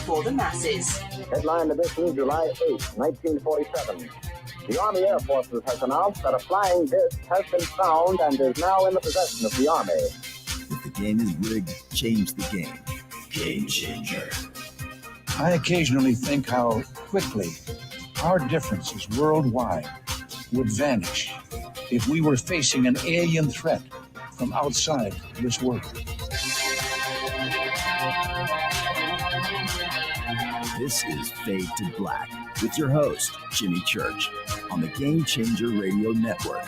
for the masses. Headline edition, July 8, 1947. The Army Air Forces has announced that a flying disc has been found and is now in the possession of the Army. If the game is rigged, change the game. Game changer. I occasionally think how quickly our differences worldwide would vanish if we were facing an alien threat from outside this world. This is Fade to Black with your host, Jimmy Church, on the Game Changer Radio Network.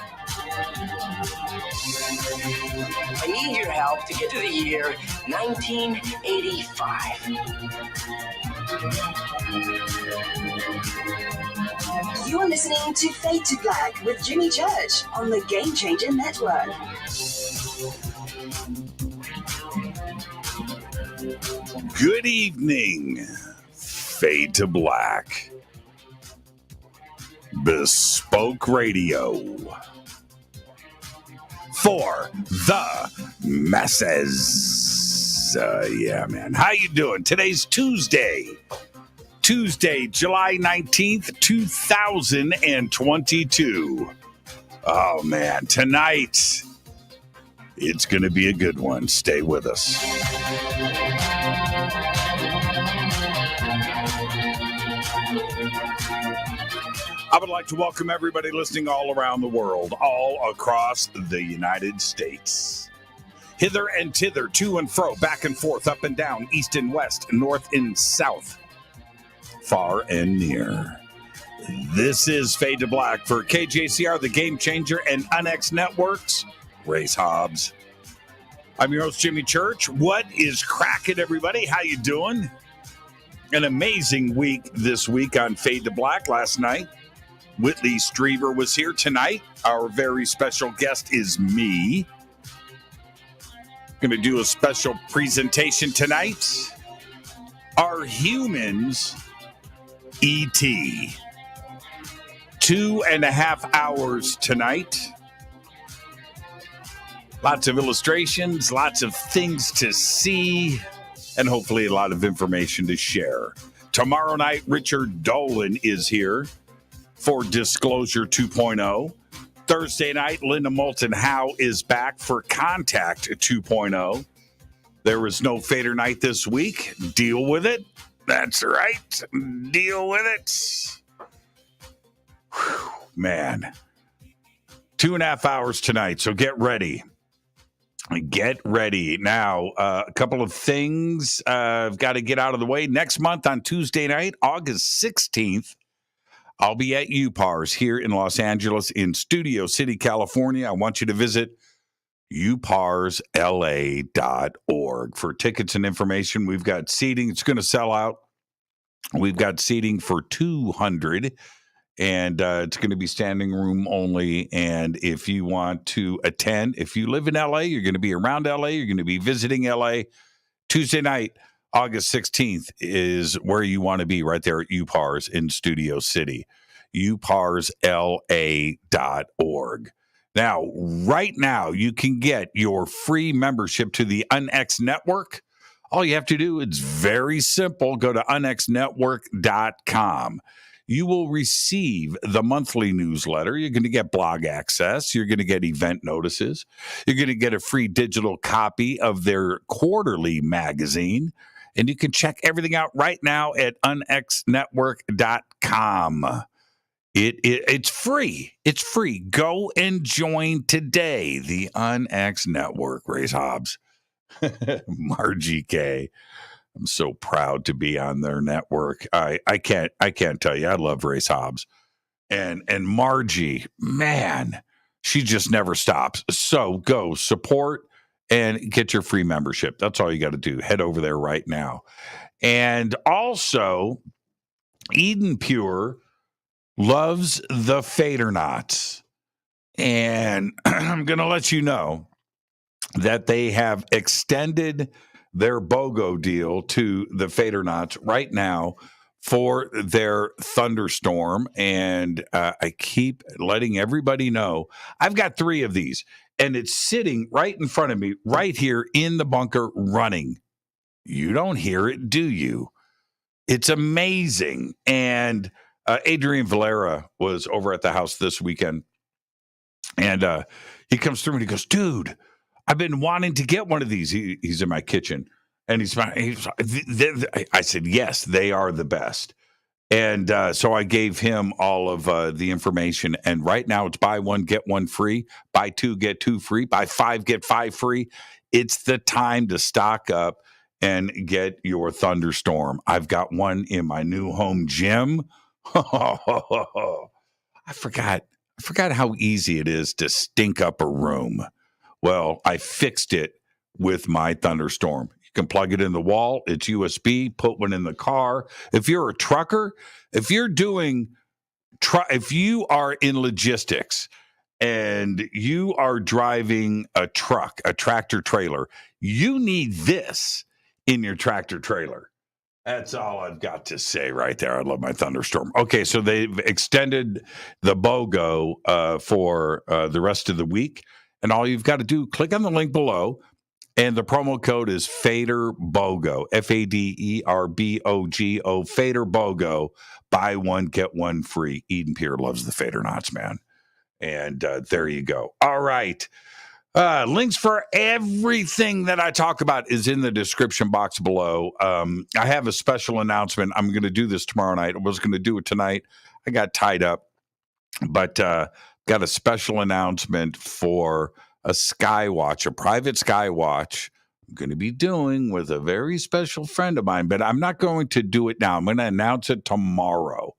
I need your help to get to the year 1985. You are listening to Fade to Black with Jimmy Church on the Game Changer Network. Good evening. Fade to Black. Bespoke Radio. For the masses. Yeah, man. How you doing? Today's Tuesday, July 19th, 2022. Oh, man. Tonight, it's going to be a good one. Stay with us. I would like to welcome everybody listening all around the world, all across the United States. Hither and thither, to and fro, back and forth, up and down, east and west, north and south, far and near. This is Fade to Black for KJCR, the Game Changer, and UNX Networks. Race Hobbs. I'm your host, Jimmy Church. What is cracking, everybody? How you doing? An amazing week this week on Fade to Black. Last night, Whitley Strieber was here. Tonight, our very special guest is me. Going to do a special presentation tonight. Are humans E.T.? 2.5 hours tonight. Lots of illustrations, lots of things to see, and hopefully a lot of information to share. Tomorrow night, Richard Dolan is here for Disclosure 2.0. Thursday night, Linda Moulton Howe is back for Contact 2.0. There was no Fader night this week. Deal with it. That's right. Deal with it. Whew, man. 2.5 hours tonight, so get ready. Get ready. Now, a couple of things I've got to get out of the way. Next month on Tuesday night, August 16th, I'll be at UPARS here in Los Angeles in Studio City, California. I want you to visit uparsla.org for tickets and information. We've got seating. It's going to sell out. We've got seating for 200, and it's going to be standing room only. And if you want to attend, if you live in LA, you're going to be around LA, you're going to be visiting LA, Tuesday night, August 16th is where you want to be, right there at UPARS in Studio City, uparsla.org. Now, right now, you can get your free membership to the UNX Network. All you have to do is very simple. Go to unxnetwork.com. You will receive the monthly newsletter. You're going to get blog access. You're going to get event notices. You're going to get a free digital copy of their quarterly magazine. And you can check everything out right now at unxnetwork.com. It's free. It's free. Go and join today. The UNX Network. Race Hobbs. Margie K. I'm so proud to be on their network. I can't tell you. I love Race Hobbs. And Margie, man, she just never stops. So go support and get your free membership. That's all you got to do. Head over there right now. And also, Eden Pure loves the Fadernauts. And I'm going to let you know that they have extended their BOGO deal to the Fadernauts right now for their thunderstorm. And I keep letting everybody know I've got 3 of these. And it's sitting right in front of me, right here in the bunker running. You don't hear it, do you? It's amazing. And Adrian Valera was over at the house this weekend. And he comes through and he goes, dude, I've been wanting to get one of these. He's in my kitchen. And I said, yes, they are the best. And so I gave him all of the information. And right now it's buy one, get one free. Buy two, get two free. Buy five, get five free. It's the time to stock up and get your Thunderstorm. I've got one in my new home gym. I forgot how easy it is to stink up a room. Well, I fixed it with my Thunderstorm. You can plug it in the wall. It's USB. Put one in the car. If you're a trucker, if you are in logistics and you are driving a truck, a tractor trailer, you need this in your tractor trailer. That's all I've got to say right there. I love my Thunderstorm. Okay, so they've extended the BOGO for the rest of the week. And all you've got to do, click on the link below. And the promo code is Fader BOGO, FADERBOGO, Fader BOGO. Buy one, get one free. Eden Pierre loves the Fader knots, man. And there you go. All right. Links for everything that I talk about is in the description box below. I have a special announcement. I'm going to do this tomorrow night. I was going to do it tonight. I got tied up, but got a special announcement for a Skywatch, a private Skywatch I'm going to be doing with a very special friend of mine, but I'm not going to do it now. I'm going to announce it tomorrow.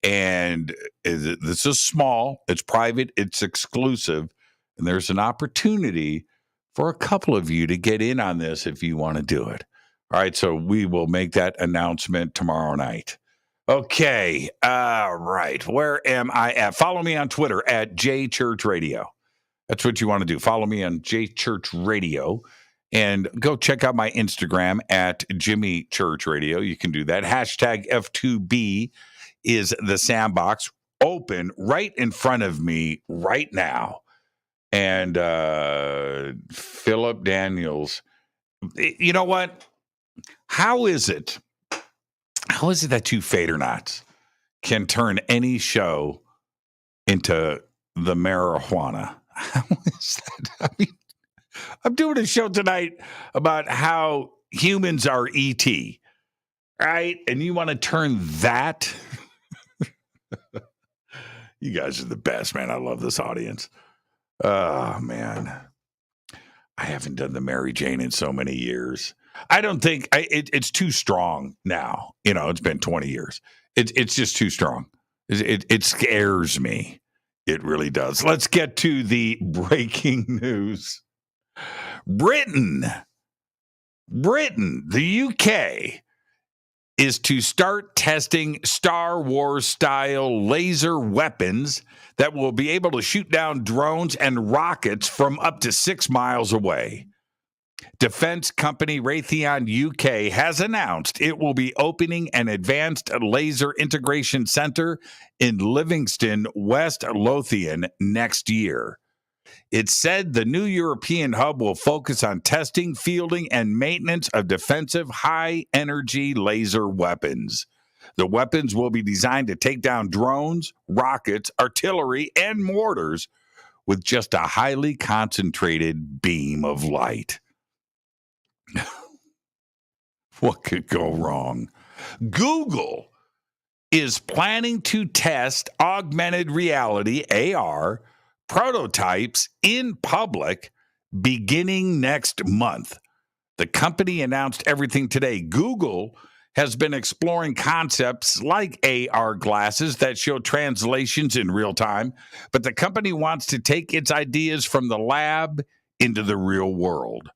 And this is small, it's private, it's exclusive. And there's an opportunity for a couple of you to get in on this if you want to do it. All right, so we will make that announcement tomorrow night. Okay, all right. Where am I at? Follow me on Twitter at JChurchRadio. That's what you want to do. Follow me on JChurchRadio. And go check out my Instagram at Jimmy Church Radio. You can do that. Hashtag F2B is the sandbox open right in front of me right now. And Philip Daniels, you know what? How is it that you Fader knots can turn any show into the marijuana? How is that? I mean, I'm doing a show tonight about how humans are ET, right? And you want to turn that? You guys are the best, man. I love this audience. Oh, man. I haven't done the Mary Jane in so many years. I don't think it's too strong now. You know, it's been 20 years. It's just too strong. It scares me. It really does. Let's get to the breaking news. Britain, the UK, is to start testing Star Wars-style laser weapons that will be able to shoot down drones and rockets from up to 6 miles away. Defense company Raytheon UK has announced it will be opening an advanced laser integration center in Livingston, West Lothian next year. It said the new European hub will focus on testing, fielding, and maintenance of defensive high-energy laser weapons. The weapons will be designed to take down drones, rockets, artillery, and mortars with just a highly concentrated beam of light. What could go wrong? Google is planning to test augmented reality, AR, prototypes in public beginning next month. The company announced everything today. Google has been exploring concepts like AR glasses that show translations in real time, but the company wants to take its ideas from the lab into the real world.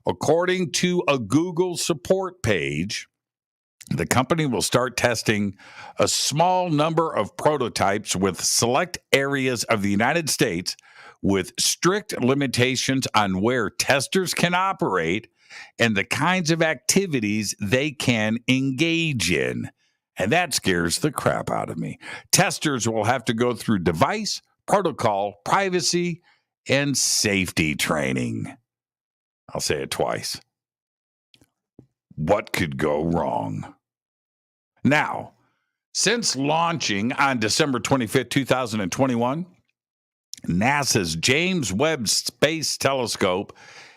According to a Google support page, the company will start testing a small number of prototypes with select areas of the United States with strict limitations on where testers can operate and the kinds of activities they can engage in. And that scares the crap out of me. Testers will have to go through device, protocol, privacy, and safety training. I'll say it twice. What could go wrong? Now, since launching on December 25th, 2021, NASA's James Webb Space Telescope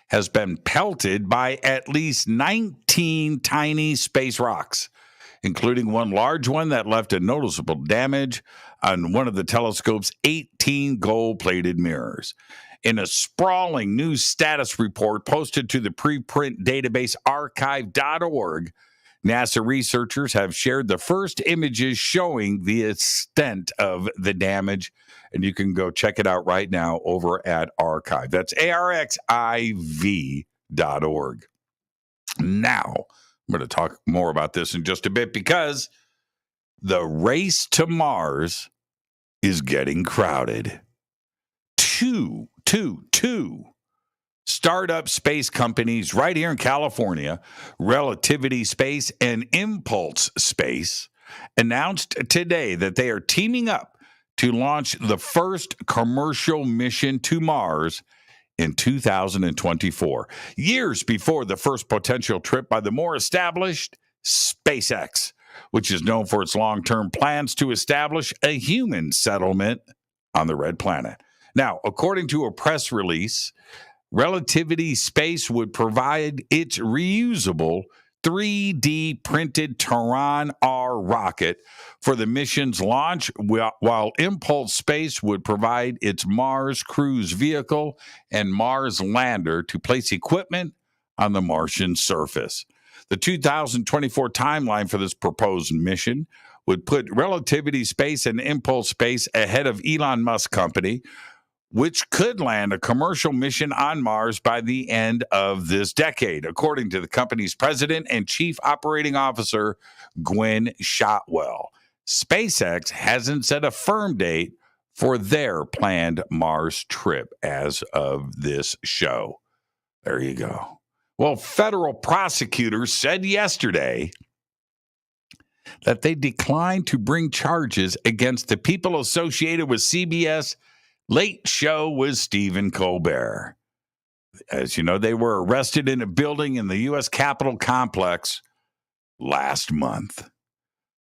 has been pelted by at least 19 tiny space rocks, including one large one that left a noticeable damage on one of the telescope's 18 gold-plated mirrors. In a sprawling new status report posted to the preprint database archive.org, NASA researchers have shared the first images showing the extent of the damage, and you can go check it out right now over at Archive. That's arxiv.org. Now, I'm going to talk more about this in just a bit because the race to Mars is getting crowded. Two startup space companies right here in California, Relativity Space and Impulse Space, announced today that they are teaming up to launch the first commercial mission to Mars in 2024, years before the first potential trip by the more established SpaceX, which is known for its long-term plans to establish a human settlement on the Red Planet. Now, according to a press release, Relativity Space would provide its reusable 3D printed Terran R rocket for the mission's launch, while Impulse Space would provide its Mars cruise vehicle and Mars lander to place equipment on the Martian surface. The 2024 timeline for this proposed mission would put Relativity Space and Impulse Space ahead of Elon Musk's company, which could land a commercial mission on Mars by the end of this decade, according to the company's president and chief operating officer, Gwynne Shotwell. SpaceX hasn't set a firm date for their planned Mars trip as of this show. There you go. Well, federal prosecutors said yesterday that they declined to bring charges against the people associated with CBS Late Show with Stephen Colbert. As you know, they were arrested in a building in the U.S. Capitol complex last month.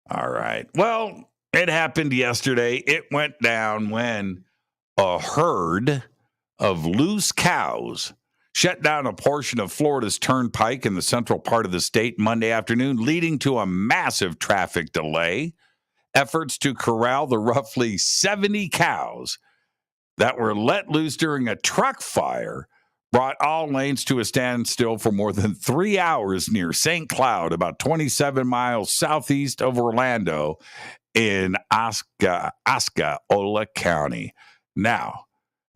All right. Well, it happened yesterday. It went down when a herd of loose cows shut down a portion of Florida's turnpike in the central part of the state Monday afternoon, leading to a massive traffic delay. Efforts to corral the roughly 70 cows that were let loose during a truck fire brought all lanes to a standstill for more than 3 hours near St. Cloud, about 27 miles southeast of Orlando in Osceola County. Now,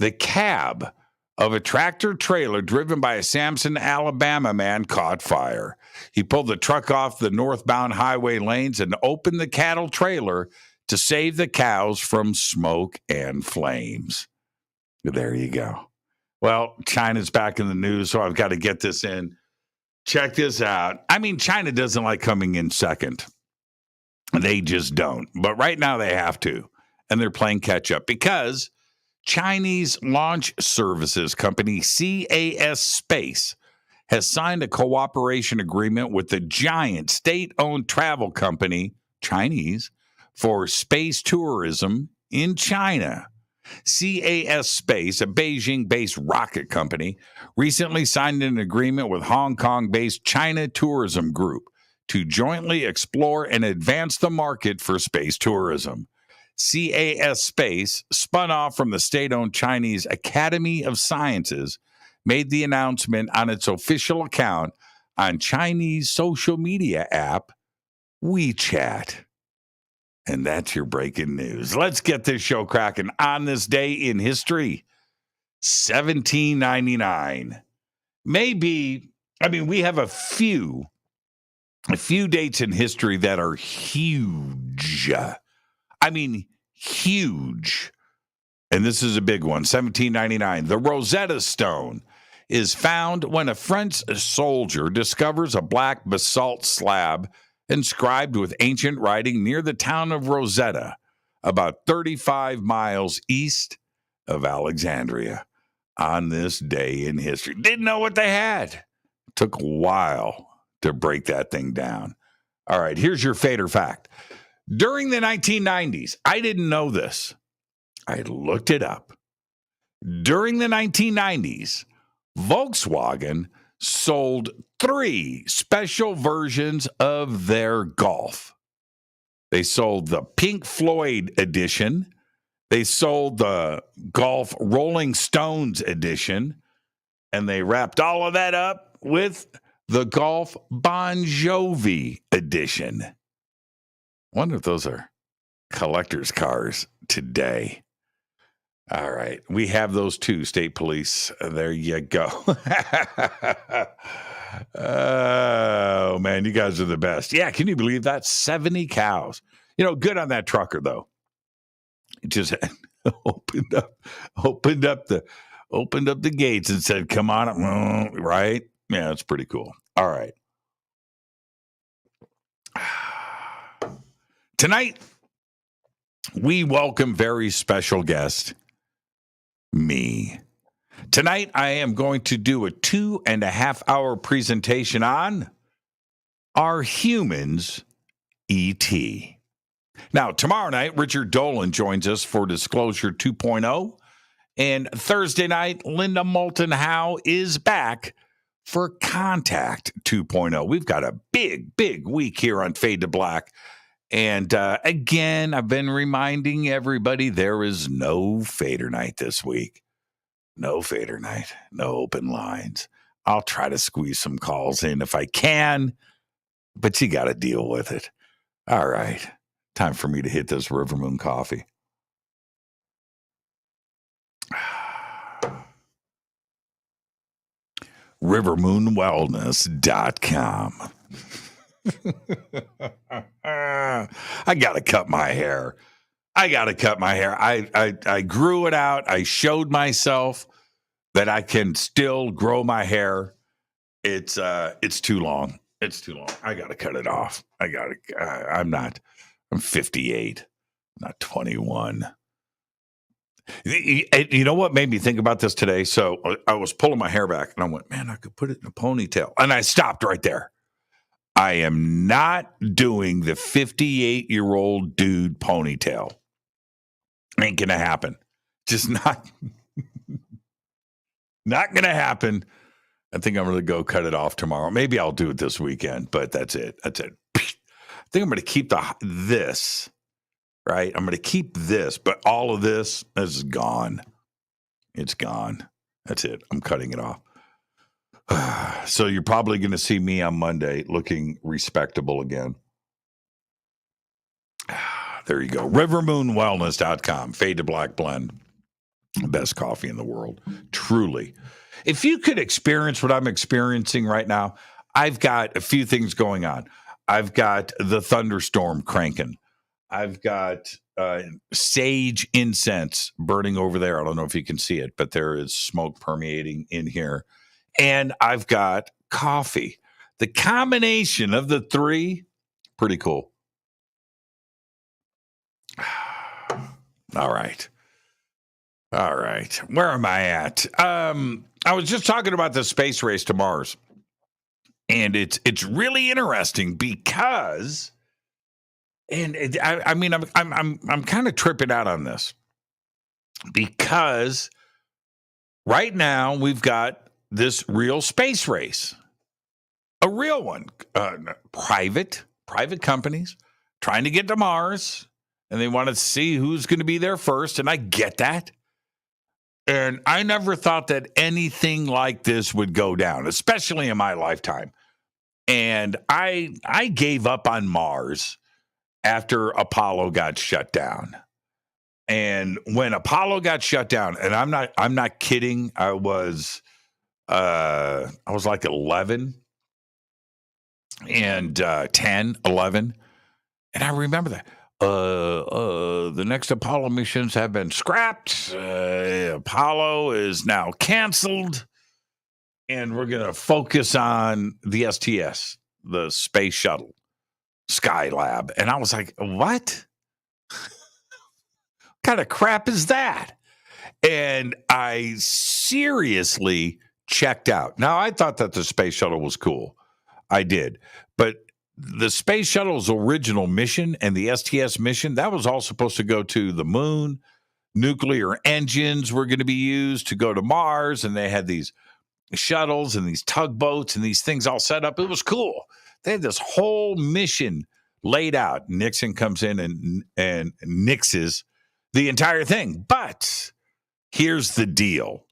the cab of a tractor trailer driven by a Samson, Alabama man caught fire. He pulled the truck off the northbound highway lanes and opened the cattle trailer to save the cows from smoke and flames. There you go. Well, China's back in the news, so I've got to get this in. Check this out. I mean, China doesn't like coming in second. They just don't. But right now they have to. And they're playing catch up because Chinese launch services company CAS Space has signed a cooperation agreement with the giant state-owned travel company, Chinese, for space tourism in China. CAS Space, a Beijing-based rocket company, recently signed an agreement with Hong Kong-based China Tourism Group to jointly explore and advance the market for space tourism. CAS Space, spun off from the state-owned Chinese Academy of Sciences, made the announcement on its official account on Chinese social media app WeChat. And that's your breaking news. Let's get this show cracking. On this day in history, 1799. We have a few dates in history that are huge. I mean, huge. And this is a big one, 1799. The Rosetta Stone is found when a French soldier discovers a black basalt slab inscribed with ancient writing near the town of Rosetta, about 35 miles east of Alexandria. On this day in history. Didn't know what they had. Took a while to break that thing down. All right, here's your fader fact. During the 1990s, I didn't know this. I looked it up. During the 1990s, Volkswagen sold 3 special versions of their Golf. They sold the Pink Floyd edition. They sold the Golf Rolling Stones edition. And they wrapped all of that up with the Golf Bon Jovi edition. Wonder if those are collector's cars today. All right. We have those too, State Police. There you go. Oh, man, you guys are the best. Yeah, can you believe that? 70 cows. You know, good on that trucker, though. It just opened up the gates and said, come on, right? Yeah, it's pretty cool. All right. Tonight, we welcome very special guest, me. Tonight, I am going to do a 2.5-hour presentation on Are Humans E.T.? Now, tomorrow night, Richard Dolan joins us for Disclosure 2.0. And Thursday night, Linda Moulton Howe is back for Contact 2.0. We've got a big, big week here on Fade to Black. And again, I've been reminding everybody there is no Fader night this week. No Fader night, no open lines. I'll try to squeeze some calls in if I can, but you got to deal with it. All right, time for me to hit this River Moon coffee. rivermoonwellness.com. I got to cut my hair. I grew it out. I showed myself that I can still grow my hair. It's too long. It's too long. I got to cut it off. I'm 58, not 21. You know what made me think about this today? So I was pulling my hair back and I went, man, I could put it in a ponytail. And I stopped right there. I am not doing the 58-year-old dude ponytail. Ain't going to happen. Just not going to happen. I think I'm going to go cut it off tomorrow. Maybe I'll do it this weekend, but that's it. I think I'm going to keep this, right? I'm going to keep this, but all of this is gone. It's gone. That's it. I'm cutting it off. So you're probably going to see me on Monday looking respectable again. There you go. rivermoonwellness.com. Fade to Black blend. Best coffee in the world. Truly. If you could experience what I'm experiencing right now, I've got a few things going on. I've got the thunderstorm cranking. I've got sage incense burning over there. I don't know if you can see it, but there is smoke permeating in here. And I've got coffee. The combination of the three, pretty cool. All right. Where am I at? I was just talking about the space race to Mars. And it's really interesting because, I'm kind of tripping out on this because right now we've got this real space race, a real one, private companies trying to get to Mars, and they want to see who's going to be there first. And I get that. And I never thought that anything like this would go down, especially in my lifetime. And I gave up on Mars after Apollo got shut down. And when Apollo got shut down, and I'm not kidding, I was like 11 and 10, 11. And I remember that. The next Apollo missions have been scrapped. Apollo is now canceled. And we're going to focus on the STS, the Space Shuttle, Skylab. And I was like, what? What kind of crap is that? And I seriously checked out. Now, I thought that the Space Shuttle was cool. I did. But the space shuttle's original mission and the STS mission, that was all supposed to go to the moon. Nuclear engines were going to be used to go to Mars, and they had these shuttles and these tugboats and these things all set up. It was cool. They had this whole mission laid out. Nixon comes in and nixes the entire thing. But here's the deal.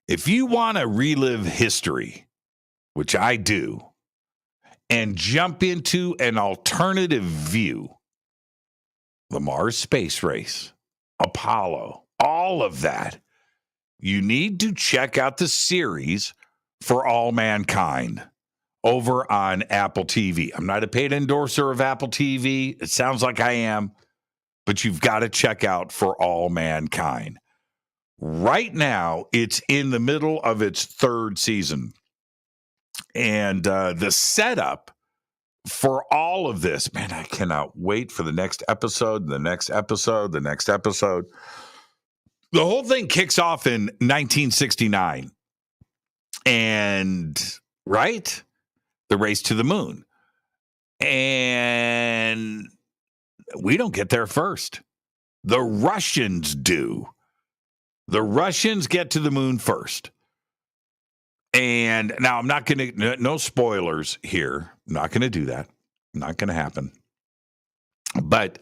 If you want to relive history, which I do, and jump into an alternative view, the Mars space race, Apollo, all of that, you need to check out the series For All Mankind over on Apple TV. I'm not a paid endorser of Apple TV. It sounds like I am, but you've got to check out For All Mankind. Right now, it's in the middle of its third season. And the setup for all of this, man, I cannot wait for the next episode, the next episode, the next episode. The whole thing kicks off in 1969. And, right? The race to the moon. And we don't get there first. The Russians do. The Russians get to the moon first. And now I'm not going to, no spoilers here. I'm not going to do that. Not going to happen. But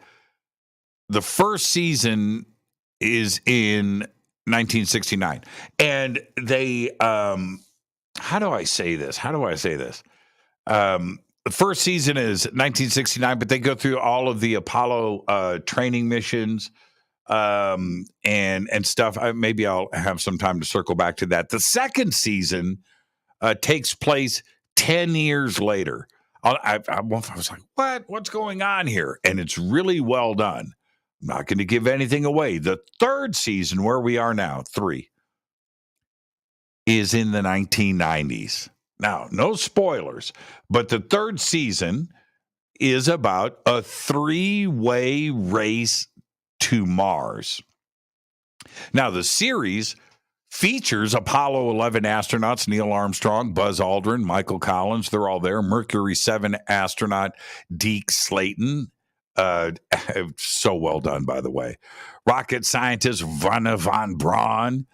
the first season is in 1969. And they, how do I say this? The first season is 1969, but they go through all of the Apollo training missions and stuff. Maybe I'll have some time to circle back to that. The second season takes place 10 years later. I was like, what's going on here? And it's really well done. I'm not going to give anything away. The third season, where we are now, 3, is in the 1990s. Now, no spoilers, but the third season is about a 3-way race to Mars. Now, the series features Apollo 11 astronauts, Neil Armstrong, Buzz Aldrin, Michael Collins. They're all there. Mercury 7 astronaut Deke Slayton. So well done, by the way. Rocket scientist Wernher von Braun.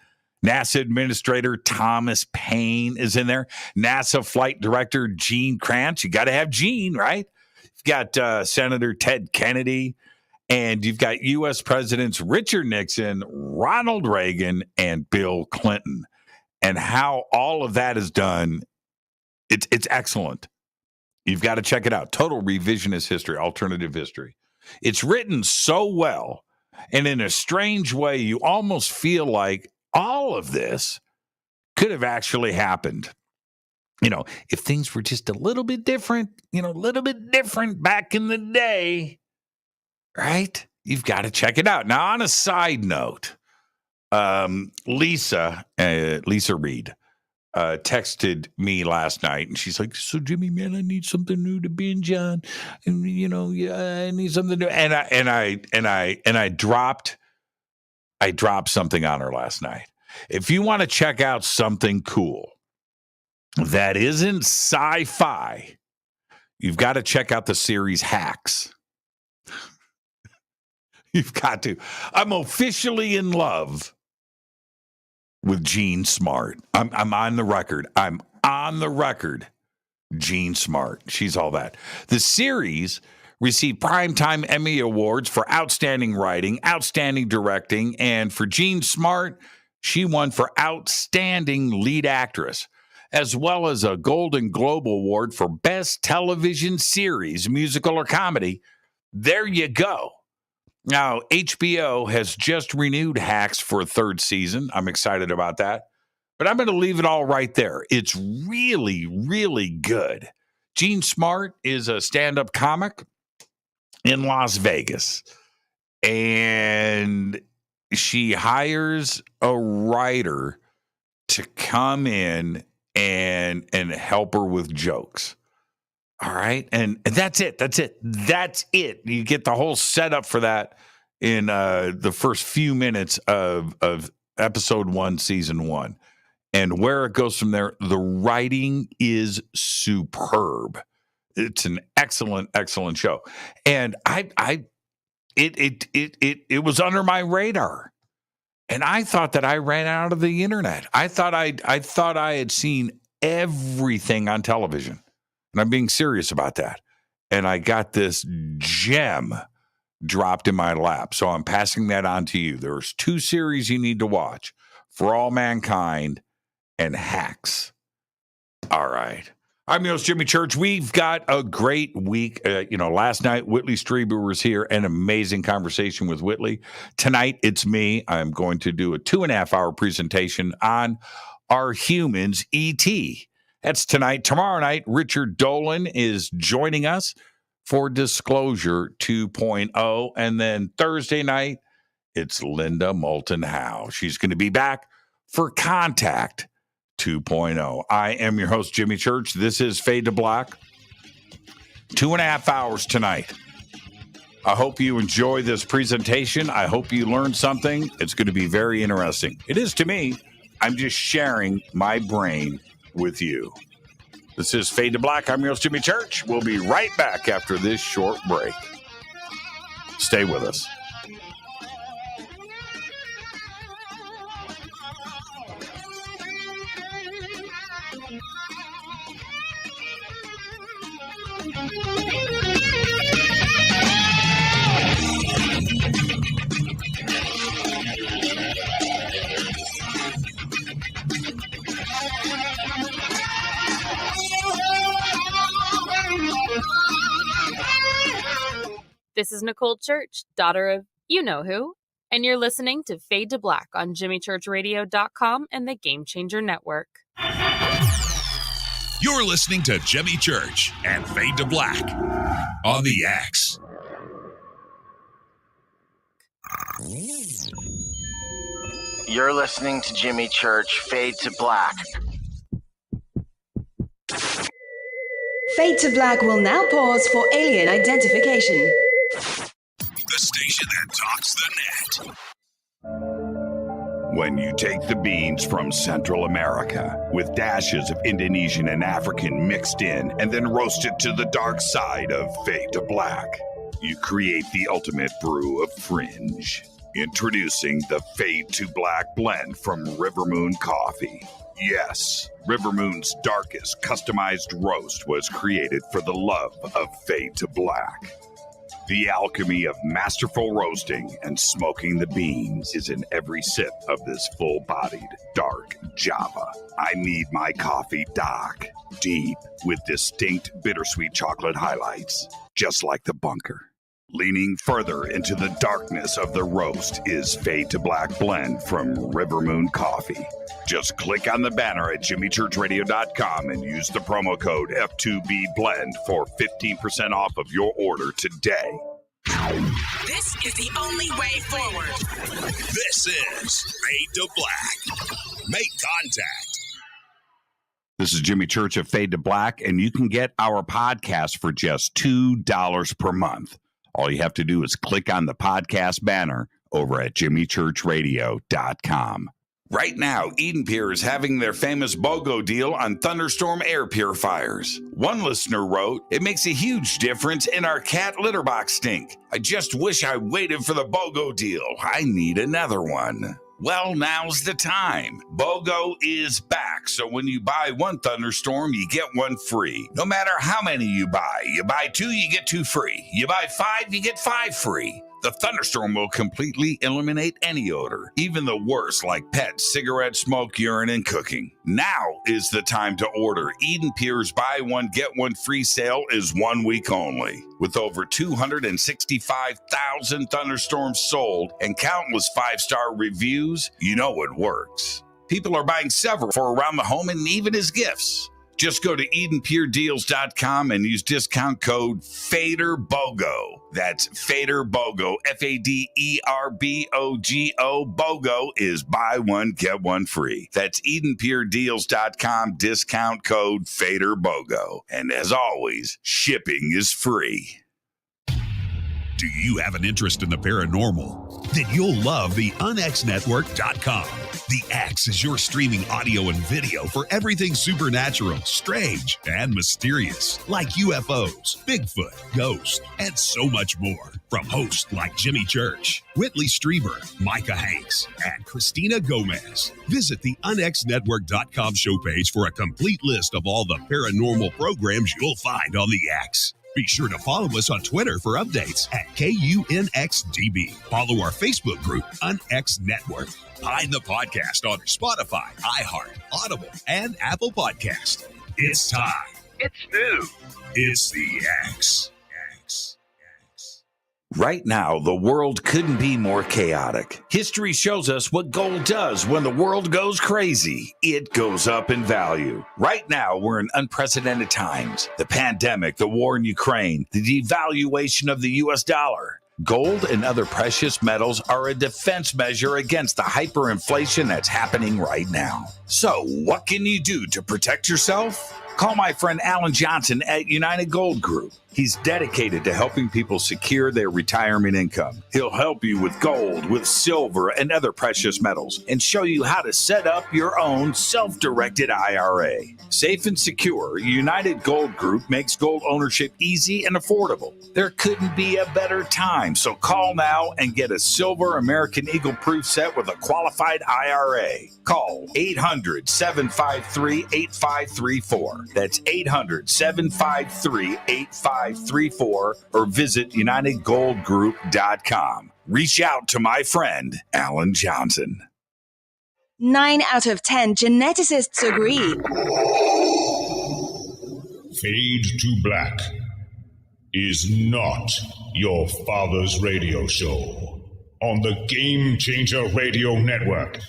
NASA Administrator Thomas Paine is in there. NASA Flight Director Gene Kranz. You got to have Gene, right? You've got Senator Ted Kennedy. And you've got U.S. Presidents Richard Nixon, Ronald Reagan, and Bill Clinton. And how all of that is done, it's excellent. You've got to check it out. Total revisionist history, alternative history. It's written so well, and in a strange way, you almost feel like all of this could have actually happened. You know, if things were just a little bit different, back in the day, right? You've got to check it out. Now, on a side note, Lisa Reed texted me last night, and she's like, "So Jimmy, man, I need something new to binge on, and I need something new." And I dropped something on her last night. If you want to check out something cool that isn't sci-fi, you've got to check out the series Hacks. You've got to. I'm officially in love with Jean Smart. I'm on the record. I'm on the record. Jean Smart. She's all that. The series received Primetime Emmy Awards for Outstanding Writing, Outstanding Directing, and for Jean Smart, she won for Outstanding Lead Actress, as well as a Golden Globe Award for Best Television Series, Musical or Comedy. There you go. Now, HBO has just renewed Hacks for a third season. I'm excited about that. But I'm going to leave it all right there. It's really, really good. Jean Smart is a stand-up comic in Las Vegas. And she hires a writer to come in and help her with jokes. All right. And that's it. You get the whole setup for that in the first few minutes of episode 1, season 1. And where it goes from there, the writing is superb. It's an excellent, excellent show. And it was under my radar. And I thought that I ran out of the internet. I thought I had seen everything on television. And I'm being serious about that. And I got this gem dropped in my lap. So I'm passing that on to you. There's 2 series you need to watch: For All Mankind and Hacks. All right. I'm your host, Jimmy Church. We've got a great week. Last night, Whitley Strieber was here. An amazing conversation with Whitley. Tonight, it's me. I'm going to do a 2.5-hour presentation on Are Humans E.T.? That's tonight. Tomorrow night, Richard Dolan is joining us for Disclosure 2.0. And then Thursday night, it's Linda Moulton Howe. She's going to be back for Contact 2.0. I am your host, Jimmy Church. This is Fade to Black. 2.5 hours tonight. I hope you enjoy this presentation. I hope you learned something. It's going to be very interesting. It is to me. I'm just sharing my brain with you. This is Fade to Black. I'm your host, Jimmy Church. We'll be right back after this short break. Stay with us. This is Nicole Church, daughter of you-know-who, and you're listening to Fade to Black on JimmyChurchRadio.com and the Game Changer Network. You're listening to Jimmy Church and Fade to Black on the X. You're listening to Jimmy Church, Fade to Black. Fade to Black will now pause for alien identification. The station that talks the net. When you take the beans from Central America with dashes of Indonesian and African mixed in and then roast it to the dark side of Fade to Black, you create the ultimate brew of fringe. Introducing the Fade to Black blend from Rivermoon Coffee. Yes, Rivermoon's darkest customized roast was created for the love of Fade to Black. The alchemy of masterful roasting and smoking the beans is in every sip of this full-bodied, dark Java. I need my coffee dark, deep, with distinct bittersweet chocolate highlights, just like the bunker. Leaning further into the darkness of the roast is Fade to Black blend from Rivermoon Coffee. Just click on the banner at JimmyChurchRadio.com and use the promo code F2BBLEND for 15% off of your order today. This is the only way forward. This is Fade to Black. Make contact. This is Jimmy Church of Fade to Black, and you can get our podcast for just $2 per month. All you have to do is click on the podcast banner over at JimmyChurchRadio.com. Right now, Eden Pure is having their famous BOGO deal on Thunderstorm air purifiers. One listener wrote, "It makes a huge difference in our cat litter box stink. I just wish I waited for the BOGO deal. I need another one." Well, now's the time. BOGO is back, so when you buy one Thunderstorm, you get one free. No matter how many you buy 2, you get 2 free. You buy 5, you get 5 free. The Thunderstorm will completely eliminate any odor, even the worst like pets, cigarette smoke, urine, and cooking. Now is the time to order. Eden Pure's buy one, get one free sale is 1 week only. With over 265,000 Thunderstorms sold and countless 5-star reviews, you know it works. People are buying several for around the home and even as gifts. Just go to EdenPureDeals.com and use discount code FADERBOGO. That's FADERBOGO, FADERBOGO. BOGO is buy one, get one free. That's EdenPureDeals.com, discount code FADERBOGO. And as always, shipping is free. Do you have an interest in the paranormal? Then you'll love the UNXNetwork.com. The X is your streaming audio and video for everything supernatural, strange, and mysterious, like UFOs, Bigfoot, ghosts, and so much more. From hosts like Jimmy Church, Whitley Strieber, Micah Hanks, and Christina Gomez. Visit the UNXNetwork.com show page for a complete list of all the paranormal programs you'll find on the X. Be sure to follow us on Twitter for updates at KUNXDB. Follow our Facebook group, UNX Network. Find the podcast on Spotify, iHeart, Audible, and Apple Podcast. It's time. It's new. It's the X. Right now, the world couldn't be more chaotic. History shows us what gold does when the world goes crazy. It goes up in value. Right now, we're in unprecedented times. The pandemic, the war in Ukraine, the devaluation of the U.S. dollar. Gold and other precious metals are a defense measure against the hyperinflation that's happening right now. So, what can you do to protect yourself? Call my friend Alan Johnson at United Gold Group. He's dedicated to helping people secure their retirement income. He'll help you with gold, with silver, and other precious metals, and show you how to set up your own self-directed IRA. Safe and secure, United Gold Group makes gold ownership easy and affordable. There couldn't be a better time, so call now and get a silver American Eagle proof set with a qualified IRA. Call 800-753-8534. That's 800-753-8534 or visit UnitedGoldGroup.com. Reach out to my friend, Alan Johnson. 9 out of 10 geneticists agree. Fade to Black is not your father's radio show on the Game Changer Radio Network.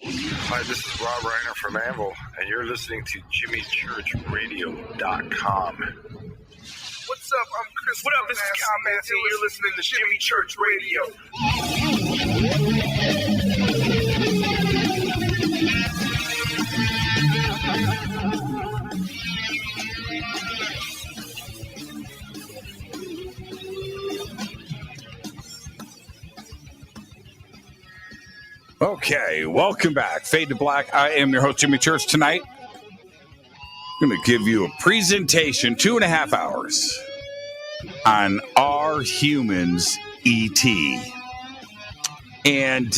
Hi, this is Rob Reiner from Anvil, and you're listening to JimmyChurchRadio.com. What's up? I'm Chris. What up? This is Kyle Manson. You're listening to Jimmy Church Radio. Okay, welcome back. Fade to Black. I am your host, Jimmy Church. Tonight, I'm going to give you a presentation, 2.5 hours, on Are Humans E.T.? And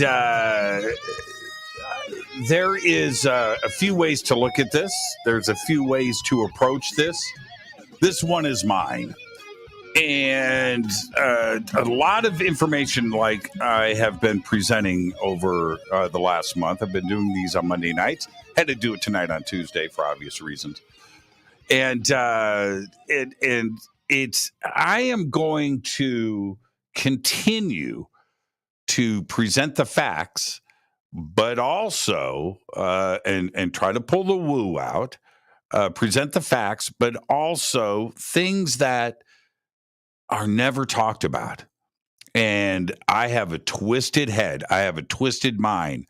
there is a few ways to look at this. There's a few ways to approach this. This one is mine. And a lot of information like I have been presenting over the last month. I've been doing these on Monday nights. Had to do it tonight on Tuesday for obvious reasons. And I am going to continue to present the facts, but also and try to pull the woo out, present the facts, but also things that are never talked about. And I have a twisted head. I have a twisted mind.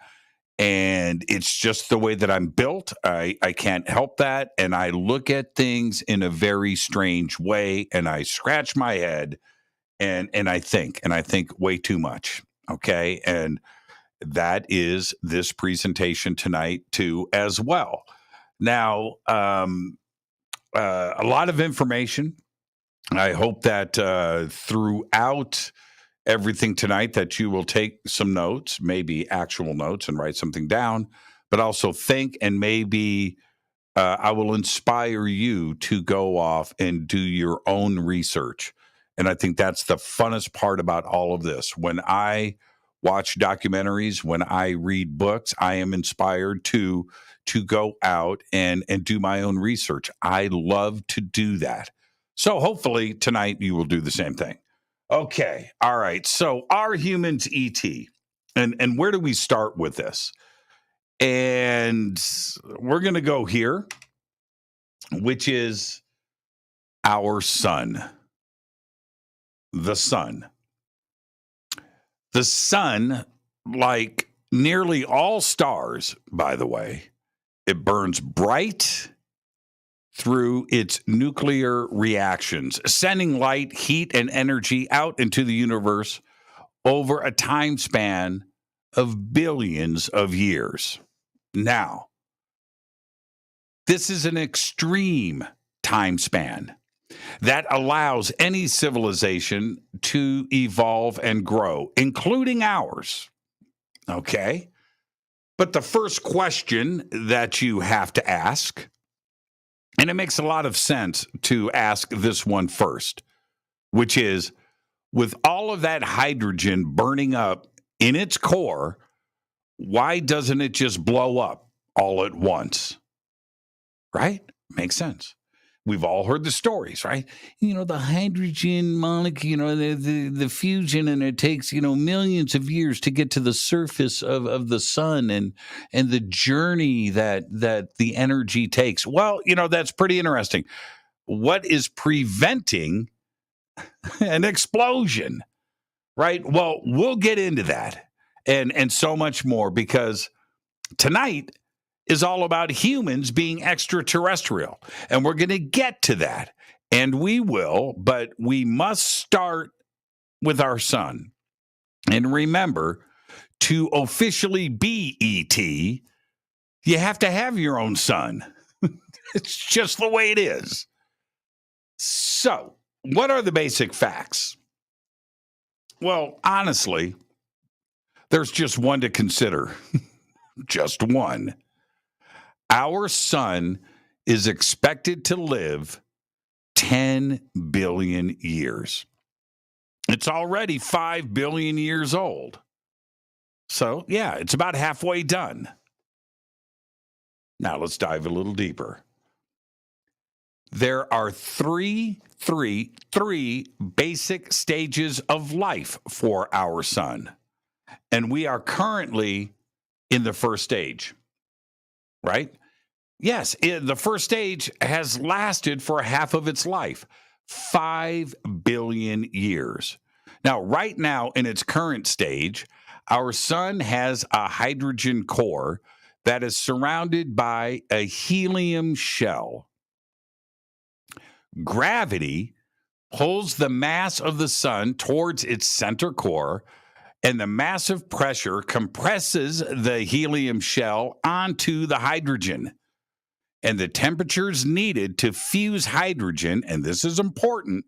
And it's just the way that I'm built. I can't help that. And I look at things in a very strange way. And I scratch my head and I think way too much. Okay. And that is this presentation tonight too, as well. Now, a lot of information. I hope that throughout everything tonight that you will take some notes, maybe actual notes, and write something down, but also think, and maybe I will inspire you to go off and do your own research. And I think that's the funnest part about all of this. When I watch documentaries, when I read books, I am inspired to go out and do my own research. I love to do that. So hopefully tonight you will do the same thing. Okay. All right. So are humans ET? And where do we start with this? And we're going to go here, which is our sun. The sun. The sun, like nearly all stars, by the way, it burns bright through its nuclear reactions, sending light, heat, and energy out into the universe over a time span of billions of years. Now, this is an extreme time span that allows any civilization to evolve and grow, including ours. Okay? But the first question that you have to ask, and it makes a lot of sense to ask this one first, which is, with all of that hydrogen burning up in its core, why doesn't it just blow up all at once? Right? Makes sense. We've all heard the stories, right? The hydrogen molecule, the fusion, and it takes, millions of years to get to the surface of the sun and the journey that the energy takes. Well, that's pretty interesting. What is preventing an explosion, right? Well, we'll get into that and so much more, because tonight is all about humans being extraterrestrial. And we're going to get to that. And we will, but we must start with our sun. And remember, to officially be ET, you have to have your own sun. It's just the way it is. So, what are the basic facts? Well, honestly, there's just one to consider. Just one. Our sun is expected to live 10 billion years. It's already 5 billion years old. So, yeah, it's about halfway done. Now, let's dive a little deeper. There are three basic stages of life for our sun. And we are currently in the first stage. Right? Yes, the first stage has lasted for half of its life, 5 billion years. Now, right now, in its current stage, our sun has a hydrogen core that is surrounded by a helium shell. Gravity pulls the mass of the sun towards its center core, and the massive pressure compresses the helium shell onto the hydrogen. And the temperatures needed to fuse hydrogen, and this is important,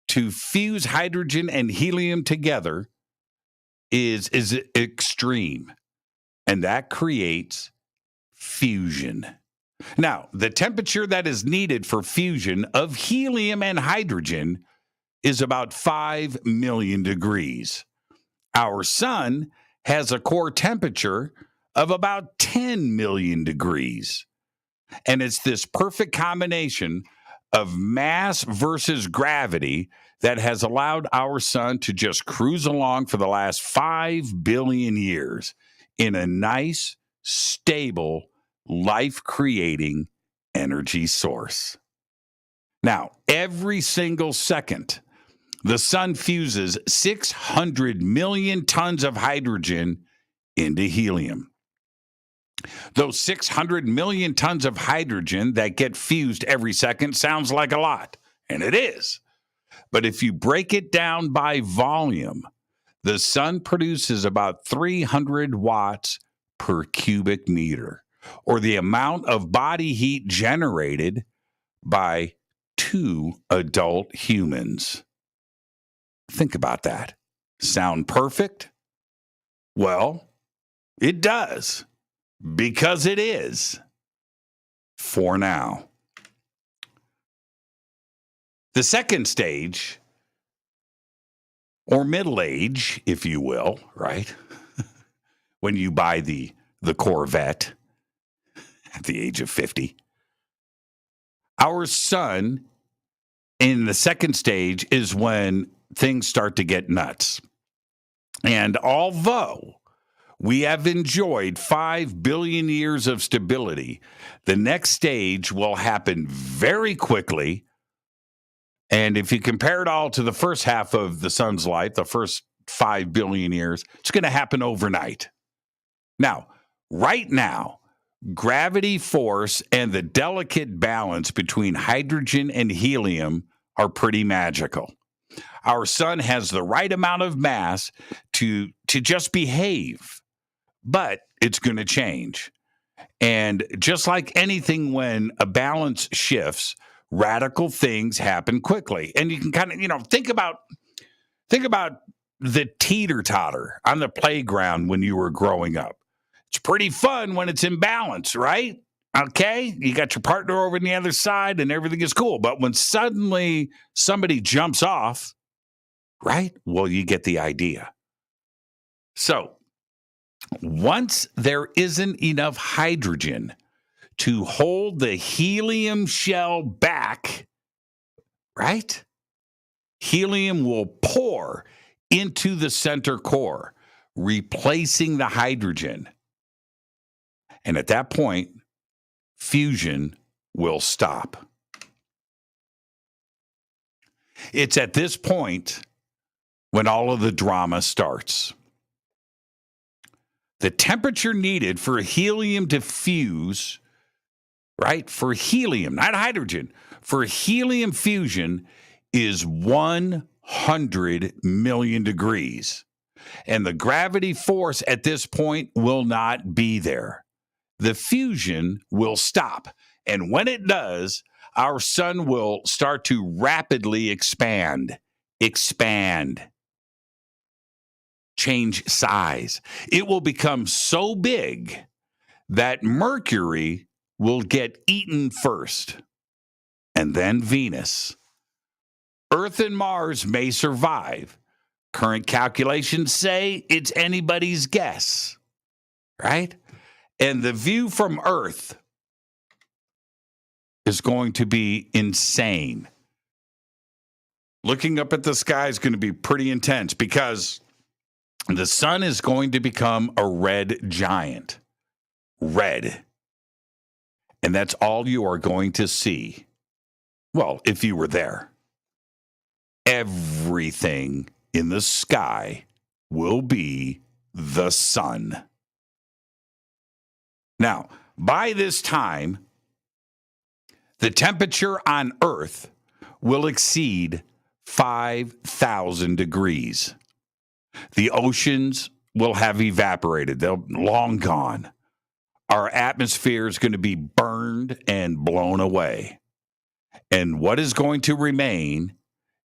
to fuse hydrogen and helium together is extreme. And that creates fusion. Now, the temperature that is needed for fusion of helium and hydrogen is about 5 million degrees. Our sun has a core temperature of about 10 million degrees. And it's this perfect combination of mass versus gravity that has allowed our sun to just cruise along for the last 5 billion years in a nice, stable, life-creating energy source. Now, every single second, the sun fuses 600 million tons of hydrogen into helium. Those 600 million tons of hydrogen that get fused every second sounds like a lot, and it is. But if you break it down by volume, the sun produces about 300 watts per cubic meter, or the amount of body heat generated by 2 adult humans. Think about that. Sound perfect? Well, it does, because it is, for now. The second stage, or middle age, if you will, right? When you buy the Corvette at the age of 50. Our sun in the second stage is when things start to get nuts. And although we have enjoyed 5 billion years of stability, the next stage will happen very quickly. And if you compare it all to the first half of the sun's life, the first 5 billion years, it's going to happen overnight. Now, right now, gravity force and the delicate balance between hydrogen and helium are pretty magical. Our sun has the right amount of mass to just behave but it's going to change. And just like anything, when a balance shifts, radical things happen quickly. And you can kind of, think about the teeter-totter on the playground when you were growing up. It's pretty fun when it's in balance, right? Okay, you got your partner over on the other side and everything is cool. But when suddenly somebody jumps off, right? Well, you get the idea. So once there isn't enough hydrogen to hold the helium shell back, right? Helium will pour into the center core, replacing the hydrogen. And at that point, fusion will stop. It's at this point when all of the drama starts. The temperature needed for helium to fuse, right? For helium, not hydrogen, for helium fusion is 100 million degrees. And the gravity force at this point will not be there. The fusion will stop. And when it does, our sun will start to rapidly expand, change size. It will become so big that Mercury will get eaten first, and then Venus. Earth and Mars may survive. Current calculations say it's anybody's guess, right? And the view from Earth is going to be insane. Looking up at the sky is going to be pretty intense because the sun is going to become a red giant. Red. And that's all you are going to see. Well, if you were there. Everything in the sky will be the sun. Now, by this time, the temperature on Earth will exceed 5,000 degrees. The oceans will have evaporated. They'll long gone. Our atmosphere is going to be burned and blown away. And what is going to remain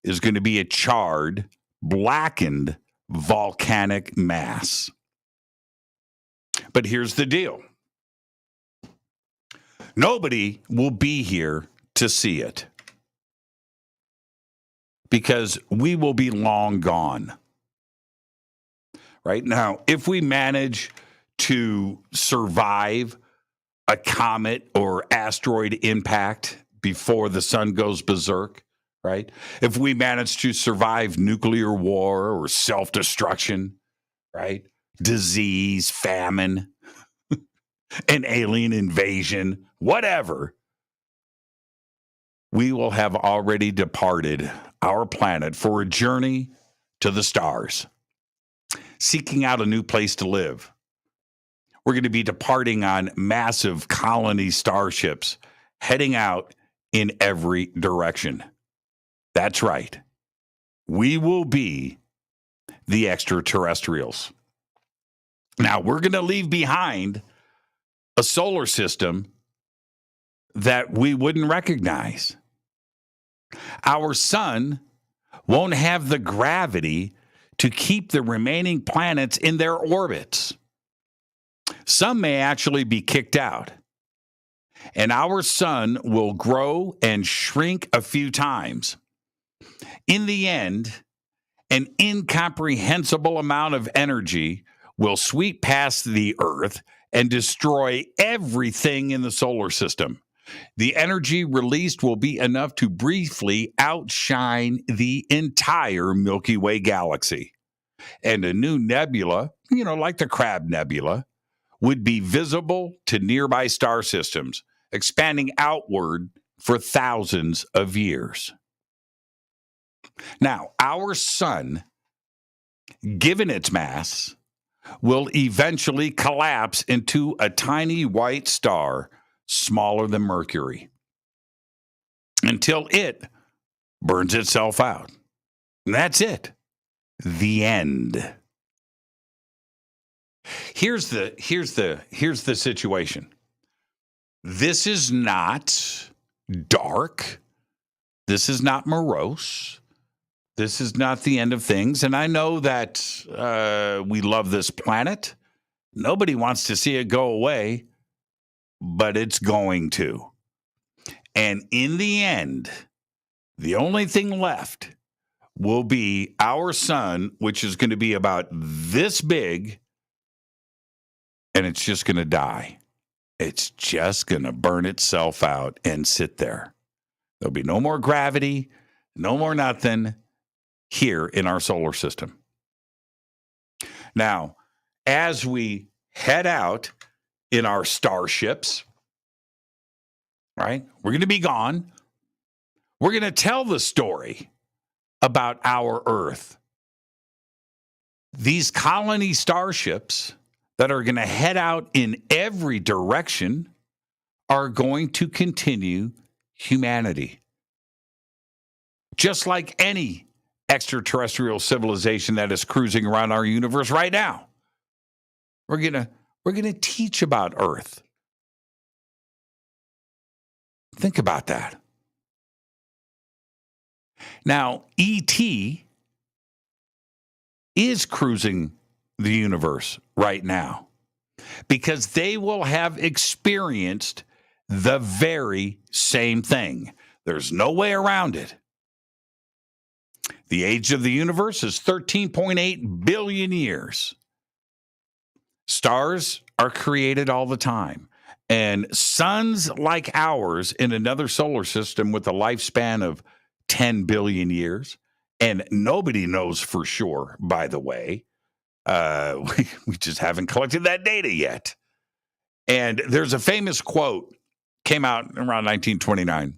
is going to be a charred, blackened, volcanic mass. But here's the deal. Nobody will be here to see it because we will be long gone. Right now, if we manage to survive a comet or asteroid impact before the sun goes berserk, right? If we manage to survive nuclear war or self-destruction, right? Disease, famine, an alien invasion, whatever, we will have already departed our planet for a journey to the stars, seeking out a new place to live. We're going to be departing on massive colony starships, heading out in every direction. That's right. We will be the extraterrestrials. Now, we're going to leave behind a solar system that we wouldn't recognize. Our sun won't have the gravity to keep the remaining planets in their orbits. Some may actually be kicked out. And our sun will grow and shrink a few times. In the end, an incomprehensible amount of energy will sweep past the Earth and destroy everything in the solar system. The energy released will be enough to briefly outshine the entire Milky Way galaxy. And a new nebula, like the Crab Nebula, would be visible to nearby star systems, expanding outward for thousands of years. Now, our sun, given its mass, will eventually collapse into a tiny white star smaller than Mercury until it burns itself out. And that's it. The end. Here's the situation. This is not dark. This is not morose. This is not the end of things. And I know that we love this planet. Nobody wants to see it go away, but it's going to. And in the end, the only thing left will be our sun, which is going to be about this big, and it's just going to die. It's just going to burn itself out and sit there. There'll be no more gravity, no more nothing here in our solar system. Now, as we head out in our starships, right, we're going to be gone. We're going to tell the story about our Earth. These colony starships that are going to head out in every direction are going to continue humanity. Just like any extraterrestrial civilization that is cruising around our universe right now. We're gonna teach about Earth. Think about that. Now, ET is cruising the universe right now because they will have experienced the very same thing. There's no way around it. The age of the universe is 13.8 billion years. Stars are created all the time. And suns like ours in another solar system with a lifespan of 10 billion years, and nobody knows for sure, by the way. We just haven't collected that data yet. And there's a famous quote, came out around 1929.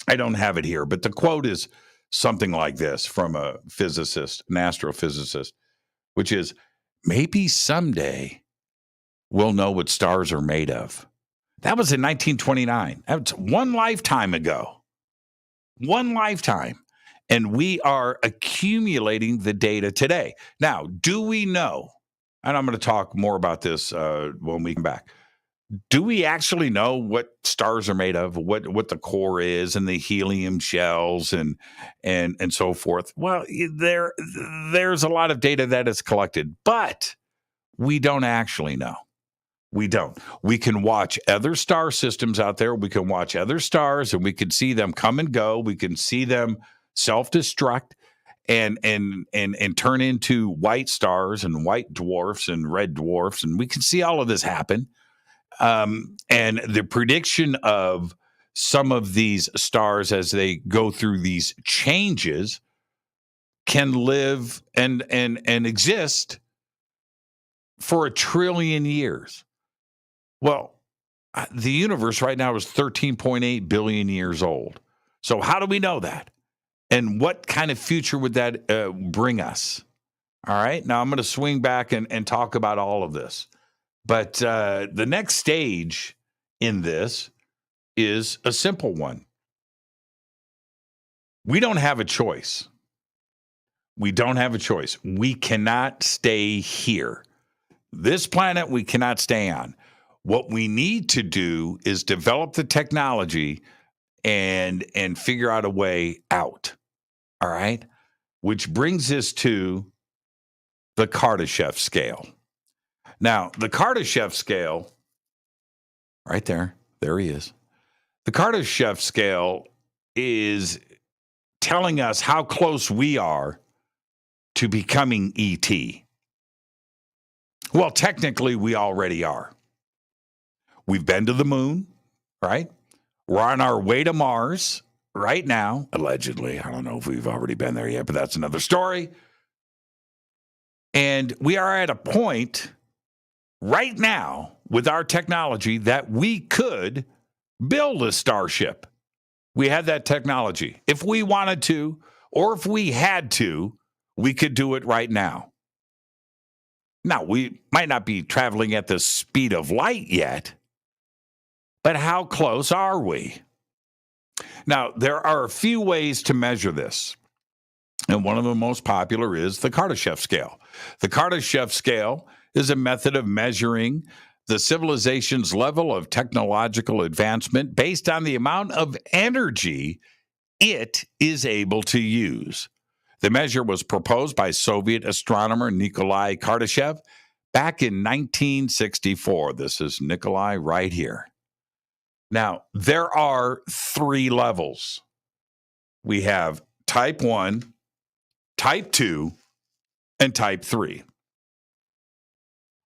I don't have it here, but the quote is something like this from a physicist, an astrophysicist, which is, maybe someday we'll know what stars are made of. That was in 1929. That's one lifetime ago. One lifetime. And we are accumulating the data today. Now, do we know, and I'm going to talk more about this when we come back, do we actually know what stars are made of, what the core is, and the helium shells and so forth? Well, there's a lot of data that is collected, but we don't actually know. We don't. We can watch other star systems out there. We can watch other stars, and we can see them come and go. We can see them self-destruct and turn into white stars and white dwarfs and red dwarfs, and we can see all of this happen. And the prediction of some of these stars as they go through these changes can live and exist for 1 trillion years. Well, the universe right now is 13.8 billion years old. So how do we know that? And what kind of future would that bring us? All right. Now I'm going to swing back and talk about all of this. But the next stage in this is a simple one. We don't have a choice. We don't have a choice. We cannot stay here. This planet we cannot stay on. What we need to do is develop the technology and figure out a way out. All right? Which brings us to the Kardashev Scale. Now, the Kardashev Scale, right there he is. The Kardashev Scale is telling us how close we are to becoming ET. Well, technically, we already are. We've been to the moon, right? We're on our way to Mars right now, allegedly. I don't know if we've already been there yet, but that's another story. And we are at a point right now with our technology that we could build a starship. We had that technology. If we wanted to, or if we had to, we could do it right now. Now, we might not be traveling at the speed of light yet, but how close are we? Now, there are a few ways to measure this. And one of the most popular is the Kardashev Scale. The Kardashev Scale is a method of measuring the civilization's level of technological advancement based on the amount of energy it is able to use. The measure was proposed by Soviet astronomer Nikolai Kardashev back in 1964. This is Nikolai right here. Now, there are 3 levels. We have type 1, type 2, and type 3.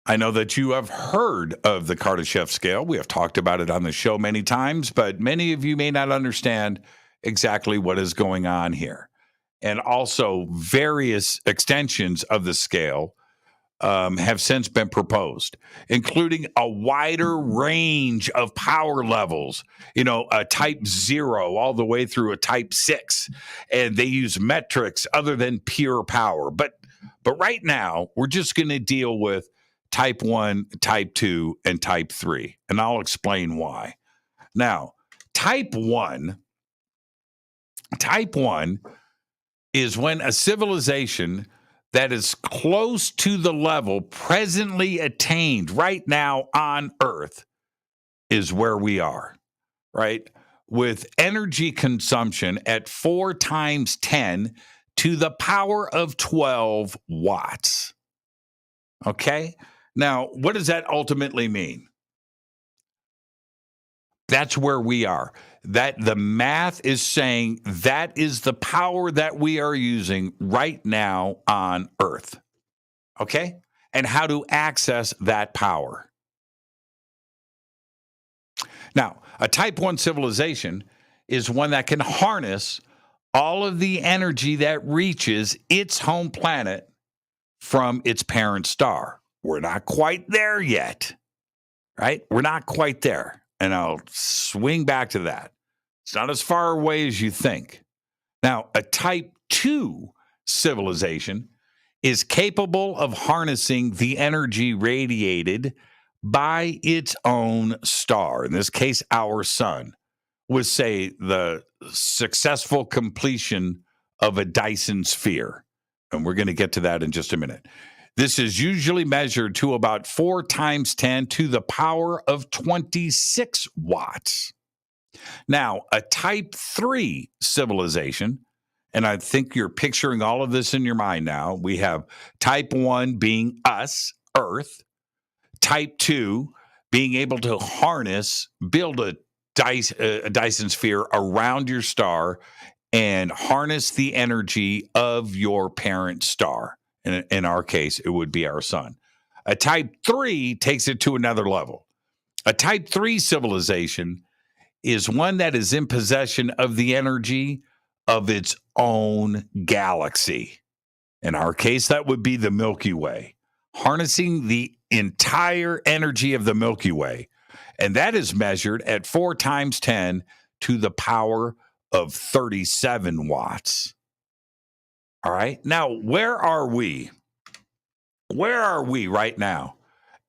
I know that you have heard of the Kardashev Scale. We have talked about it on the show many times, but many of you may not understand exactly what is going on here. And also, various extensions of the scale have since been proposed, including a wider range of power levels, a type 0 all the way through a type 6. And they use metrics other than pure power. But right now, we're just going to deal with type 1, type 2, and type 3. And I'll explain why. Now, type 1 is when a civilization that is close to the level presently attained right now on Earth is where we are, right? With energy consumption at 4 times 10 to the power of 12 watts. Okay? Now, what does that ultimately mean? That's where we are. That the math is saying that is the power that we are using right now on Earth. Okay? And how to access that power. Now, a type 1 civilization is one that can harness all of the energy that reaches its home planet from its parent star. We're not quite there yet, right? We're not quite there. And I'll swing back to that. It's not as far away as you think. Now, a type 2 civilization is capable of harnessing the energy radiated by its own star, in this case, our sun, with, say, the successful completion of a Dyson sphere. And we're going to get to that in just a minute. This is usually measured to about 4 times 10 to the power of 26 watts. Now, a type 3 civilization, and I think you're picturing all of this in your mind now. We have type 1 being us, Earth. Type 2 being able to build a Dyson sphere around your star and harness the energy of your parent star. In our case, it would be our sun. A type 3 takes it to another level. A type 3 civilization is one that is in possession of the energy of its own galaxy. In our case, that would be the Milky Way, harnessing the entire energy of the Milky Way. And that is measured at 4 times 10 to the power of 37 watts. All right. Now, where are we? Where are we right now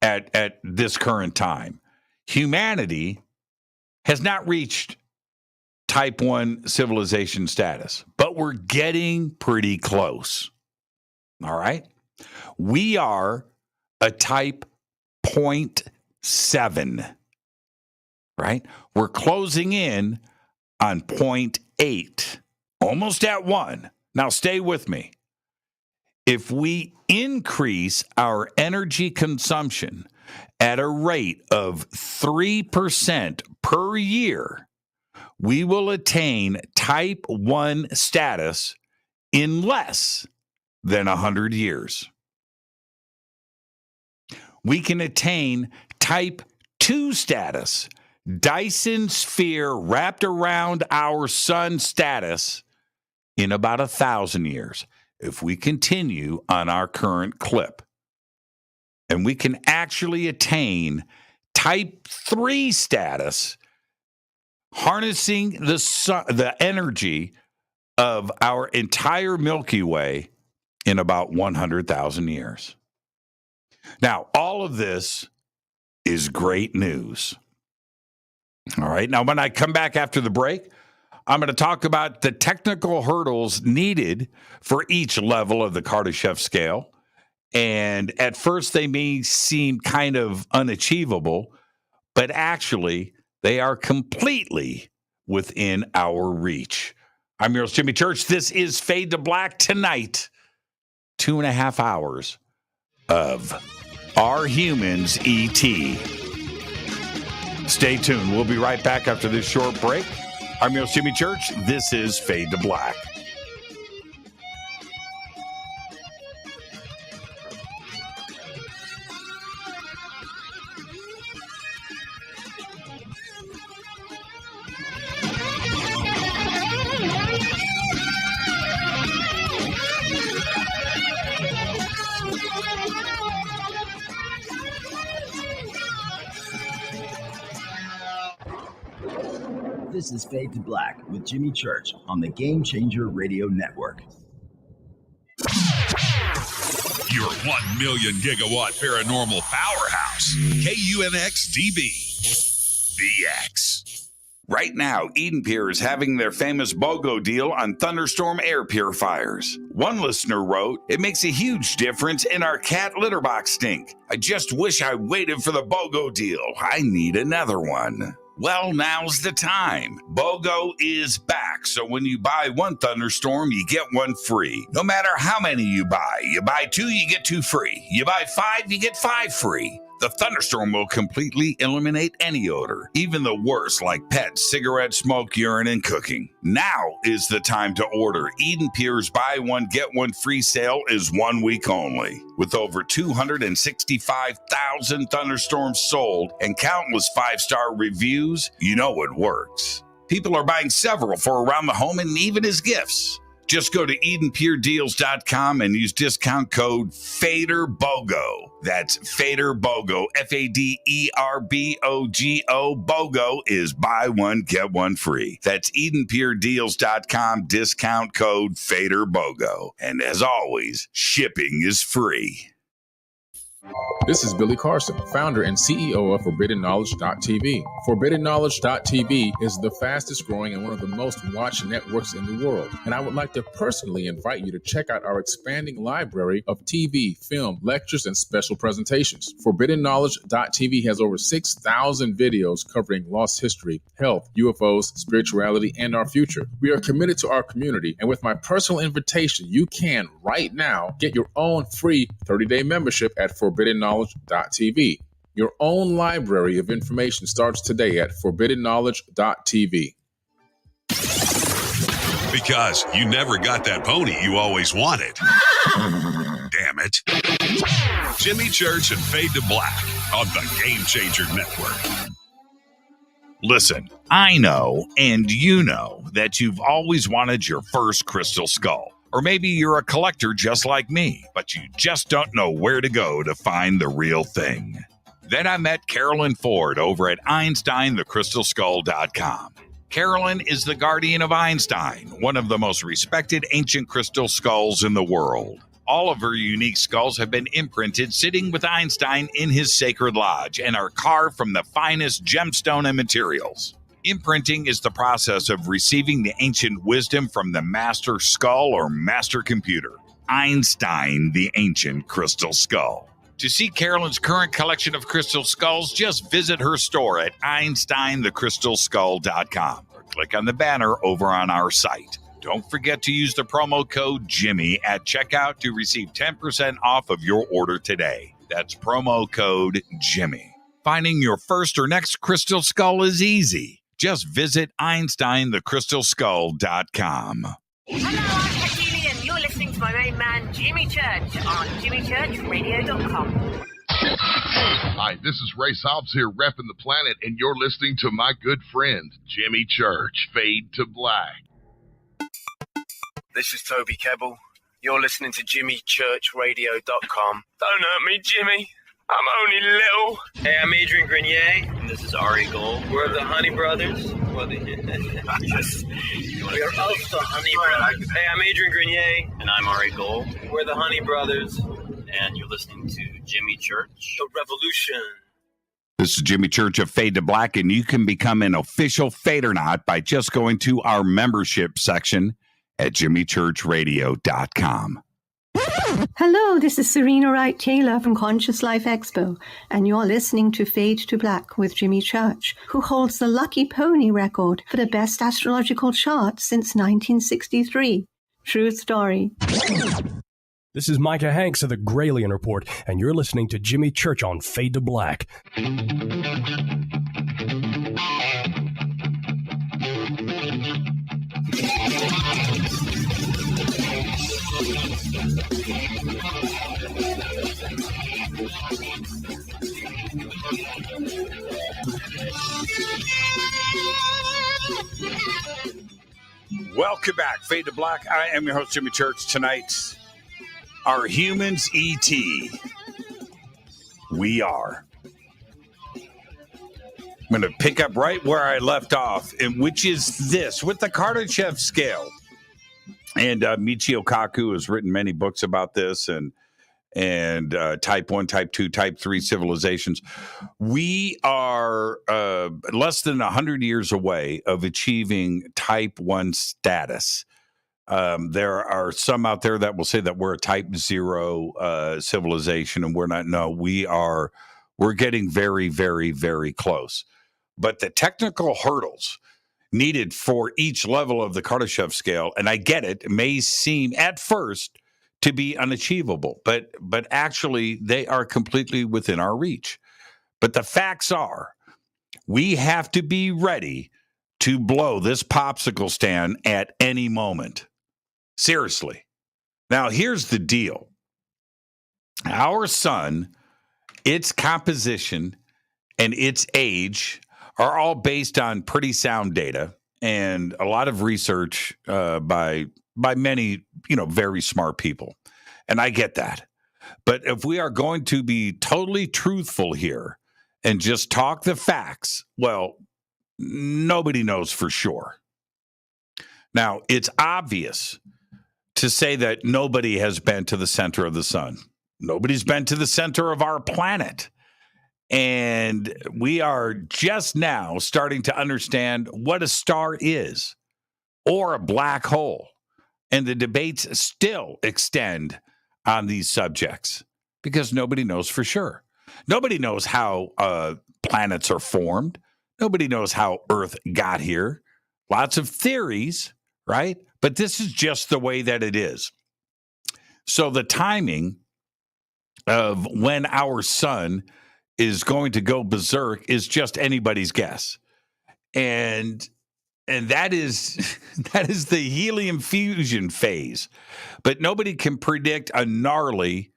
at this current time? Humanity has not reached type 1 civilization status, but we're getting pretty close. All right. We are a type 0.7, right? We're closing in on 0.8, almost at 1. Now, stay with me. If we increase our energy consumption at a rate of 3% per year, we will attain type 1 status in less than 100 years. We can attain type 2 status, Dyson sphere wrapped around our sun status, in about 1,000 years, if we continue on our current clip. And we can actually attain type 3 status, harnessing the energy of our entire Milky Way in about 100,000 years. Now, all of this is great news. All right. Now, when I come back after the break, I'm going to talk about the technical hurdles needed for each level of the Kardashev scale And at first, they may seem kind of unachievable, but actually, they are completely within our reach. I'm your host, Jimmy Church. This is Fade to Black tonight. 2.5 hours of Are Humans E.T.? Stay tuned. We'll be right back after this short break. I'm your host, Jimmy Church. This is Fade to Black. This is Fade to Black with Jimmy Church on the Game Changer Radio Network. Your 1 million gigawatt paranormal powerhouse, KUNX DB, VX. Right now, Eden Pier is having their famous BOGO deal on thunderstorm air purifiers. One listener wrote, "It makes a huge difference in our cat litter box stink. I just wish I waited for the BOGO deal. I need another one." Well, now's the time. BOGO is back, so when you buy one thunderstorm, you get one free. No matter how many you buy 2, you get 2 free. You buy 5, you get 5 free. The thunderstorm will completely eliminate any odor, even the worst like pets, cigarette smoke, urine, and cooking. Now is the time to order. Eden Pier's buy one, get one free sale is 1 week only. With over 265,000 thunderstorms sold and countless 5-star reviews, you know it works. People are buying several for around the home and even as gifts. Just go to EdenPureDeals.com and use discount code FADERBOGO. That's FADERBOGO, FADERBOGO. BOGO is buy one, get one free. That's EdenPureDeals.com, discount code FADERBOGO. And as always, shipping is free. This is Billy Carson, founder and CEO of ForbiddenKnowledge.tv. ForbiddenKnowledge.tv is the fastest growing and one of the most watched networks in the world. And I would like to personally invite you to check out our expanding library of TV, film, lectures, and special presentations. ForbiddenKnowledge.tv has over 6,000 videos covering lost history, health, UFOs, spirituality, and our future. We are committed to our community, and with my personal invitation, you can right now get your own free 30-day membership at ForbiddenKnowledge.tv. Your own library of information starts today at ForbiddenKnowledge.tv. Because you never got that pony you always wanted. Damn it. Jimmy Church and Fade to Black on the Game Changer Network. Listen, I know, and you know, that you've always wanted your first crystal skull. Or maybe you're a collector just like me, but you just don't know where to go to find the real thing. Then I met Carolyn Ford over at EinsteinTheCrystalSkull.com. Carolyn is the guardian of Einstein, one of the most respected ancient crystal skulls in the world. All of her unique skulls have been imprinted sitting with Einstein in his sacred lodge and are carved from the finest gemstone and materials. Imprinting is the process of receiving the ancient wisdom from the master skull or master computer, Einstein, the ancient crystal skull. To see Carolyn's current collection of crystal skulls, just visit her store at EinsteinTheCrystalSkull.com or click on the banner over on our site. Don't forget to use the promo code Jimmy at checkout to receive 10% off of your order today. That's promo code Jimmy. Finding your first or next crystal skull is easy. Just visit EinsteinTheCrystalSkull.com. Hello, I'm Katie, and you're listening to my main man, Jimmy Church, on JimmyChurchRadio.com. Hi, this is Ray Hobbs here, repping the planet, and you're listening to my good friend, Jimmy Church, Fade to Black. This is Toby Kebbell. You're listening to JimmyChurchRadio.com. Don't hurt me, Jimmy. I'm only little. Hey, I'm Adrian Grenier, and this is Ari Gold. We're the Honey Brothers. We're of the Honey Brothers. Hey, I'm Adrian Grenier, and I'm Ari Gold. We're the Honey Brothers, and you're listening to Jimmy Church. The Revolution. This is Jimmy Church of Fade to Black, and you can become an official Fadernaut by just going to our membership section at JimmyChurchRadio.com. Hello, this is Serena Wright Taylor from Conscious Life Expo, and you're listening to Fade to Black with Jimmy Church, who holds the Lucky Pony record for the best astrological chart since 1963. True story. This is Micah Hanks of the Gralien Report, and you're listening to Jimmy Church on Fade to Black. Welcome back, Fade to Black. I am your host, Jimmy Church. Tonight, are humans E.T.? We are. I'm going to pick up right where I left off, and which is this, with the Kardashev Scale. And Michio Kaku has written many books about this, and type 1, type 2, type 3 civilizations. We are less than 100 years away of achieving type 1 status. There are some out there that will say that we're a type 0 civilization, and we're not. No, we're getting very, very, very close. But the technical hurdles needed for each level of the Kardashev scale, and I get it may seem at first to be unachievable, but actually they are completely within our reach. But the facts are, we have to be ready to blow this popsicle stand at any moment. Seriously. Now, here's the deal. Our sun, its composition, and its age are all based on pretty sound data and a lot of research by many, very smart people. And I get that. But if we are going to be totally truthful here and just talk the facts, well, nobody knows for sure. Now, it's obvious to say that nobody has been to the center of the sun. Nobody's been to the center of our planet. And we are just now starting to understand what a star is or a black hole. And the debates still extend on these subjects because nobody knows for sure. Nobody knows how planets are formed. Nobody knows how Earth got here. Lots of theories, right? But this is just the way that it is. So the timing of when our sun is going to go berserk is just anybody's guess. And that is the helium fusion phase. But nobody can predict a gnarly,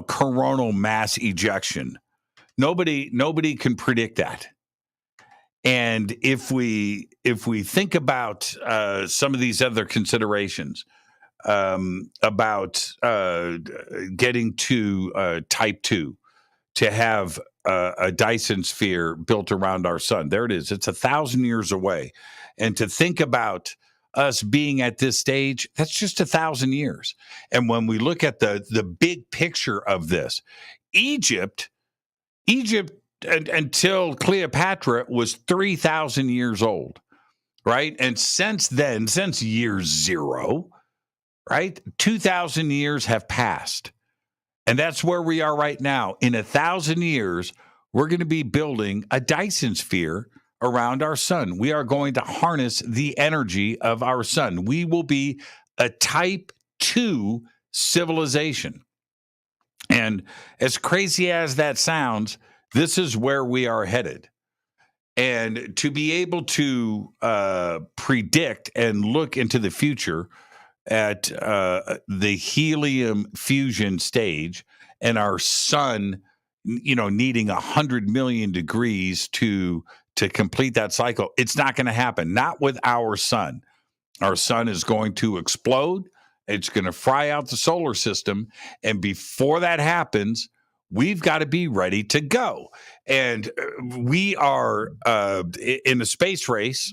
coronal mass ejection. Nobody can predict that. And if we think about some of these other considerations about getting to type 2, to have a Dyson sphere built around our sun. There it is. It's 1,000 years away. And to think about us being at this stage, that's just 1,000 years. And when we look at the big picture of this, Egypt until Cleopatra was 3,000 years old, right? And since then, since year zero, right, 2,000 years have passed. And that's where we are right now. In 1,000 years, we're going to be building a Dyson sphere around our sun. We are going to harness the energy of our sun. We will be a type 2 civilization. And as crazy as that sounds, this is where we are headed. And to be able to predict and look into the future at the helium fusion stage and our sun, needing 100 million degrees to complete that cycle, it's not going to happen. Not with our sun. Our sun is going to explode. It's going to fry out the solar system. And before that happens, we've got to be ready to go. And we are in a space race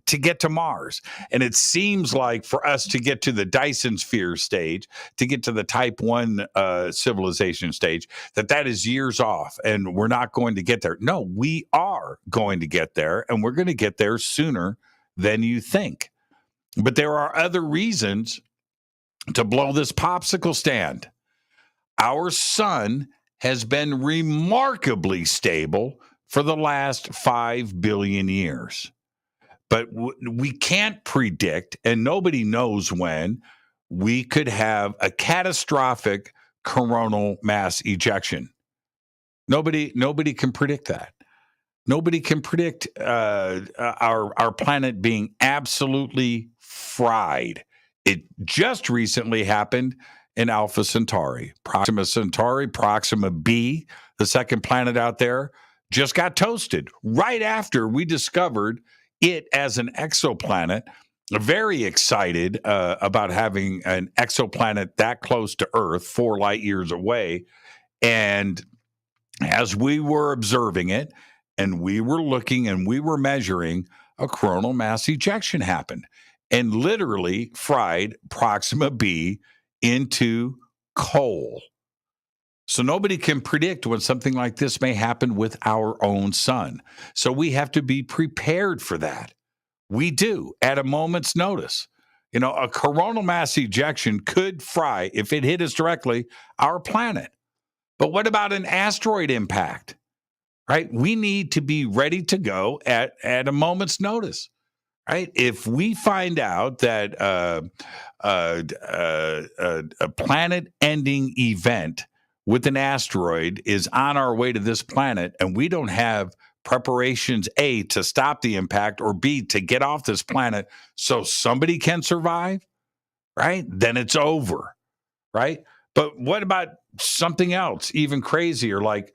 to get to Mars. And it seems like for us to get to the Dyson sphere stage, to get to the type 1 civilization stage, that is years off and we're not going to get there. No, we are going to get there, and we're going to get there sooner than you think. But there are other reasons to blow this popsicle stand. Our sun has been remarkably stable for the last 5 billion years. But we can't predict, and nobody knows when, we could have a catastrophic coronal mass ejection. Nobody can predict that. Nobody can predict our planet being absolutely fried. It just recently happened in Alpha Centauri. Proxima Centauri, Proxima B, the second planet out there, just got toasted right after we discovered it as an exoplanet. Very excited about having an exoplanet that close to Earth, 4 light years away. And as we were observing it, and we were looking and we were measuring, a coronal mass ejection happened and literally fried Proxima B into coal. So nobody can predict when something like this may happen with our own sun. So we have to be prepared for that. We do at a moment's notice. You know, a coronal mass ejection could fry, if it hit us directly, our planet. But what about an asteroid impact? Right? We need to be ready to go at a moment's notice. Right? If we find out that a planet-ending event with an asteroid is on our way to this planet, and we don't have preparations, A, to stop the impact, or B, to get off this planet so somebody can survive, right? Then it's over, right? But what about something else, even crazier, like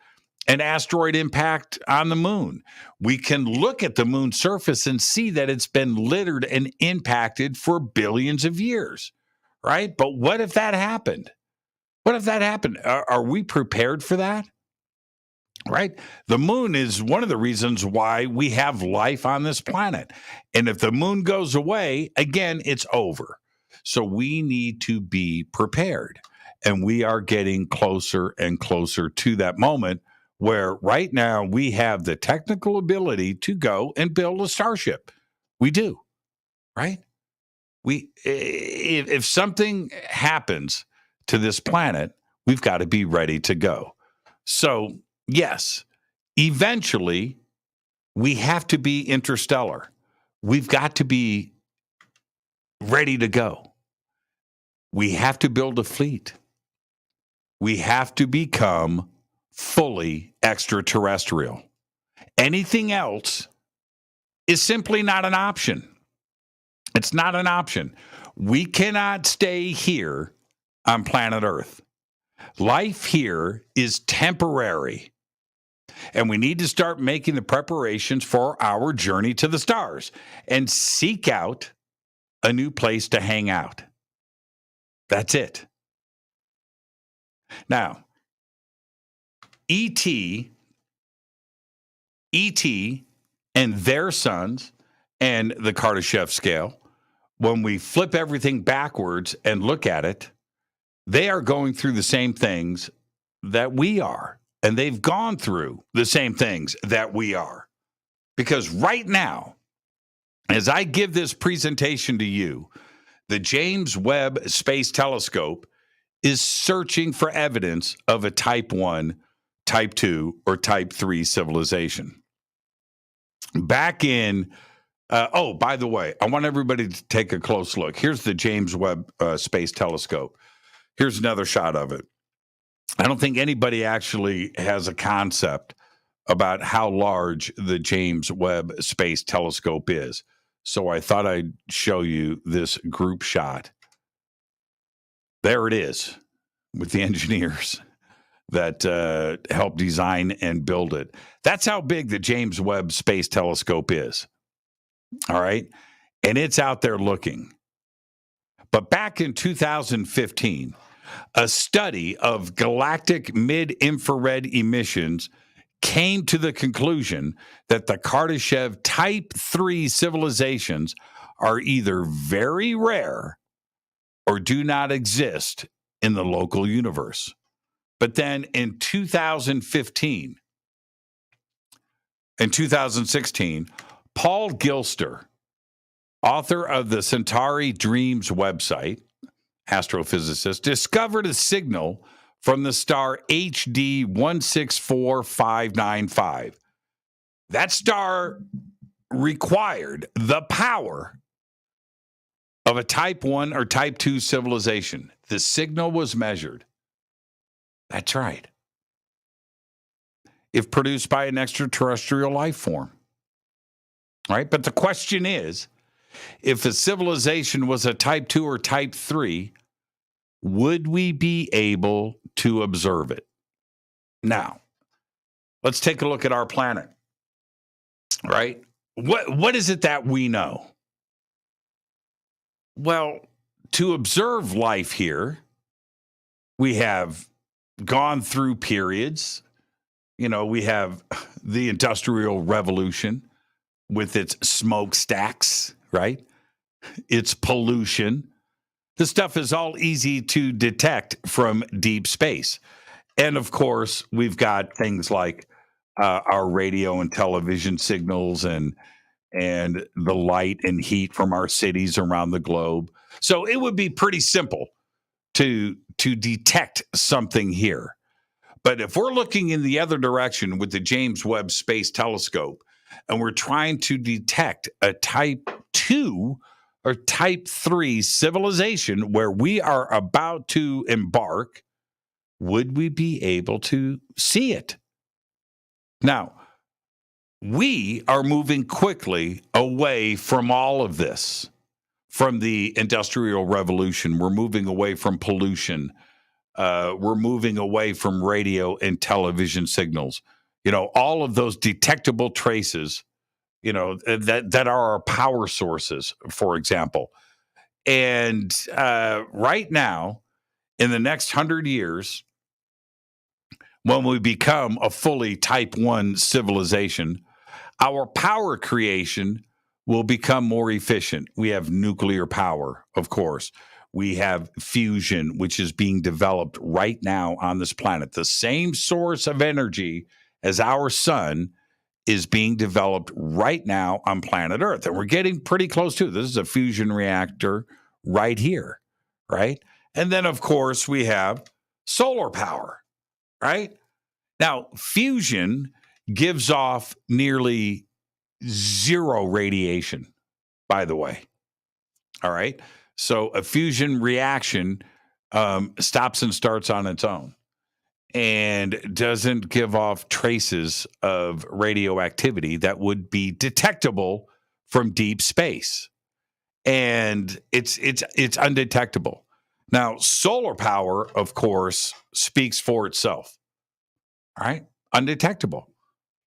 an asteroid impact on the moon? We can look at the moon's surface and see that it's been littered and impacted for billions of years, right? But what if that happened? What if that happened? Are we prepared for that? Right? The moon is one of the reasons why we have life on this planet. And if the moon goes away, again, it's over. So we need to be prepared. And we are getting closer and closer to that moment where right now we have the technical ability to go and build a starship. We do, right? If something happens to this planet, we've got to be ready to go. So, yes, eventually we have to be interstellar. We've got to be ready to go. We have to build a fleet. We have to become fully extraterrestrial. Anything else is simply not an option. It's not an option. We cannot stay here on planet Earth. Life here is temporary, and we need to start making the preparations for our journey to the stars and seek out a new place to hang out. That's it. Now, E.T. and their sons and the Kardashev Scale, when we flip everything backwards and look at it, they are going through the same things that we are. And they've gone through the same things that we are. Because right now, as I give this presentation to you, the James Webb Space Telescope is searching for evidence of a type 1, type 2, or type 3 civilization. Back in, by the way, I want everybody to take a close look. Here's the James Webb Space Telescope. Here's another shot of it. I don't think anybody actually has a concept about how large the James Webb Space Telescope is. So I thought I'd show you this group shot. There it is with the engineers that helped design and build it. That's how big the James Webb Space Telescope is. All right. And it's out there looking. But back in 2015, a study of galactic mid-infrared emissions came to the conclusion that the Kardashev Type 3 civilizations are either very rare or do not exist in the local universe. But then in 2016, Paul Gilster, author of the Centauri Dreams website astrophysicist, discovered a signal from the star HD 164595. That star required the power of a type 1 or type 2 civilization. The signal was measured. That's right. If produced by an extraterrestrial life form. Right? But the question is, if a civilization was a type 2 or type 3, would we be able to observe it? Now, let's take a look at our planet. Right? What is it that we know? Well, to observe life here, we have gone through periods. You know, we have the Industrial Revolution with its smokestacks, right? Its pollution. This stuff is all easy to detect from deep space. And of course, we've got things like our radio and television signals and the light and heat from our cities around the globe. So it would be pretty simple to detect something here. But if we're looking in the other direction with the James Webb Space Telescope and we're trying to detect a type 2 or type 3 civilization where we are about to embark, would we be able to see it? Now, we are moving quickly away from all of this. From the Industrial Revolution, we're moving away from pollution. We're moving away from radio and television signals. You know, all of those detectable traces, you know, that are our power sources, for example. And right now, in the next 100 years, when we become a fully type 1 civilization, our power creation will become more efficient. We have nuclear power, of course. We have fusion, which is being developed right now on this planet. The same source of energy as our sun is being developed right now on planet Earth. And we're getting pretty close to it. This is a fusion reactor right here, right? And then, of course, we have solar power, right? Now, fusion gives off nearly zero radiation, by the way. All right. So a fusion reaction stops and starts on its own and doesn't give off traces of radioactivity that would be detectable from deep space. And it's undetectable. Now, solar power, of course, speaks for itself. All right. Undetectable.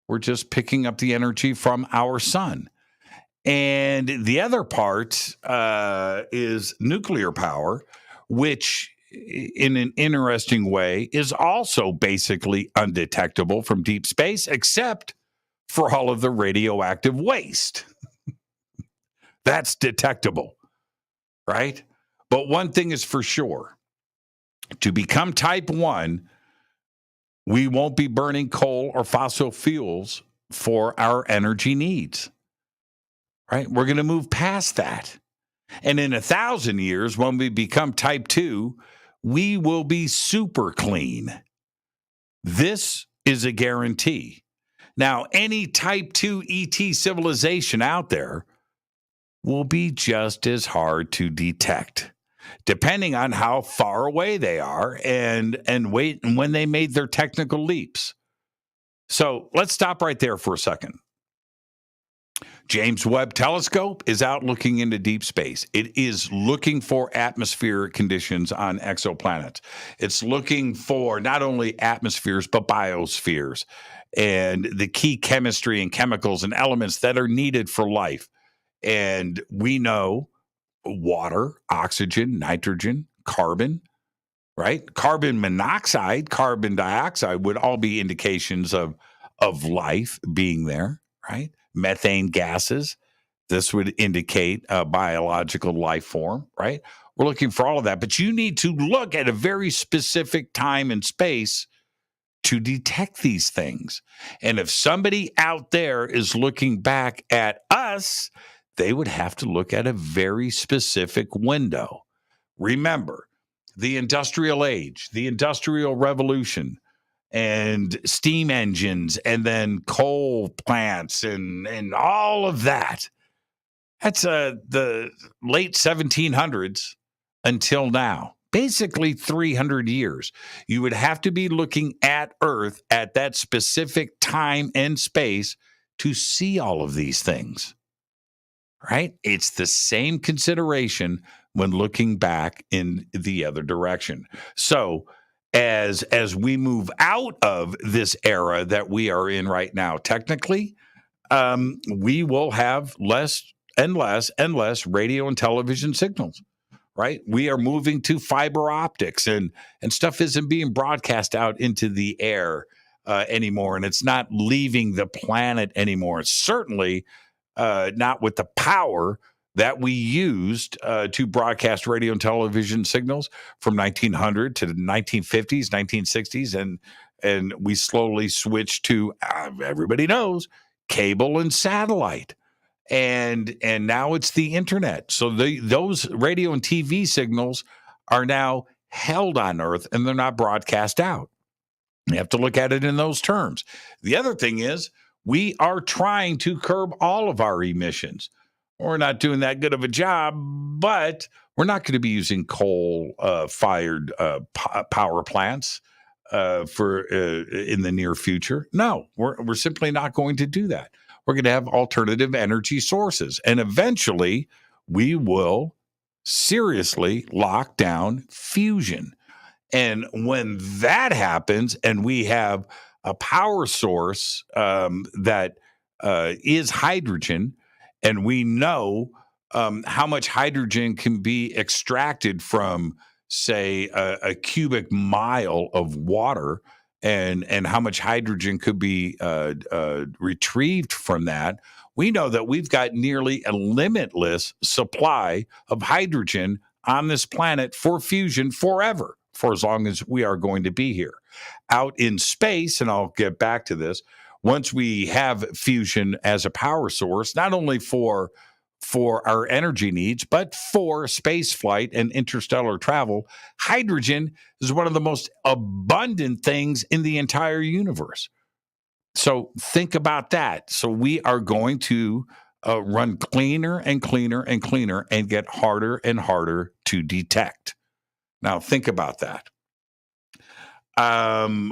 We're just picking up the energy from our sun. And the other part is nuclear power, which in an interesting way is also basically undetectable from deep space, except for all of the radioactive waste. That's detectable, right? But one thing is for sure. To become type 1, we won't be burning coal or fossil fuels for our energy needs, right? We're going to move past that. And in 1,000 years, when we become type 2, we will be super clean. This is a guarantee. Now, any type 2 ET civilization out there will be just as hard to detect, depending on how far away they are and when they made their technical leaps. So let's stop right there for a second. James Webb Telescope is out looking into deep space. It is looking for atmospheric conditions on exoplanets. It's looking for not only atmospheres, but biospheres and the key chemistry and chemicals and elements that are needed for life. And we know water, oxygen, nitrogen, carbon, right? Carbon monoxide, carbon dioxide would all be indications of life being there, right? Methane gases, this would indicate a biological life form, right? We're looking for all of that, but you need to look at a very specific time and space to detect these things. And if somebody out there is looking back at us, they would have to look at a very specific window. Remember, the industrial age, the industrial revolution, and steam engines, and then coal plants, and all of that. That's the late 1700s until now. Basically 300 years. You would have to be looking at Earth at that specific time and space to see all of these things, right? It's the same consideration when looking back in the other direction. So as we move out of this era that we are in right now, technically, we will have less and less and less radio and television signals. Right? We are moving to fiber optics, and stuff isn't being broadcast out into the air anymore, and it's not leaving the planet anymore. It's certainly not with the power that we used to broadcast radio and television signals from 1900 to the 1950s, 1960s, and we slowly switched to, everybody knows, cable and satellite. And now it's the internet. So those radio and TV signals are now held on Earth, and they're not broadcast out. You have to look at it in those terms. The other thing is we are trying to curb all of our emissions. We're not doing that good of a job, but we're not going to be using coal-fired power plants for in the near future. No, we're simply not going to do that. We're going to have alternative energy sources. And eventually, we will seriously lock down fusion. And when that happens, and we have a power source that is hydrogen, and we know how much hydrogen can be extracted from, say, a cubic mile of water, and how much hydrogen could be retrieved from that, we know that we've got nearly a limitless supply of hydrogen on this planet for fusion forever, for as long as we are going to be here. Out in space, and I'll get back to this, once we have fusion as a power source, not only for our energy needs, but for space flight and interstellar travel, hydrogen is one of the most abundant things in the entire universe. So think about that. So we are going to run cleaner and cleaner and cleaner and get harder and harder to detect. Now think about that. In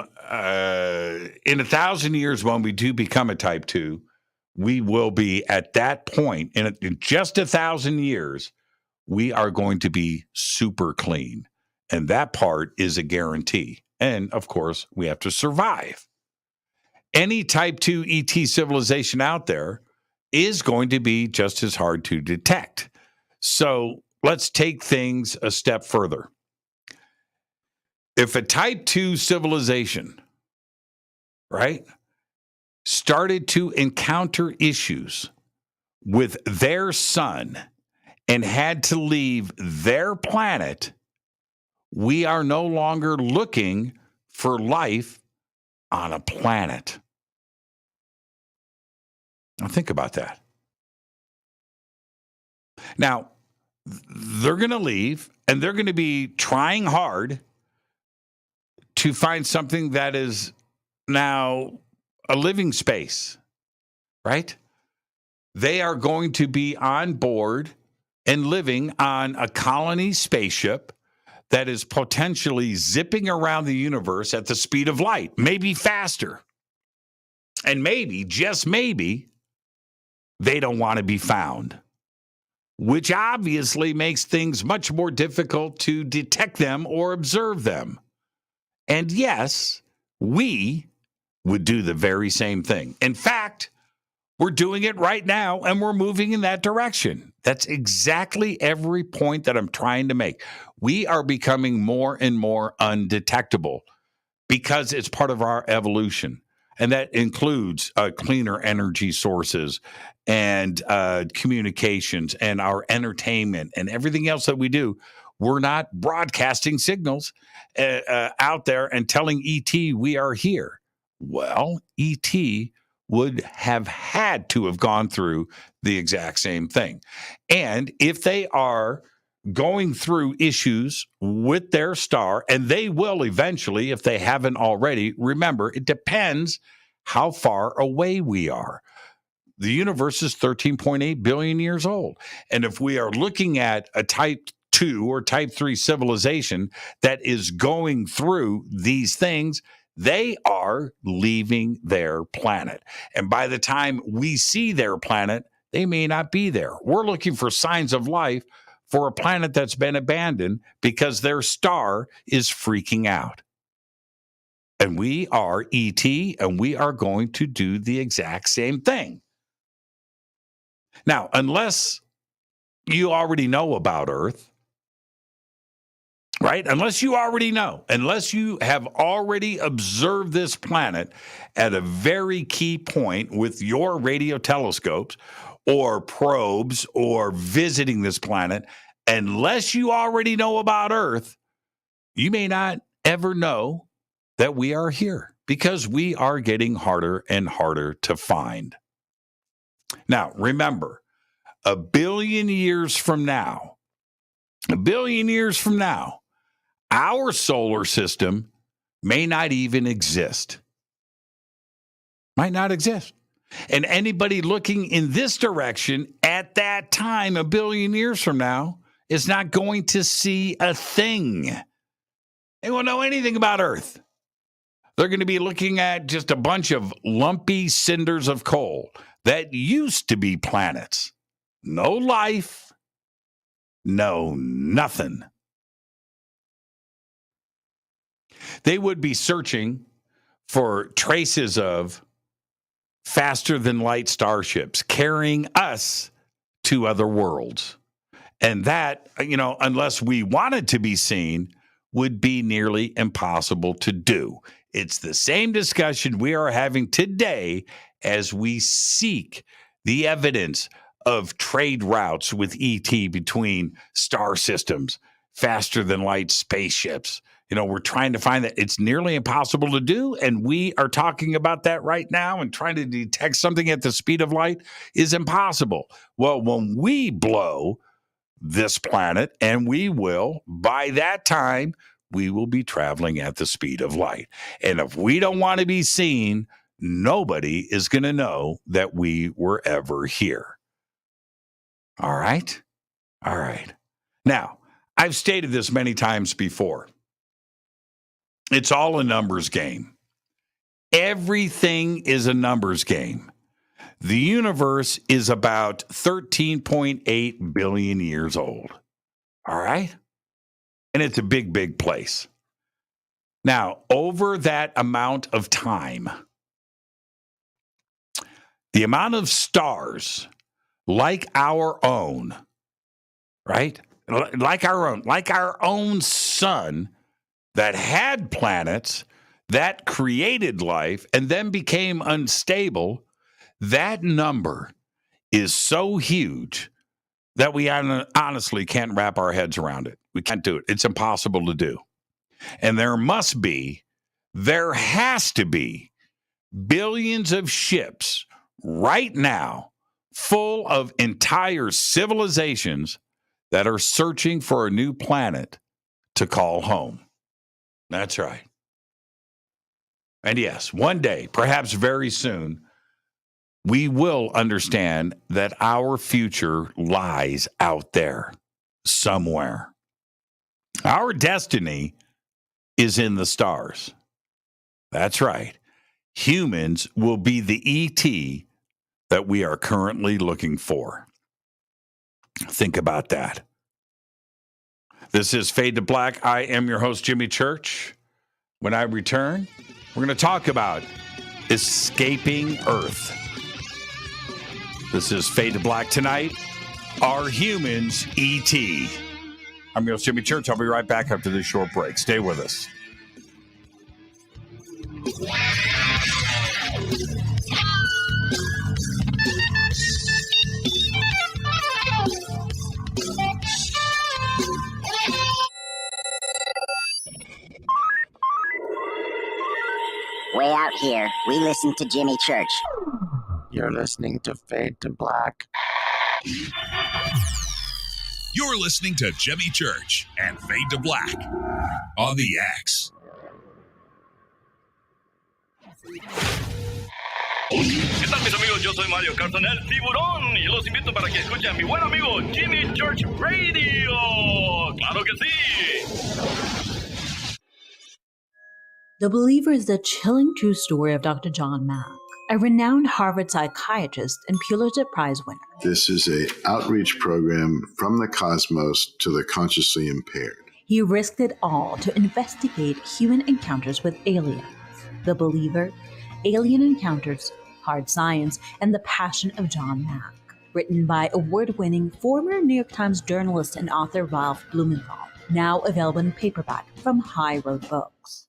1,000 years, when we do become a type 2, we will be at that point in just 1,000 years, we are going to be super clean. And that part is a guarantee. And of course, we have to survive. Any type 2 ET civilization out there is going to be just as hard to detect. So let's take things a step further. If a type 2 civilization, right, started to encounter issues with their sun and had to leave their planet, we are no longer looking for life on a planet. Now think about that. Now, they're going to leave, and they're going to be trying hard to find something that is now a living space, right? They are going to be on board and living on a colony spaceship that is potentially zipping around the universe at the speed of light, maybe faster. And maybe, just maybe, they don't want to be found, which obviously makes things much more difficult to detect them or observe them. And yes, we would do the very same thing. In fact, we're doing it right now, and we're moving in that direction. That's exactly every point that I'm trying to make. We are becoming more and more undetectable because it's part of our evolution. And that includes cleaner energy sources and communications and our entertainment and everything else that we do. We're not broadcasting signals out there and telling ET we are here. Well, ET would have had to have gone through the exact same thing. And if they are going through issues with their star, and they will eventually, if they haven't already. Remember, it depends how far away we are. The universe is 13.8 billion years old. And if we are looking at a type 2 or type 3 civilization that is going through these things, they are leaving their planet. And by the time we see their planet, they may not be there. We're looking for signs of life for a planet that's been abandoned because their star is freaking out. And we are ET, and we are going to do the exact same thing. Now, unless you already know about Earth, right? Unless you already know, unless you have already observed this planet at a very key point with your radio telescopes or probes or visiting this planet, unless you already know about Earth, you may not ever know that we are here because we are getting harder and harder to find. Now, remember, a billion years from now, our solar system may not even exist. Might not exist. And anybody looking in this direction at that time, a billion years from now, is not going to see a thing. They won't know anything about Earth. They're going to be looking at just a bunch of lumpy cinders of coal that used to be planets. No life, no nothing. They would be searching for traces of faster than light starships carrying us to other worlds. And that, unless we wanted to be seen, would be nearly impossible to do. It's the same discussion we are having today as we seek the evidence of trade routes with ET between star systems, faster than light spaceships. We're trying to find that. It's nearly impossible to do, and we are talking about that right now, and trying to detect something at the speed of light is impossible. Well, when we blow this planet, and we will, by that time, we will be traveling at the speed of light. And if we don't want to be seen, nobody is going to know that we were ever here. All right? All right. Now, I've stated this many times before. It's all a numbers game. Everything is a numbers game. The universe is about 13.8 billion years old. All right? And it's a big, big place. Now, over that amount of time, the amount of stars like our own, right? Like our own sun that had planets, that created life, and then became unstable, that number is so huge that we honestly can't wrap our heads around it. We can't do it. It's impossible to do. And there has to be billions of ships right now full of entire civilizations that are searching for a new planet to call home. That's right. And yes, one day, perhaps very soon, we will understand that our future lies out there somewhere. Our destiny is in the stars. That's right. Humans will be the ET that we are currently looking for. Think about that. This is Fade to Black. I am your host, Jimmy Church. When I return, we're going to talk about escaping Earth. This is Fade to Black tonight. Are humans ET? I'm your host, Jimmy Church. I'll be right back after this short break. Stay with us. Way out here, we listen to Jimmy Church. You're listening to Fade to Black. You're listening to Jimmy Church and Fade to Black on the X. ¿Qué tal, mis amigos? Yo soy Mario Carson, el tiburón, y los invito para que escuchen a mi buen amigo Jimmy Church Radio. ¡Claro que sí! The Believer is the chilling true story of Dr. John Mack, a renowned Harvard psychiatrist and Pulitzer Prize winner. This is an outreach program from the cosmos to the consciously impaired. He risked it all to investigate human encounters with aliens. The Believer, Alien Encounters, Hard Science, and the Passion of John Mack. Written by award-winning former New York Times journalist and author Ralph Blumenthal. Now available in paperback from High Road Books.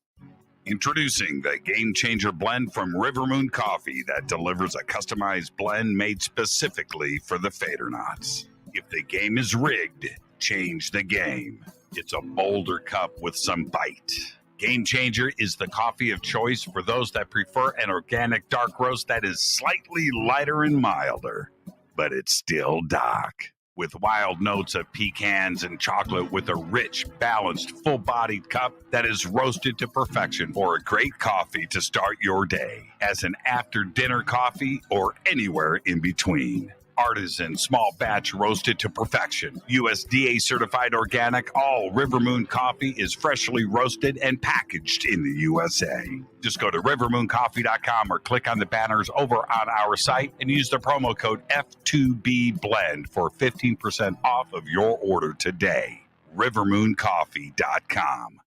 Introducing the Game Changer blend from Rivermoon Coffee that delivers a customized blend made specifically for the Fadernauts. If the game is rigged, change the game. It's a bolder cup with some bite. Game Changer is the coffee of choice for those that prefer an organic dark roast that is slightly lighter and milder, but it's still dark. With wild notes of pecans and chocolate with a rich, balanced, full-bodied cup that is roasted to perfection for a great coffee to start your day, as an after-dinner coffee or anywhere in between. Artisan, small batch roasted to perfection. USDA certified organic, all Rivermoon coffee is freshly roasted and packaged in the USA. Just go to rivermooncoffee.com or click on the banners over on our site and use the promo code F2BBLEND for 15% off of your order today. rivermooncoffee.com.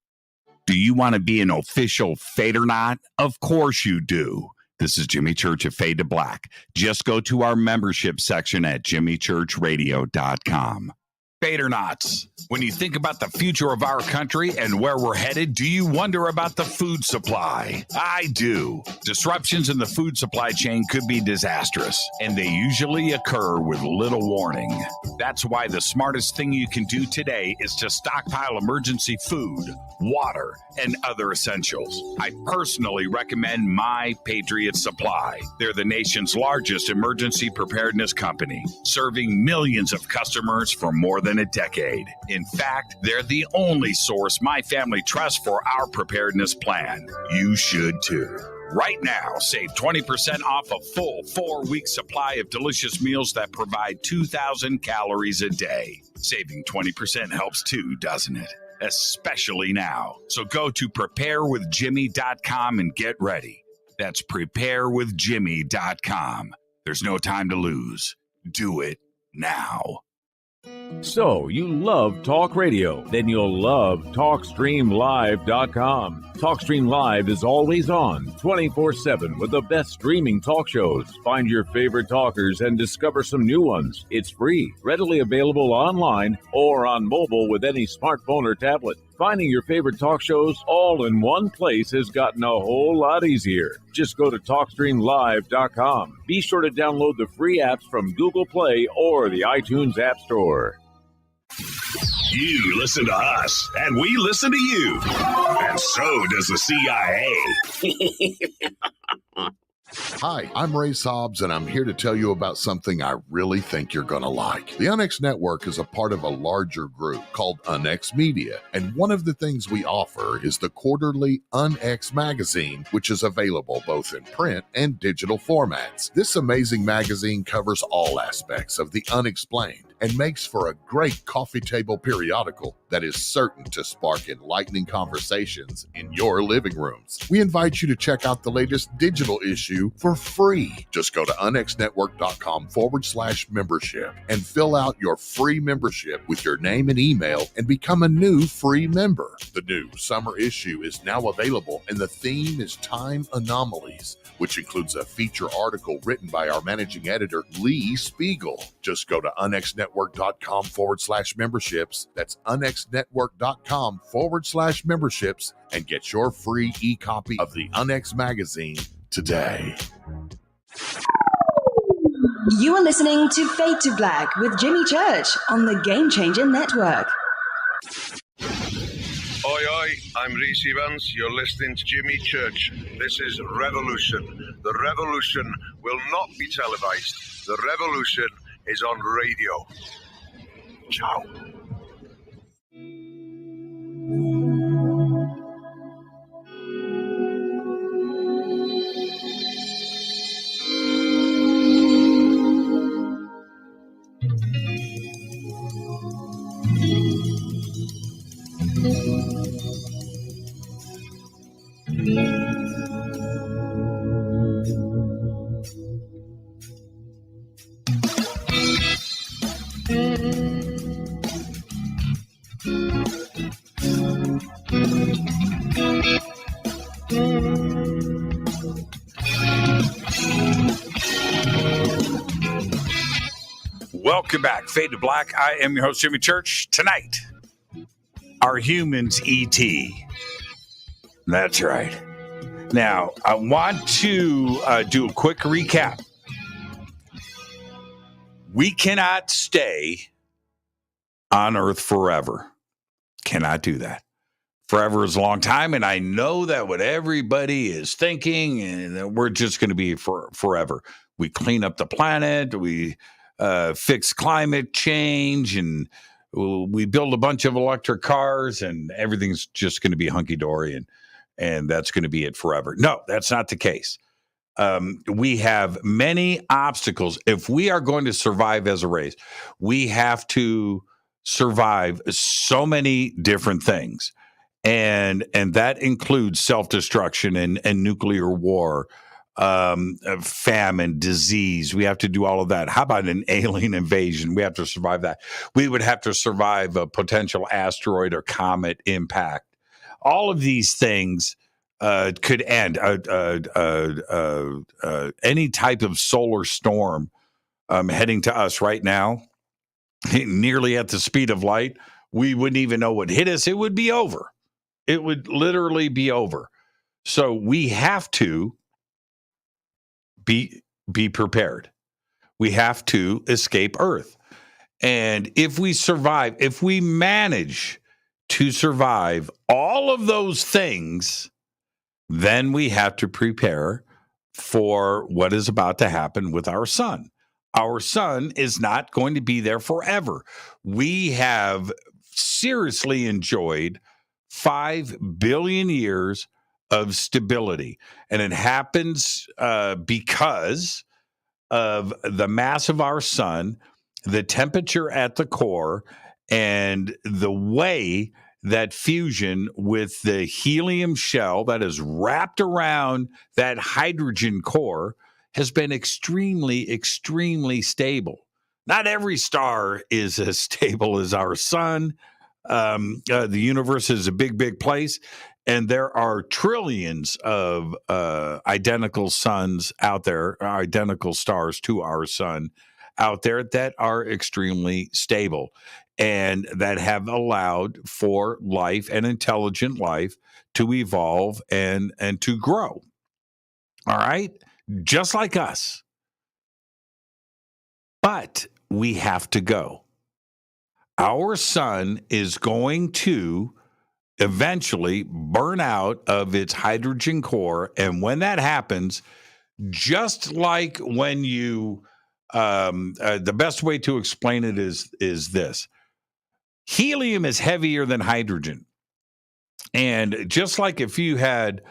Do you want to be an official Fadernaut? Of course you do. This is Jimmy Church of Fade to Black. Just go to our membership section at jimmychurchradio.com. Fadernauts, when you think about the future of our country and where we're headed, do you wonder about the food supply? I do. Disruptions in the food supply chain could be disastrous, and they usually occur with little warning. That's why the smartest thing you can do today is to stockpile emergency food, water, and other essentials. I personally recommend My Patriot Supply. They're the nation's largest emergency preparedness company, serving millions of customers for more than a decade. In fact, they're the only source my family trusts for our preparedness plan. You should too. Right now, save 20% off a full 4-week supply of delicious meals that provide 2,000 calories a day. Saving 20% helps too, doesn't it? Especially now. So go to preparewithjimmy.com and get ready. That's preparewithjimmy.com. There's no time to lose. Do it now. So, you love talk radio? Then you'll love TalkStreamLive.com. TalkStream Live is always on, 24/7 with the best streaming talk shows. Find your favorite talkers and discover some new ones. It's free, readily available online or on mobile with any smartphone or tablet. Finding your favorite talk shows all in one place has gotten a whole lot easier. Just go to TalkStreamLive.com. Be sure to download the free apps from Google Play or the iTunes App Store. You listen to us, and we listen to you. And so does the CIA. Hi, I'm Ray Sobbs, and I'm here to tell you about something I really think you're going to like. The UNX Network is a part of a larger group called UNX Media, and one of the things we offer is the quarterly UNX magazine, which is available both in print and digital formats. This amazing magazine covers all aspects of the unexplained and makes for a great coffee table periodical that is certain to spark enlightening conversations in your living rooms. We invite you to check out the latest digital issue for free. Just go to unxnetwork.com/membership and fill out your free membership with your name and email and become a new free member. The new summer issue is now available, and the theme is Time Anomalies, which includes a feature article written by our managing editor, Lee Spiegel. Just go to unxnetwork.com/memberships. That's unxnetwork.com/memberships and get your free e-copy of the UNX magazine today. You are listening to Fade to Black with Jimmy Church on the Game Changer Network. Oi, oi, I'm Reese Evans. You're listening to Jimmy Church. This is Revolution. The revolution will not be televised. The revolution is on radio. Ciao. Welcome back, Fade to Black. I am your host, Jimmy Church. Tonight, are humans E.T.? That's right. Now, I want to do a quick recap. We cannot stay on Earth forever. Cannot do that. Forever is a long time, and I know that what everybody is thinking, and we're just going to be forever. We clean up the planet, we fix climate change, and we build a bunch of electric cars, and everything's just going to be hunky-dory, and that's going to be it forever. No, that's not the case. We have many obstacles. If we are going to survive as a race, we have to survive so many different things. And that includes self-destruction and nuclear war, famine, disease. We have to do all of that. How about an alien invasion? We have to survive that. We would have to survive a potential asteroid or comet impact. All of these things could end. Any type of solar storm heading to us right now, nearly at the speed of light, we wouldn't even know what hit us. It would be over. It would literally be over. So we have to be prepared. We have to escape Earth. And if we survive, if we manage to survive all of those things, then we have to prepare for what is about to happen with our sun. Our sun is not going to be there forever. We have seriously enjoyed 5 billion years of stability. And it happens because of the mass of our sun, the temperature at the core, and the way that fusion with the helium shell that is wrapped around that hydrogen core has been extremely, extremely stable. Not every star is as stable as our sun. The universe is a big, big place, and there are trillions of identical suns out there, identical stars to our sun out there that are extremely stable and that have allowed for life and intelligent life to evolve and to grow. All right? Just like us. But we have to go. Our sun is going to eventually burn out of its hydrogen core. And when that happens, just like when you, the best way to explain it is this. Helium is heavier than hydrogen. And just like if you had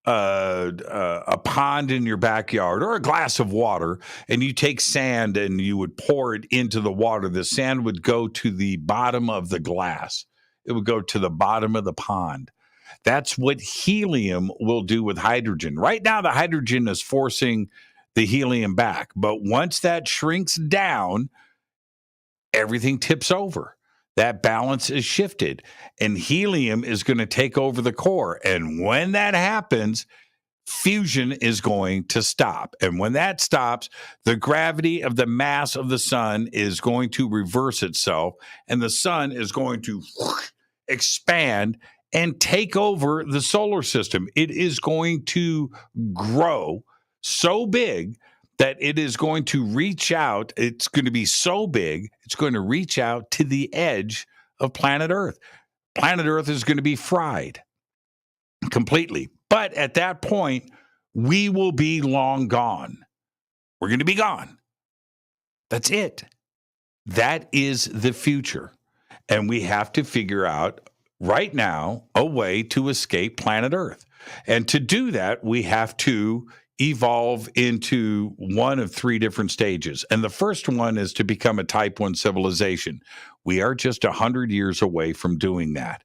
a pond in your backyard or a glass of water, and you take sand and you would pour it into the water, the sand would go to the bottom of the glass. It would go to the bottom of the pond. That's what helium will do with hydrogen. Right now, the hydrogen is forcing the helium back. But once that shrinks down, everything tips over. That balance is shifted, and helium is going to take over the core. And when that happens, fusion is going to stop. And when that stops, the gravity of the mass of the sun is going to reverse itself, and the sun is going to expand and take over the solar system. It is going to grow so big that it is going to reach out. It's going to be so big, it's going to reach out to the edge of planet Earth. Planet Earth is going to be fried completely. But at that point, we will be long gone. We're going to be gone. That's it. That is the future. And we have to figure out right now a way to escape planet Earth. And to do that, we have to evolve into one of three different stages. And the first one is to become a type 1 civilization. We are just 100 years away from doing that.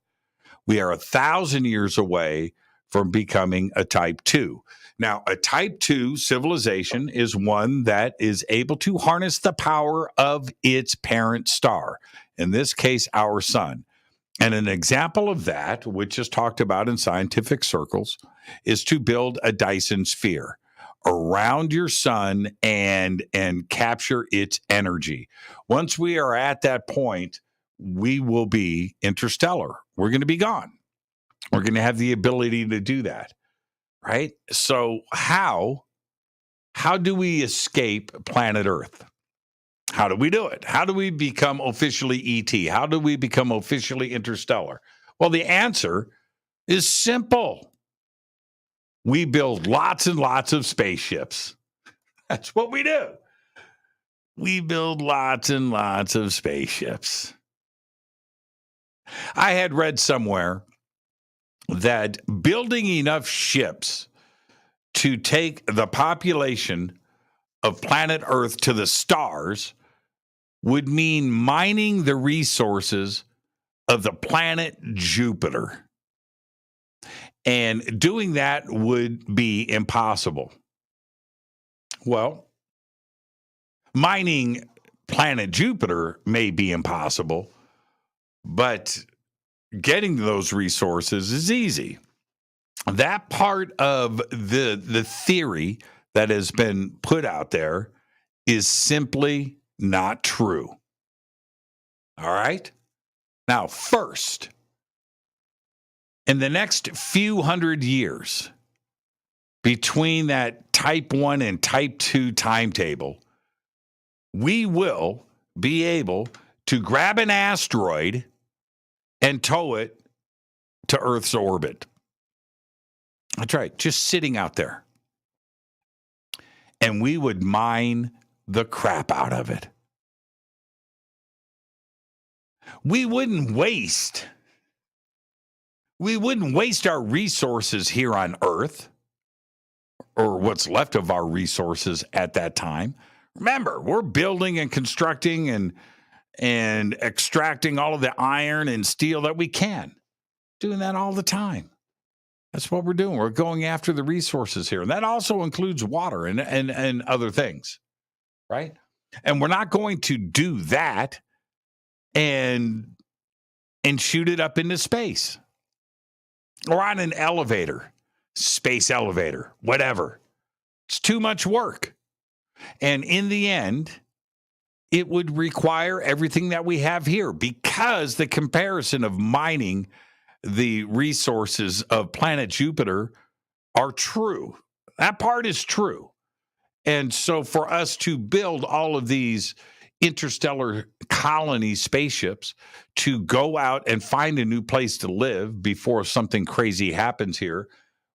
We are 1,000 years away from becoming a type 2. Now, a type 2 civilization is one that is able to harness the power of its parent star, in this case, our sun. And an example of that, which is talked about in scientific circles, is to build a Dyson sphere around your sun and capture its energy. Once we are at that point, we will be interstellar. We're going to be gone. We're going to have the ability to do that, right? So how do we escape planet Earth? How do we do it? How do we become officially ET? How do we become officially interstellar? Well, the answer is simple. We build lots and lots of spaceships. That's what we do. We build lots and lots of spaceships. I had read somewhere that building enough ships to take the population of planet Earth to the stars would mean mining the resources of the planet Jupiter. And doing that would be impossible. Well, mining planet Jupiter may be impossible, but getting those resources is easy. That part of the theory that has been put out there is simply not true. All right? Now, first, in the next few hundred years, between that type 1 and type 2 timetable, we will be able to grab an asteroid and tow it to Earth's orbit. That's right, just sitting out there. And we would mine the crap out of it. We wouldn't waste our resources here on Earth, or what's left of our resources at that time. Remember, we're building and constructing and extracting all of the iron and steel that we can. Doing that all the time. That's what we're doing. We're going after the resources here. And that also includes water and other things, right? And we're not going to do that and shoot it up into space or on an elevator, space elevator, whatever. It's too much work. And in the end, it would require everything that we have here, because the comparison of mining the resources of planet Jupiter are true. That part is true. And so for us to build all of these interstellar colony spaceships to go out and find a new place to live before something crazy happens here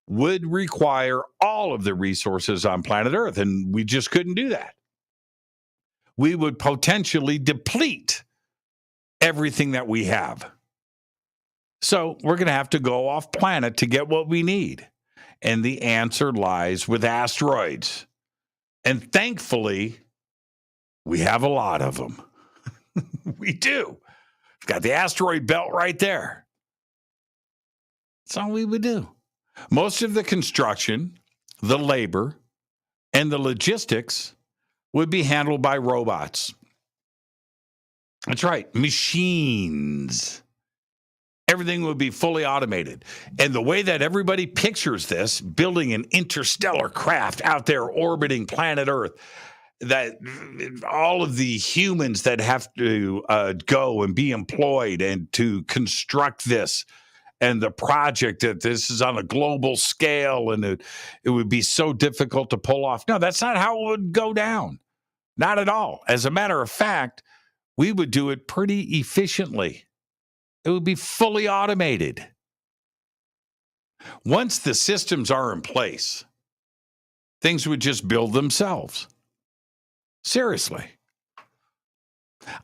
would require all of the resources on planet Earth. And we just couldn't do that. We would potentially deplete everything that we have. So we're going to have to go off planet to get what we need. And the answer lies with asteroids. And thankfully, we have a lot of them. We do. We've got the asteroid belt right there. That's all we would do. Most of the construction, the labor, and the logistics would be handled by robots. That's right, machines. Everything would be fully automated. And the way that everybody pictures this, building an interstellar craft out there orbiting planet Earth, that all of the humans that have to go and be employed and to construct this, and the project that this is on a global scale, and it would be so difficult to pull off. No, that's not how it would go down. Not at all. As a matter of fact, we would do it pretty efficiently. It would be fully automated. Once the systems are in place, things would just build themselves. Seriously.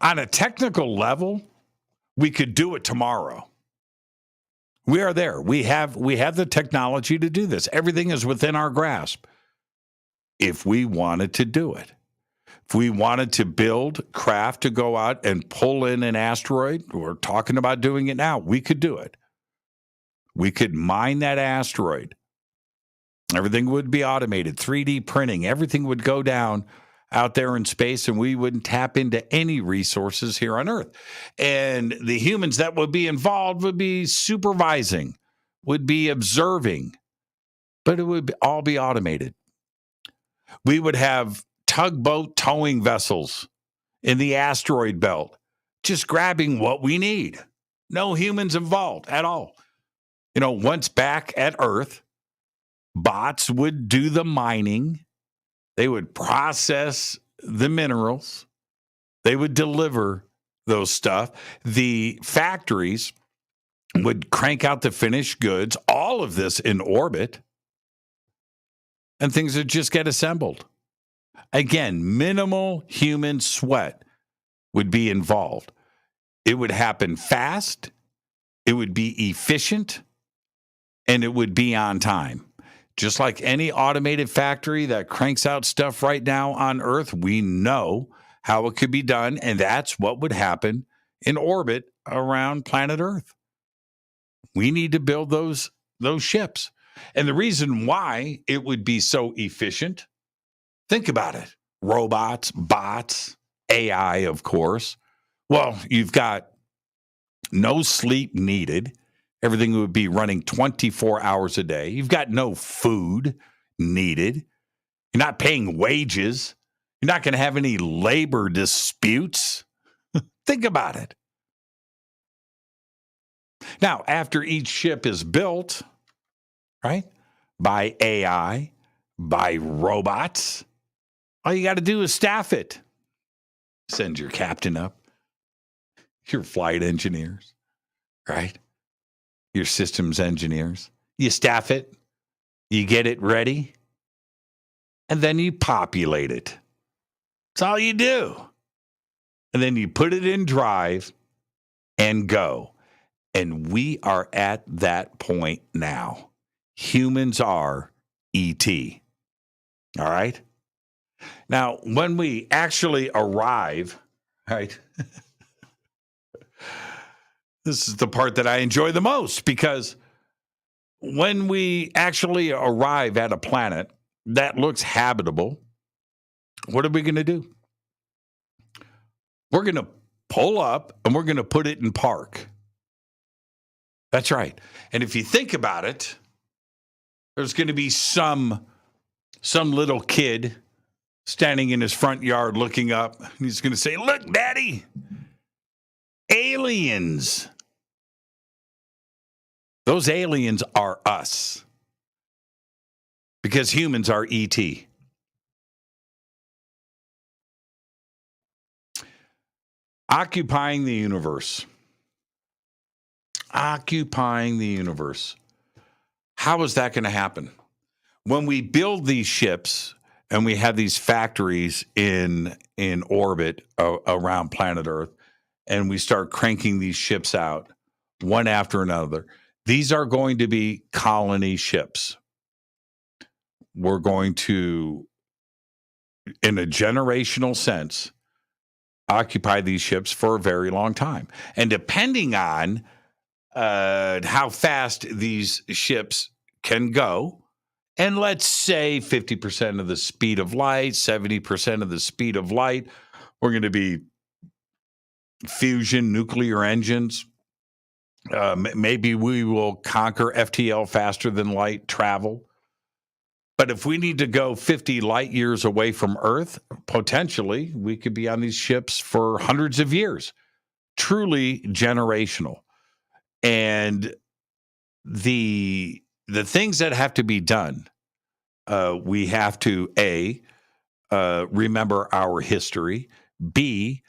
On a technical level, we could do it tomorrow. We are there. We have the technology to do this. Everything is within our grasp. If we wanted to do it. If we wanted to build craft to go out and pull in an asteroid, we're talking about doing it now, we could do it. We could mine that asteroid. Everything would be automated, 3D printing. Everything would go down out there in space, and we wouldn't tap into any resources here on Earth. And the humans that would be involved would be supervising, would be observing, but it would all be automated. We would have tugboat towing vessels in the asteroid belt, just grabbing what we need. No humans involved at all. Once back at Earth, bots would do the mining. They would process the minerals. They would deliver those stuff. The factories would crank out the finished goods, all of this in orbit, and things would just get assembled. Again, minimal human sweat would be involved. It would happen fast, it would be efficient, and it would be on time. Just like any automated factory that cranks out stuff right now on Earth, we know how it could be done, and that's what would happen in orbit around planet Earth. We need to build those ships. And the reason why it would be so efficient, think about it. Robots, bots, AI, of course. Well, you've got no sleep needed. Everything would be running 24 hours a day. You've got no food needed. You're not paying wages. You're not going to have any labor disputes. Think about it. Now, after each ship is built, right, by AI, by robots, all you got to do is staff it. Send your captain up, your flight engineers, right? Your systems engineers. You staff it, you get it ready, and then you populate it. That's all you do. And then you put it in drive and go. And we are at that point now. Humans are ET. All right? Now, when we actually arrive, right? This is the part that I enjoy the most, because when we actually arrive at a planet that looks habitable, what are we going to do? We're going to pull up and we're going to put it in park. That's right. And if you think about it, there's going to be some little kid standing in his front yard looking up. And he's going to say, "Look, Daddy, aliens." Those aliens are us, because humans are ET. Occupying the universe. Occupying the universe. How is that going to happen? When we build these ships and we have these factories in orbit around planet Earth, and we start cranking these ships out one after another, these are going to be colony ships. We're going to, in a generational sense, occupy these ships for a very long time. And depending on how fast these ships can go, and let's say 50% of the speed of light, 70% of the speed of light, we're going to be fusion nuclear engines. Maybe we will conquer FTL, faster than light travel. But if we need to go 50 light years away from Earth, potentially we could be on these ships for hundreds of years. Truly generational. And the things that have to be done, we have to, A, remember our history. B,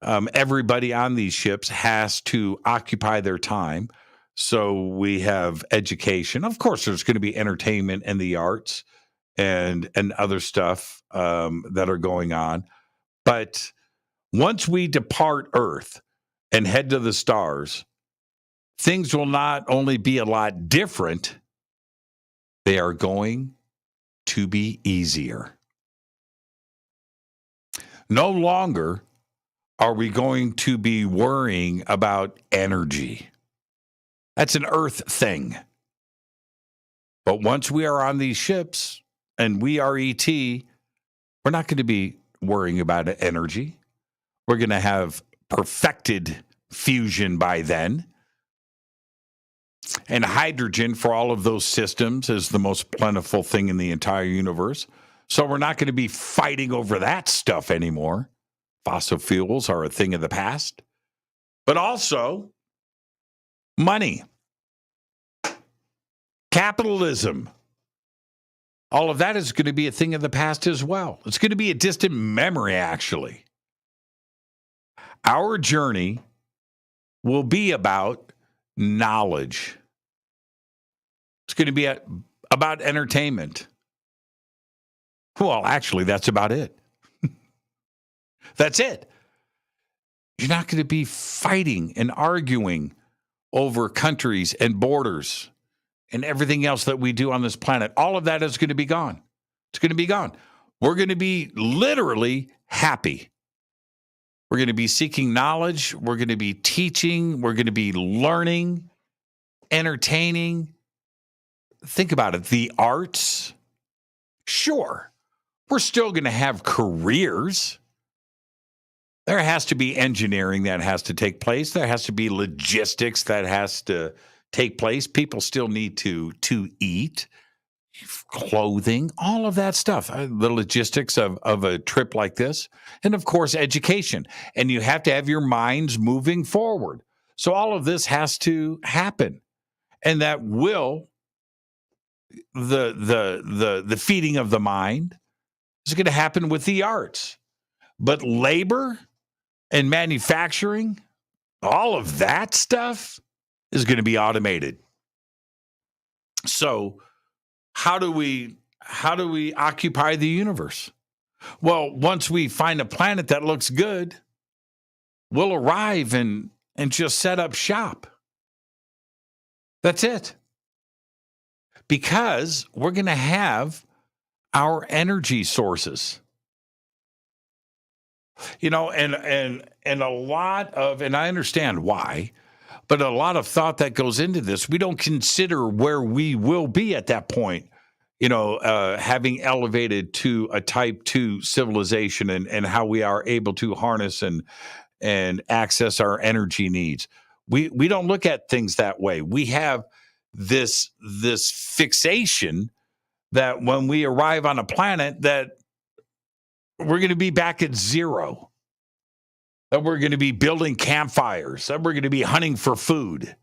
everybody on these ships has to occupy their time. So we have education. Of course, there's going to be entertainment and the arts and other stuff that are going on. But once we depart Earth and head to the stars, things will not only be a lot different, they are going to be easier. No longer are we going to be worrying about energy. That's an Earth thing. But once we are on these ships and we are ET, we're not going to be worrying about energy. We're going to have perfected fusion by then. And hydrogen for all of those systems is the most plentiful thing in the entire universe. So we're not going to be fighting over that stuff anymore. Fossil fuels are a thing of the past. But also, money, capitalism, all of that is going to be a thing of the past as well. It's going to be a distant memory, actually. Our journey will be about knowledge. It's going to be about entertainment. Well, actually, that's about it. That's it. You're not going to be fighting and arguing over countries and borders and everything else that we do on this planet. All of that is going to be gone. It's going to be gone. We're going to be literally happy. We're going to be seeking knowledge. We're going to be teaching. We're going to be learning, entertaining. Think about it. The arts, sure, we're still going to have careers. There has to be engineering that has to take place. There has to be logistics that has to take place. People still need to eat, clothing, all of that stuff, the logistics of a trip like this. And of course, education. And you have to have your minds moving forward. So all of this has to happen. And that will, the feeding of the mind is going to happen with the arts. But labor and manufacturing, all of that stuff is going to be automated. So how do we occupy the universe? Well, once we find a planet that looks good, we'll arrive and just set up shop. That's it. Because we're going to have our energy sources. You know, and a lot of, and I understand why, but a lot of thought that goes into this. We don't consider where we will be at that point, you know, having elevated to a type 2 civilization and how we are able to harness and access our energy needs. We don't look at things that way. We have this fixation that when we arrive on a planet that we're going to be back at zero, that we're going to be building campfires, that we're going to be hunting for food.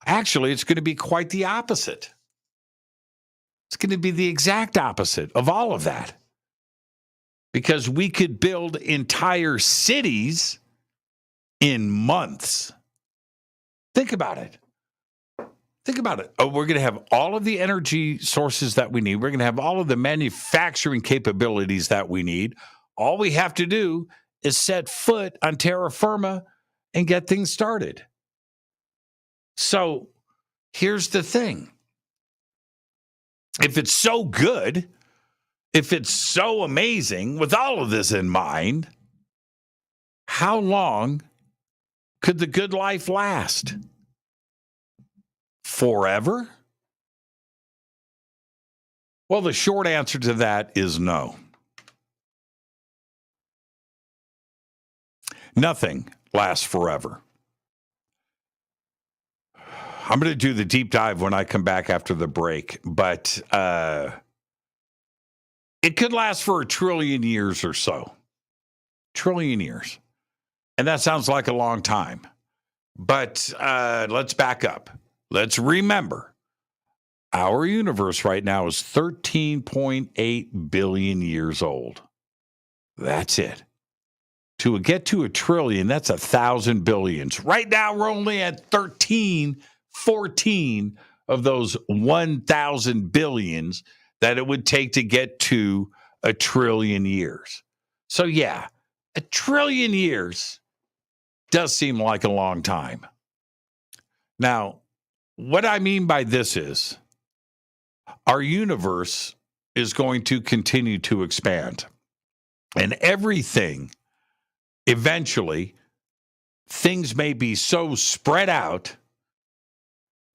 Actually, it's going to be quite the opposite. It's going to be the exact opposite of all of that. Because we could build entire cities in months. Think about it. Think about it. Oh, we're going to have all of the energy sources that we need. We're going to have all of the manufacturing capabilities that we need. All we have to do is set foot on terra firma and get things started. So here's the thing. If it's so good, if it's so amazing, with all of this in mind, how long could the good life last? Forever? Well, the short answer to that is no. Nothing lasts forever. I'm going to do the deep dive when I come back after the break, but it could last for 1 trillion years or so. 1 trillion years. And that sounds like a long time. But let's back up. Let's remember, our universe right now is 13.8 billion years old. That's it. To get to 1 trillion, that's 1,000 billions. Right now, we're only at 14 of those 1,000 billions that it would take to get to 1 trillion years. So yeah, 1 trillion years does seem like a long time. Now, what I mean by this is our universe is going to continue to expand. And everything, eventually, things may be so spread out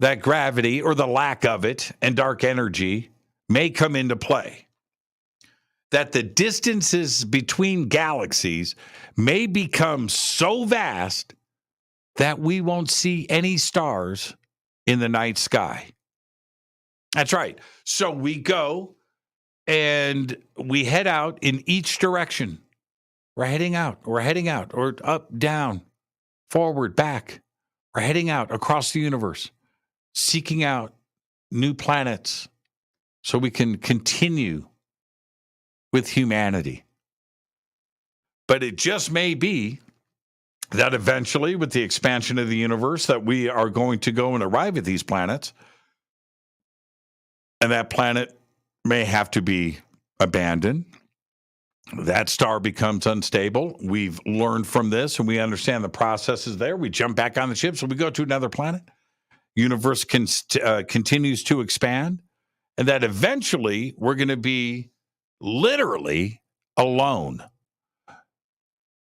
that gravity or the lack of it and dark energy may come into play. That the distances between galaxies may become so vast that we won't see any stars in the night sky. That's right. So we go and we head out in each direction. We're heading out, or up, down, forward, back. We're heading out across the universe, seeking out new planets so we can continue with humanity. But it just may be that eventually, with the expansion of the universe, that we are going to go and arrive at these planets, and that planet may have to be abandoned. That star becomes unstable. We've learned from this, and we understand the processes there. We jump back on the ship, so we go to another planet. Universe continues to expand, and that eventually we're going to be literally alone.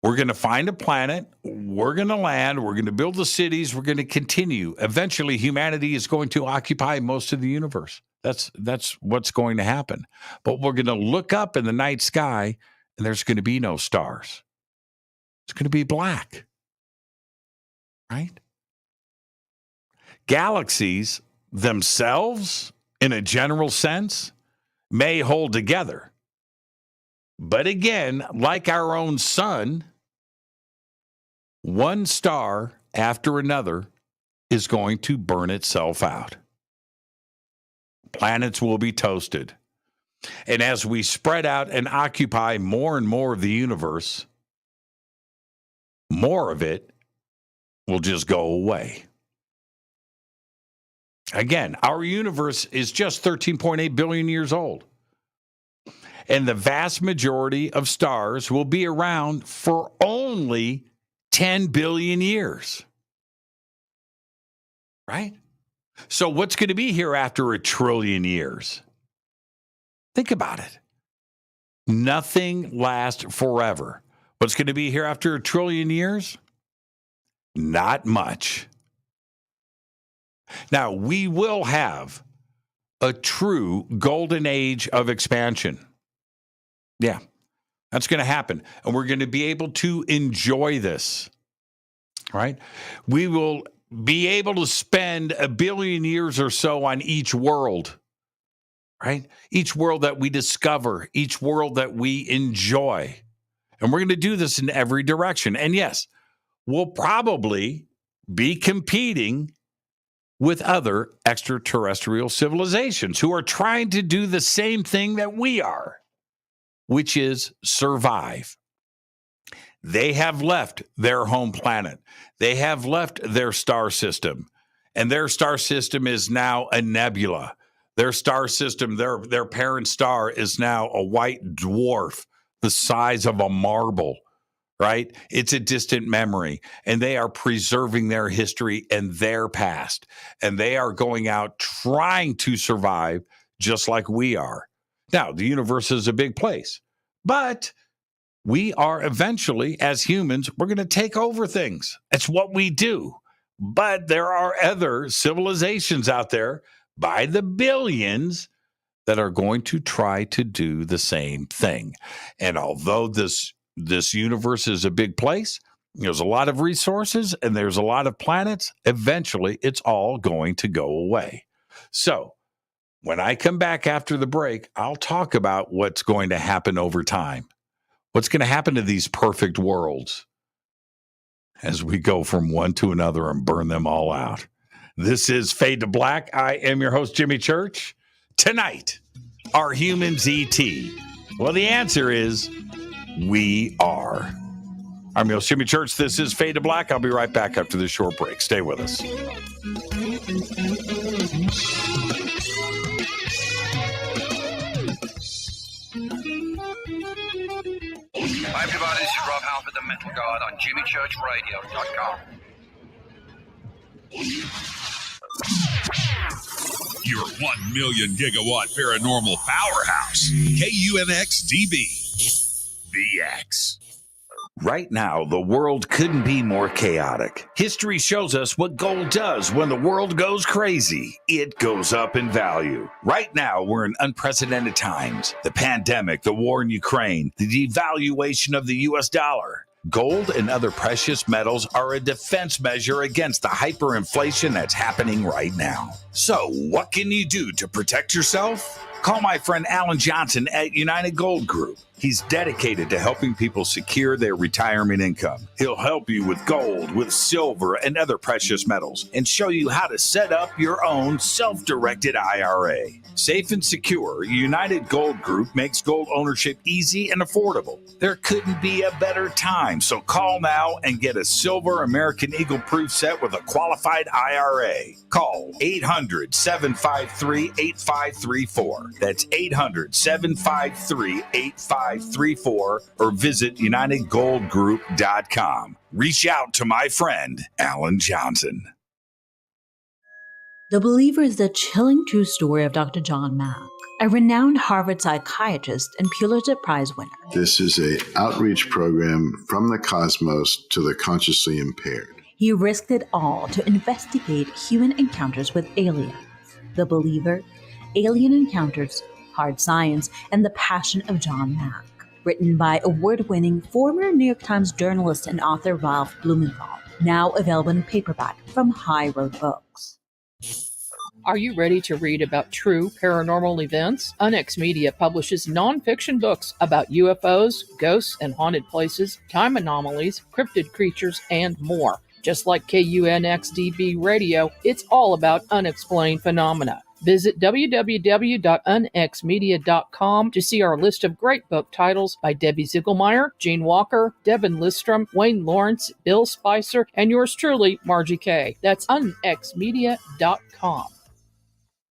We're going to find a planet. We're going to land. We're going to build the cities. We're going to continue. Eventually, humanity is going to occupy most of the universe. That's what's going to happen. But we're going to look up in the night sky, and there's going to be no stars. It's going to be black. Right? Galaxies themselves, in a general sense, may hold together. But again, like our own sun, one star after another is going to burn itself out. Planets will be toasted. And as we spread out and occupy more and more of the universe, more of it will just go away. Again, our universe is just 13.8 billion years old. And the vast majority of stars will be around for only 10 billion years. Right? So what's going to be here after 1 trillion years? Think about it. Nothing lasts forever. What's going to be here after 1 trillion years? Not much. Now, we will have a true golden age of expansion. Yeah, that's going to happen. And we're going to be able to enjoy this, right? We will be able to spend 1 billion years or so on each world, right? Each world that we discover, each world that we enjoy. And we're going to do this in every direction. And yes, we'll probably be competing with other extraterrestrial civilizations who are trying to do the same thing that we are, which is survive. They have left their home planet. They have left their star system. And their star system is now a nebula. Their star system, their parent star is now a white dwarf the size of a marble, right? It's a distant memory. And they are preserving their history and their past. And they are going out trying to survive just like we are. Now, the universe is a big place. But we are eventually, as humans, we're going to take over things. It's what we do. But there are other civilizations out there by the billions that are going to try to do the same thing. And although this universe is a big place, there's a lot of resources and there's a lot of planets, eventually it's all going to go away. So when I come back after the break, I'll talk about what's going to happen over time. What's going to happen to these perfect worlds as we go from one to another and burn them all out? This is Fade to Black. I am your host, Jimmy Church. Tonight, are humans ET? Well, the answer is we are. I'm your host, Jimmy Church. This is Fade to Black. I'll be right back after this short break. Stay with us. Hi, everybody. This is Rob Halford. from God on JimmyChurchRadio.com. Your 1 million gigawatt paranormal powerhouse, KUNX DB, VX. Right now, the world couldn't be more chaotic. History shows us what gold does when the world goes crazy. It goes up in value. Right now, we're in unprecedented times. The pandemic, the war in Ukraine, the devaluation of the U.S. dollar. Gold and other precious metals are a defense measure against the hyperinflation that's happening right now. So, what can you do to protect yourself? Call my friend Alan Johnson at United Gold Group. He's dedicated to helping people secure their retirement income. He'll help you with gold, with silver, and other precious metals, and show you how to set up your own self-directed IRA. Safe and secure, United Gold Group makes gold ownership easy and affordable. There couldn't be a better time, so call now and get a silver American Eagle proof set with a qualified IRA. Call 800-753-8534. That's 800-753-8534 or visit UnitedGoldGroup.com. Reach out to my friend, Alan Johnson. The Believer is the chilling true story of Dr. John Mack, a renowned Harvard psychiatrist and Pulitzer Prize winner. This is an outreach program from the cosmos to the consciously impaired. He risked it all to investigate human encounters with aliens. The Believer, Alien Encounters, Hard Science, and the Passion of John Mack. Written by award-winning former New York Times journalist and author Ralph Blumenthal. Now available in paperback from High Road Books. Are you ready to read about true paranormal events? UNX Media publishes nonfiction books about UFOs, ghosts and haunted places, time anomalies, cryptid creatures, and more. Just like KUNX DB Radio, it's all about unexplained phenomena. Visit www.unxmedia.com to see our list of great book titles by Debbie Ziegelmeyer, Gene Walker, Devin Listrom, Wayne Lawrence, Bill Spicer, and yours truly, Margie Kay. That's unxmedia.com.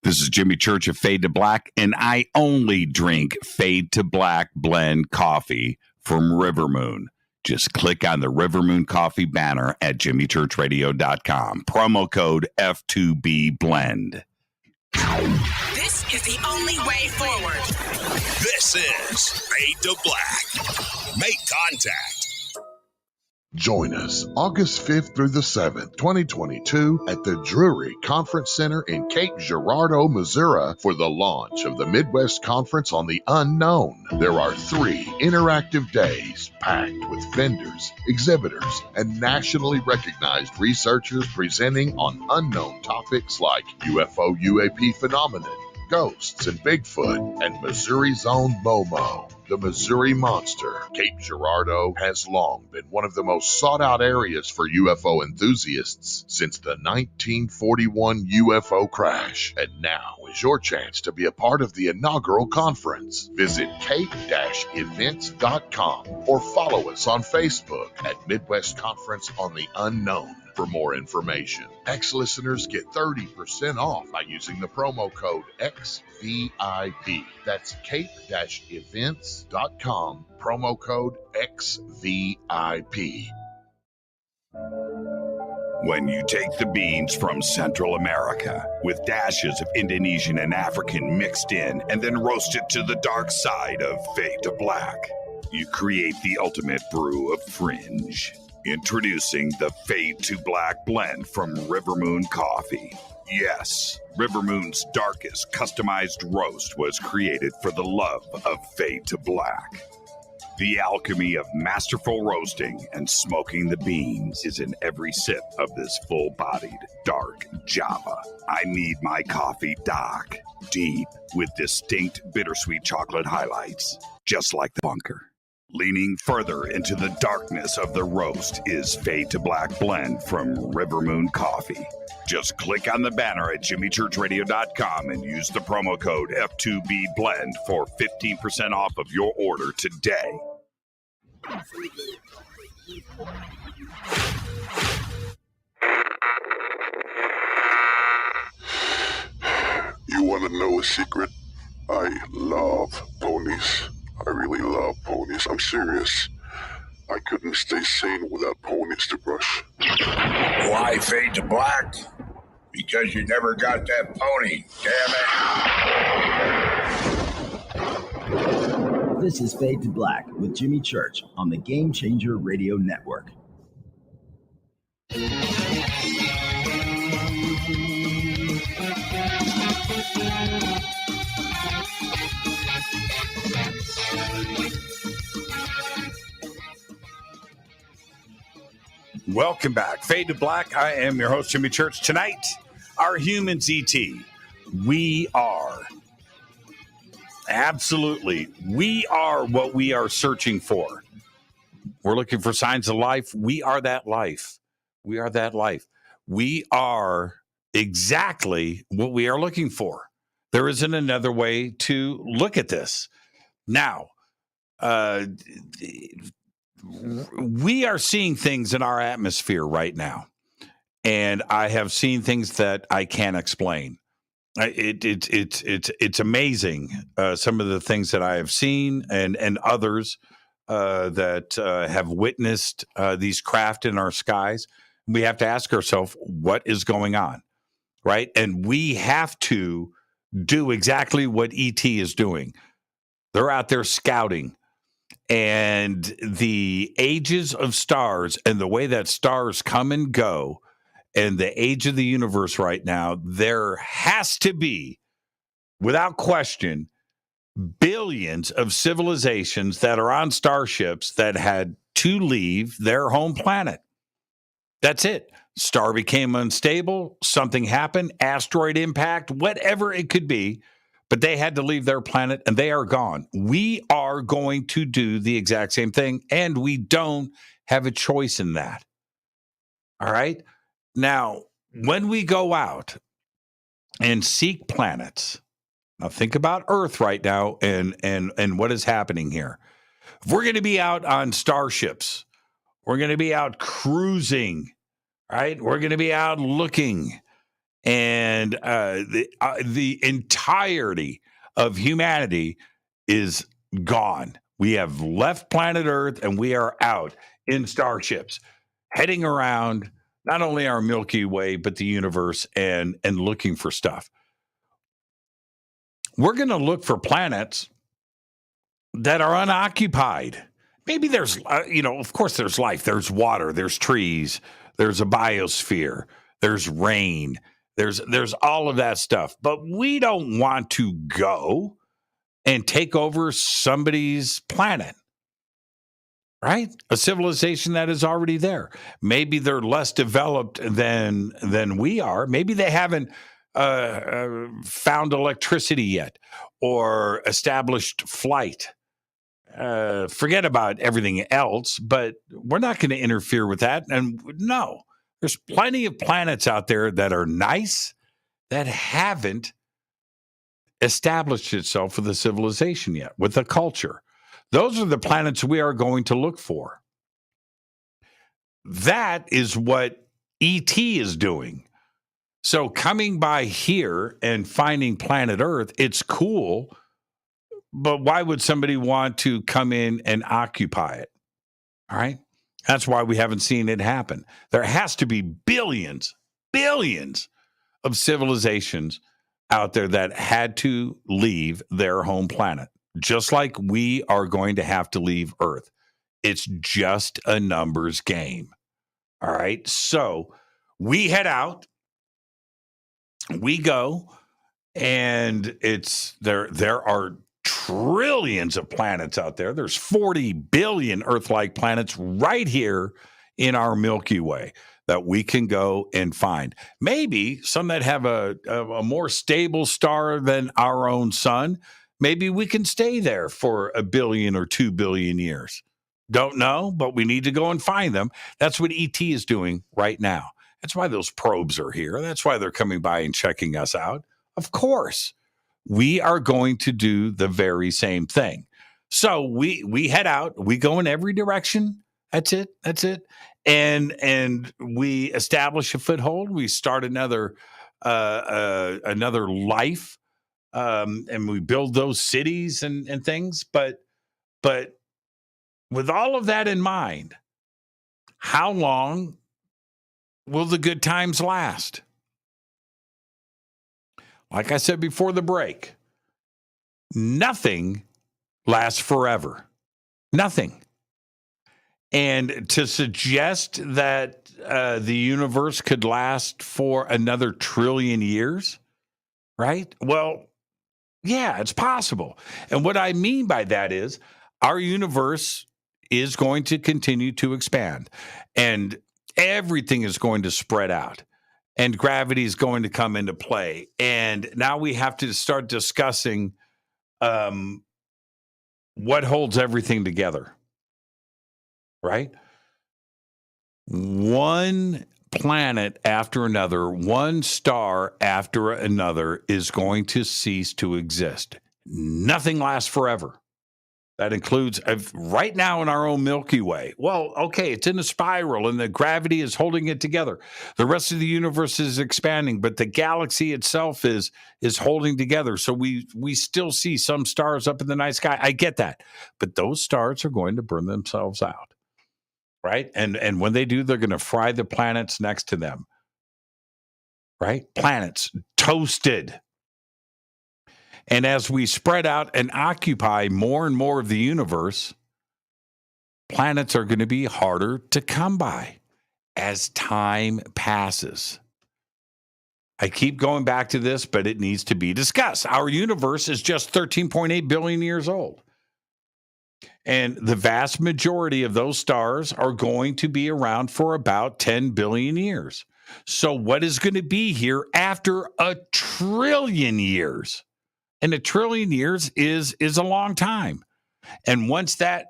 This is Jimmy Church of Fade to Black, and I only drink Fade to Black blend coffee from River Moon. Just click on the River Moon coffee banner at jimmychurchradio.com. Promo code F2B blend. This is the only way forward. This is Fade to Black. Make contact. Join us August 5th through the 7th, 2022 at the Drury Conference Center in Cape Girardeau, Missouri for the launch of the Midwest Conference on the Unknown. There are 3 interactive days packed with vendors, exhibitors, and nationally recognized researchers presenting on unknown topics like UFO UAP phenomenon, ghosts and Bigfoot, and Missouri's own Momo, the Missouri Monster. Cape Girardeau has long been one of the most sought-out areas for UFO enthusiasts since the 1941 UFO crash, and now is your chance to be a part of the inaugural conference. Visit cape-events.com or follow us on Facebook at Midwest Conference on the Unknown for more information. Ex-listeners get 30% off by using the promo code XVIP. That's cape-events.com, promo code XVIP. When you take the beans from Central America with dashes of Indonesian and African mixed in and then roast it to the dark side of Fade to Black, you create the ultimate brew of fringe. Introducing the Fade to Black blend from River Moon Coffee. Yes, River Moon's darkest customized roast was created for the love of Fade to Black. The alchemy of masterful roasting and smoking the beans is in every sip of this full-bodied, dark Java. I need my coffee dark, deep, with distinct bittersweet chocolate highlights, just like the bunker. Leaning further into the darkness of the roast is Fade to Black blend from River Moon Coffee. Just click on the banner at jimmychurchradio.com and use the promo code F2BBLEND for 15% off of your order today. You want to know a secret? I love ponies. I really love ponies. I'm serious. I couldn't stay sane without ponies to brush. Why fade to black? Because you never got that pony, damn it. This is Fade to Black with Jimmy Church on the Game Changer Radio Network. Welcome back. Fade to Black. I am your host, Jimmy Church. Tonight, our humans ET. We are. Absolutely. We are what we are searching for. We're looking for signs of life. We are that life. We are that life. We are exactly what we are looking for. There isn't another way to look at this. Now, we are seeing things in our atmosphere right now, and I have seen things that I can't explain. It's amazing, some of the things that I have seen, and others that have witnessed these craft in our skies. We have to ask ourselves, what is going on, right? And we have to do exactly what ET is doing. They're out there scouting. And the ages of stars and the way that stars come and go and the age of the universe right now, there has to be, without question, billions of civilizations that are on starships that had to leave their home planet. That's it. Star became unstable. Something happened. Asteroid impact, whatever it could be. But they had to leave their planet, and they are gone. We are going to do the exact same thing, and we don't have a choice in that. All right? Now, when we go out and seek planets, now think about Earth right now and what is happening here. If we're going to be out on starships, we're going to be out cruising, right? We're going to be out looking. And the entirety of humanity is gone. We have left planet Earth, and we are out in starships, heading around not only our Milky Way, but the universe and looking for stuff. We're going to look for planets that are unoccupied. Maybe there's, of course there's life. There's water. There's trees. There's a biosphere. There's rain. There's all of that stuff, but we don't want to go and take over somebody's planet, right? A civilization that is already there. Maybe they're less developed than we are. Maybe they haven't found electricity yet or established flight. Forget about everything else, but we're not going to interfere with that. And no. There's plenty of planets out there that are nice that haven't established itself with a civilization yet, with a culture. Those are the planets we are going to look for. That is what ET is doing. So coming by here and finding planet Earth, it's cool, but why would somebody want to come in and occupy it? All right? That's why we haven't seen it happen. There has to be billions of civilizations out there that had to leave their home planet, just like we are going to have to leave Earth. It's just a numbers game. All right. So we head out, we go, and there are trillions of planets out there. There's 40 billion Earth-like planets right here in our Milky Way that we can go and find. Maybe some that have a more stable star than our own sun. Maybe we can stay there for 1 billion or 2 billion years. Don't know, but we need to go and find them. That's what ET is doing right now. That's why those probes are here. That's why they're coming by and checking us out. Of course. We are going to do the very same thing. So we head out, we go in every direction. That's it. And we establish a foothold. We start another life, and we build those cities and things. But with all of that in mind, how long will the good times last? Like I said before the break, nothing lasts forever. Nothing. And to suggest that the universe could last for another trillion years, right? Well, yeah, it's possible. And what I mean by that is our universe is going to continue to expand, and everything is going to spread out, and gravity is going to come into play. And now we have to start discussing what holds everything together, right? One planet after another, one star after another is going to cease to exist. Nothing lasts forever. That includes right now in our own Milky Way. Well, okay, it's in a spiral and the gravity is holding it together. The rest of the universe is expanding, but the galaxy itself is holding together. So we still see some stars up in the night sky. I get that. But those stars are going to burn themselves out, right? And when they do, they're going to fry the planets next to them, right? Planets toasted. And as we spread out and occupy more and more of the universe, planets are going to be harder to come by as time passes. I keep going back to this, but it needs to be discussed. Our universe is just 13.8 billion years old. And the vast majority of those stars are going to be around for about 10 billion years. So what is going to be here after a trillion years? And a trillion years is a long time. And once that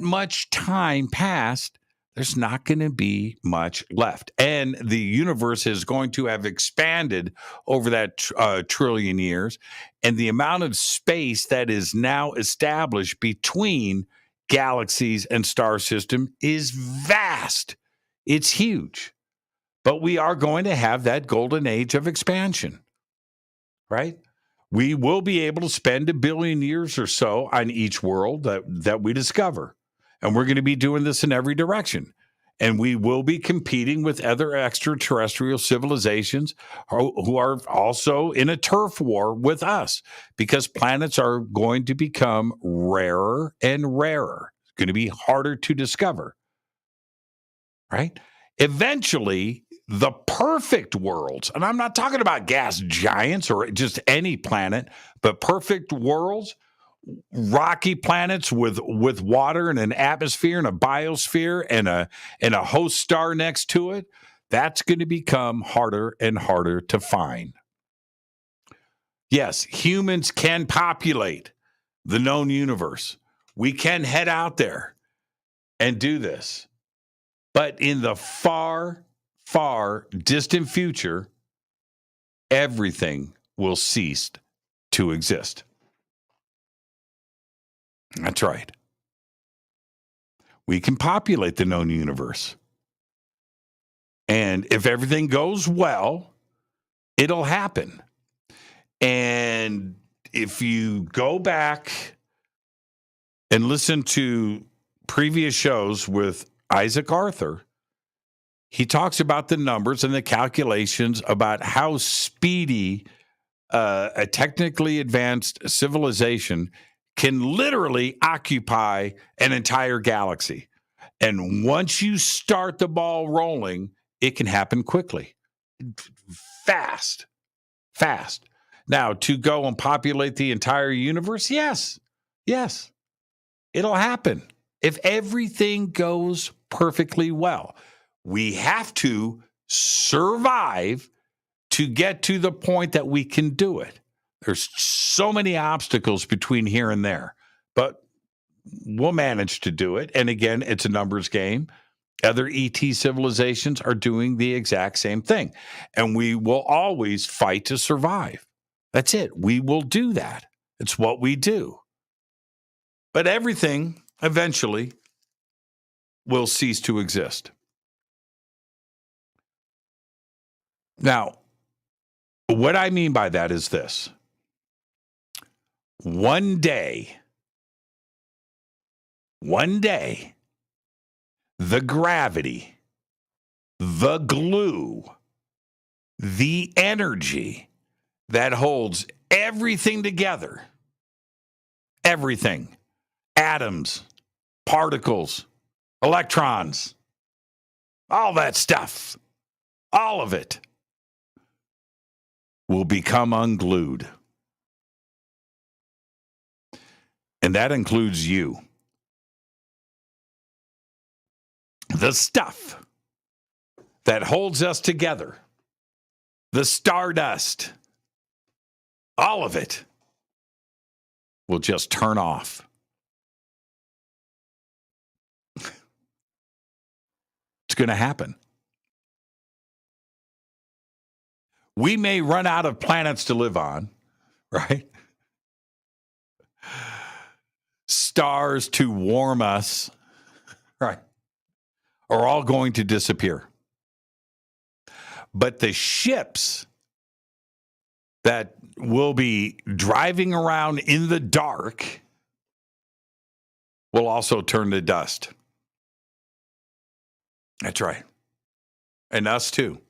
much time passed, there's not going to be much left. And the universe is going to have expanded over that trillion years. And the amount of space that is now established between galaxies and star system is vast. It's huge. But we are going to have that golden age of expansion, right? We will be able to spend 1 billion years or so on each world that we discover. And we're going to be doing this in every direction. And we will be competing with other extraterrestrial civilizations who are also in a turf war with us, because planets are going to become rarer and rarer. It's going to be harder to discover, right? Eventually, the perfect worlds, and I'm not talking about gas giants or just any planet, but perfect worlds, rocky planets with water and an atmosphere and a biosphere and a host star next to it, that's going to become harder and harder to find. Yes, humans can populate the known universe. We can head out there and do this. But in the far, far distant future, everything will cease to exist. That's right. We can populate the known universe. And if everything goes well, it'll happen. And if you go back and listen to previous shows with Isaac Arthur, he talks about the numbers and the calculations about how speedy a technically advanced civilization can literally occupy an entire galaxy. And once you start the ball rolling, it can happen quickly. Fast. Now, to go and populate the entire universe, yes, it'll happen if everything goes perfectly well. We have to survive to get to the point that we can do it. There's so many obstacles between here and there, but we'll manage to do it. And again, it's a numbers game. Other ET civilizations are doing the exact same thing. And we will always fight to survive. That's it. We will do that. It's what we do. But everything eventually will cease to exist. Now, what I mean by that is this. One day, one day, the gravity, the glue, the energy that holds everything together, everything, atoms, particles, electrons, all that stuff, all of it will become unglued. And that includes you. The stuff that holds us together, the stardust, all of it will just turn off. It's going to happen. We may run out of planets to live on, right? Stars to warm us, right, are all going to disappear. But the ships that will be driving around in the dark will also turn to dust. That's right. And us too.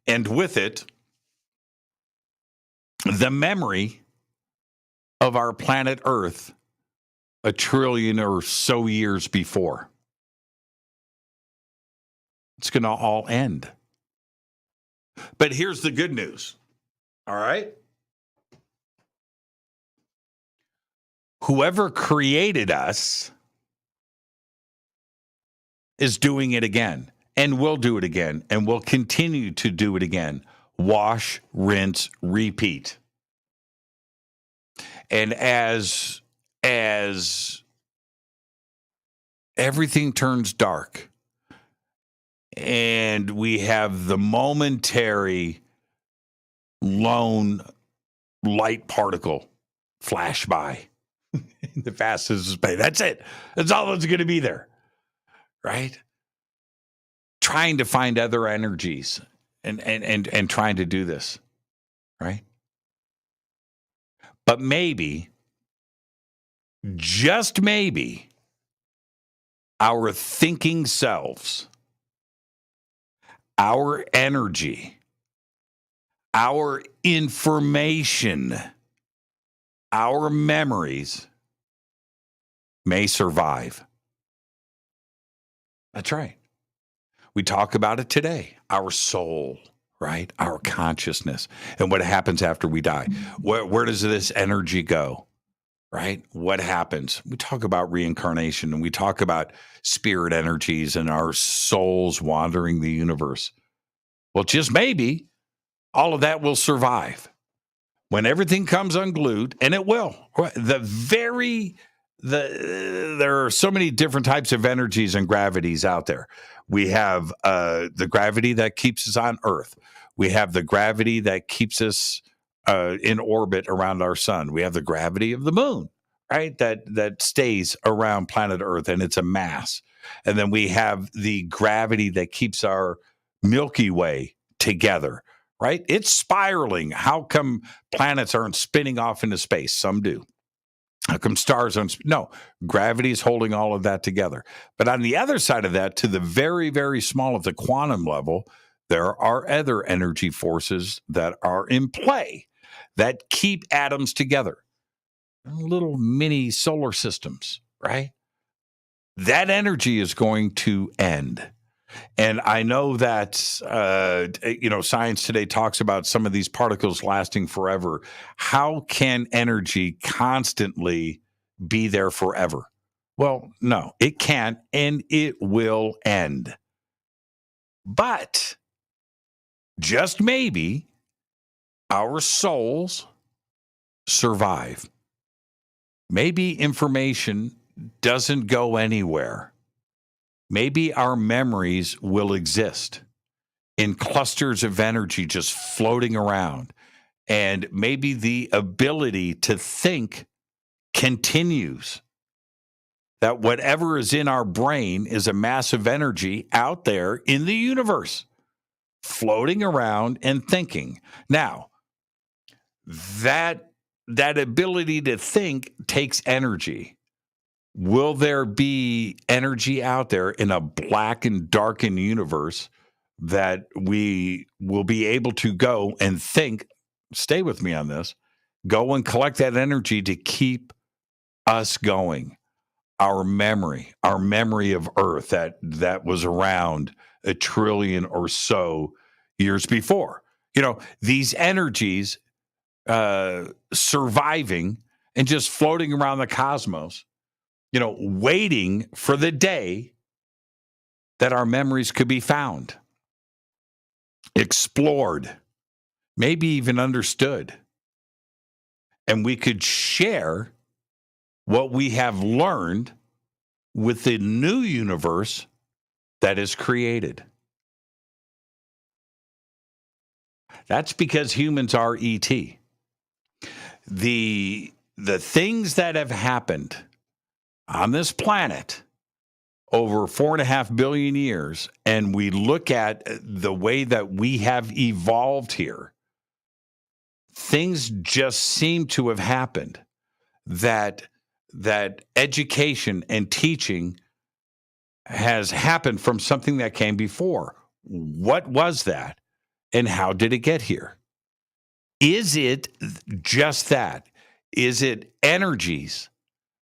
And with it, the memory of our planet Earth 1 trillion or so years before. It's going to all end. But here's the good news. All right? Whoever created us is doing it again, and will do it again, and will continue to do it again. Wash, rinse, repeat. And as everything turns dark, and we have the momentary lone light particle flash by the fastest of space. That's it. That's all that's going to be there, right? Trying to find other energies and trying to do this, right? But maybe, just maybe, our thinking selves, our energy, our information, our memories may survive. That's right. We talk about it today. Our soul, right? Our consciousness. And what happens after we die. Where does this energy go? Right? What happens? We talk about reincarnation, and we talk about spirit energies and our souls wandering the universe. Well, just maybe all of that will survive when everything comes unglued, and it will. There are so many different types of energies and gravities out there. We have the gravity that keeps us on Earth. We have the gravity that keeps us in orbit around our sun. We have the gravity of the moon, right? That stays around planet Earth, and it's a mass. And then we have the gravity that keeps our Milky Way together, right? It's spiraling. How come planets aren't spinning off into space? Some do. How come stars aren't? No, gravity is holding all of that together. But on the other side of that, to the very, very small of the quantum level, there are other energy forces that are in play that keep atoms together. Little mini solar systems, right? That energy is going to end. And I know that, science today talks about some of these particles lasting forever. How can energy constantly be there forever? Well, no, it can't, and it will end. But just maybe our souls survive. Maybe information doesn't go anywhere. Maybe our memories will exist in clusters of energy just floating around. And maybe the ability to think continues. That whatever is in our brain is a massive energy out there in the universe, floating around and thinking. Now, that ability to think takes energy. Will there be energy out there in a black and darkened universe that we will be able to go and think, stay with me on this, go and collect that energy to keep us going? Our memory of Earth that was around 1 trillion or so years before. These energies surviving and just floating around the cosmos, waiting for the day that our memories could be found, explored, maybe even understood. And we could share what we have learned with the new universe that is created. That's because humans are ET. The things that have happened on this planet over 4.5 billion years, and we look at the way that we have evolved here, things just seem to have happened that education and teaching has happened from something that came before. What was that, and how did it get here? Is it just that? Is it energies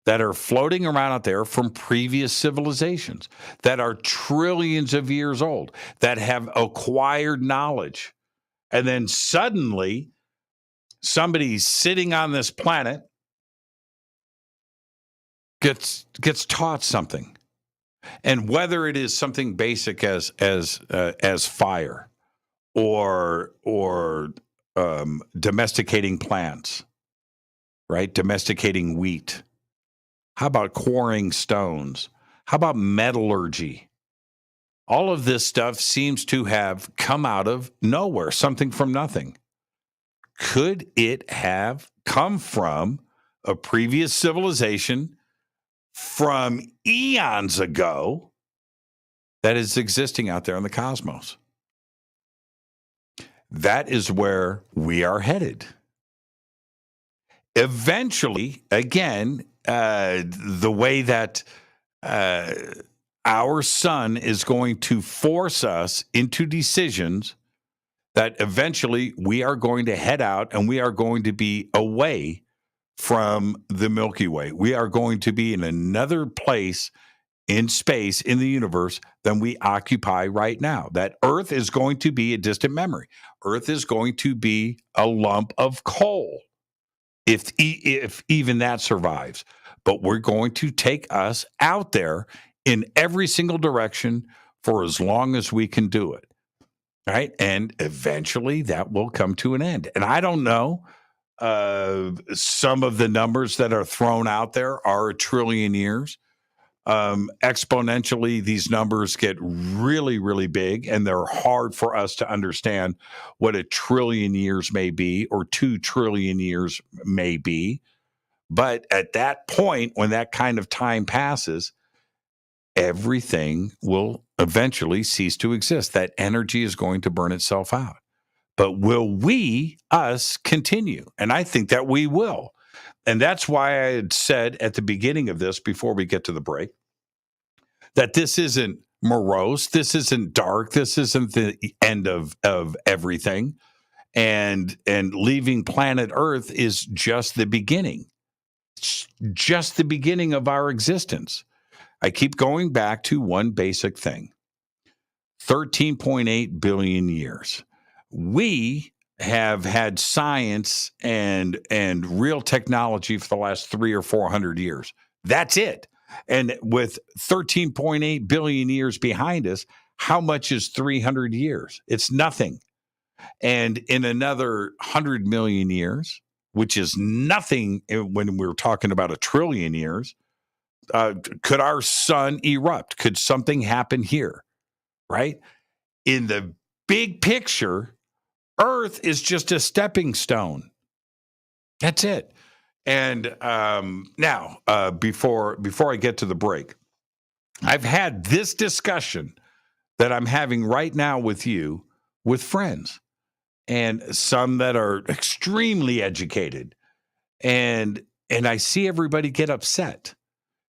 that are floating around out there from previous civilizations that are trillions of years old, that have acquired knowledge, and then suddenly somebody sitting on this planet gets taught something? And whether it is something basic as fire or domesticating plants, right? Domesticating wheat. How about quarrying stones? How about metallurgy? All of this stuff seems to have come out of nowhere, something from nothing. Could it have come from a previous civilization from eons ago that is existing out there in the cosmos? That is where we are headed. Eventually, again, the way that our sun is going to force us into decisions that eventually we are going to head out and we are going to be away from the Milky Way. We are going to be in another place in space, in the universe, than we occupy right now. That Earth is going to be a distant memory. Earth is going to be a lump of coal, if even that survives. But we're going to take us out there in every single direction for as long as we can do it, right? And eventually that will come to an end. And I don't know, some of the numbers that are thrown out there are 1 trillion years. Exponentially, these numbers get really, really big, and they're hard for us to understand what 1 trillion years may be or 2 trillion years may be. But at that point, when that kind of time passes, everything will eventually cease to exist. That energy is going to burn itself out. But will us continue? And I think that we will. And that's why I had said at the beginning of this, before we get to the break, that this isn't morose, this isn't dark, this isn't the end of everything. And leaving planet Earth is just the beginning. It's just the beginning of our existence. I keep going back to one basic thing. 13.8 billion years. We have had science and real technology for the last 300 or 400 years. That's it. And with 13.8 billion years behind us, how much is 300 years? It's nothing. And in another 100 million years, which is nothing when we're talking about 1 trillion years, could our sun erupt? Could something happen here? Right? In the big picture, Earth is just a stepping stone. That's it. And now, before I get to the break, I've had this discussion that I'm having right now with you, with friends, and some that are extremely educated, and I see everybody get upset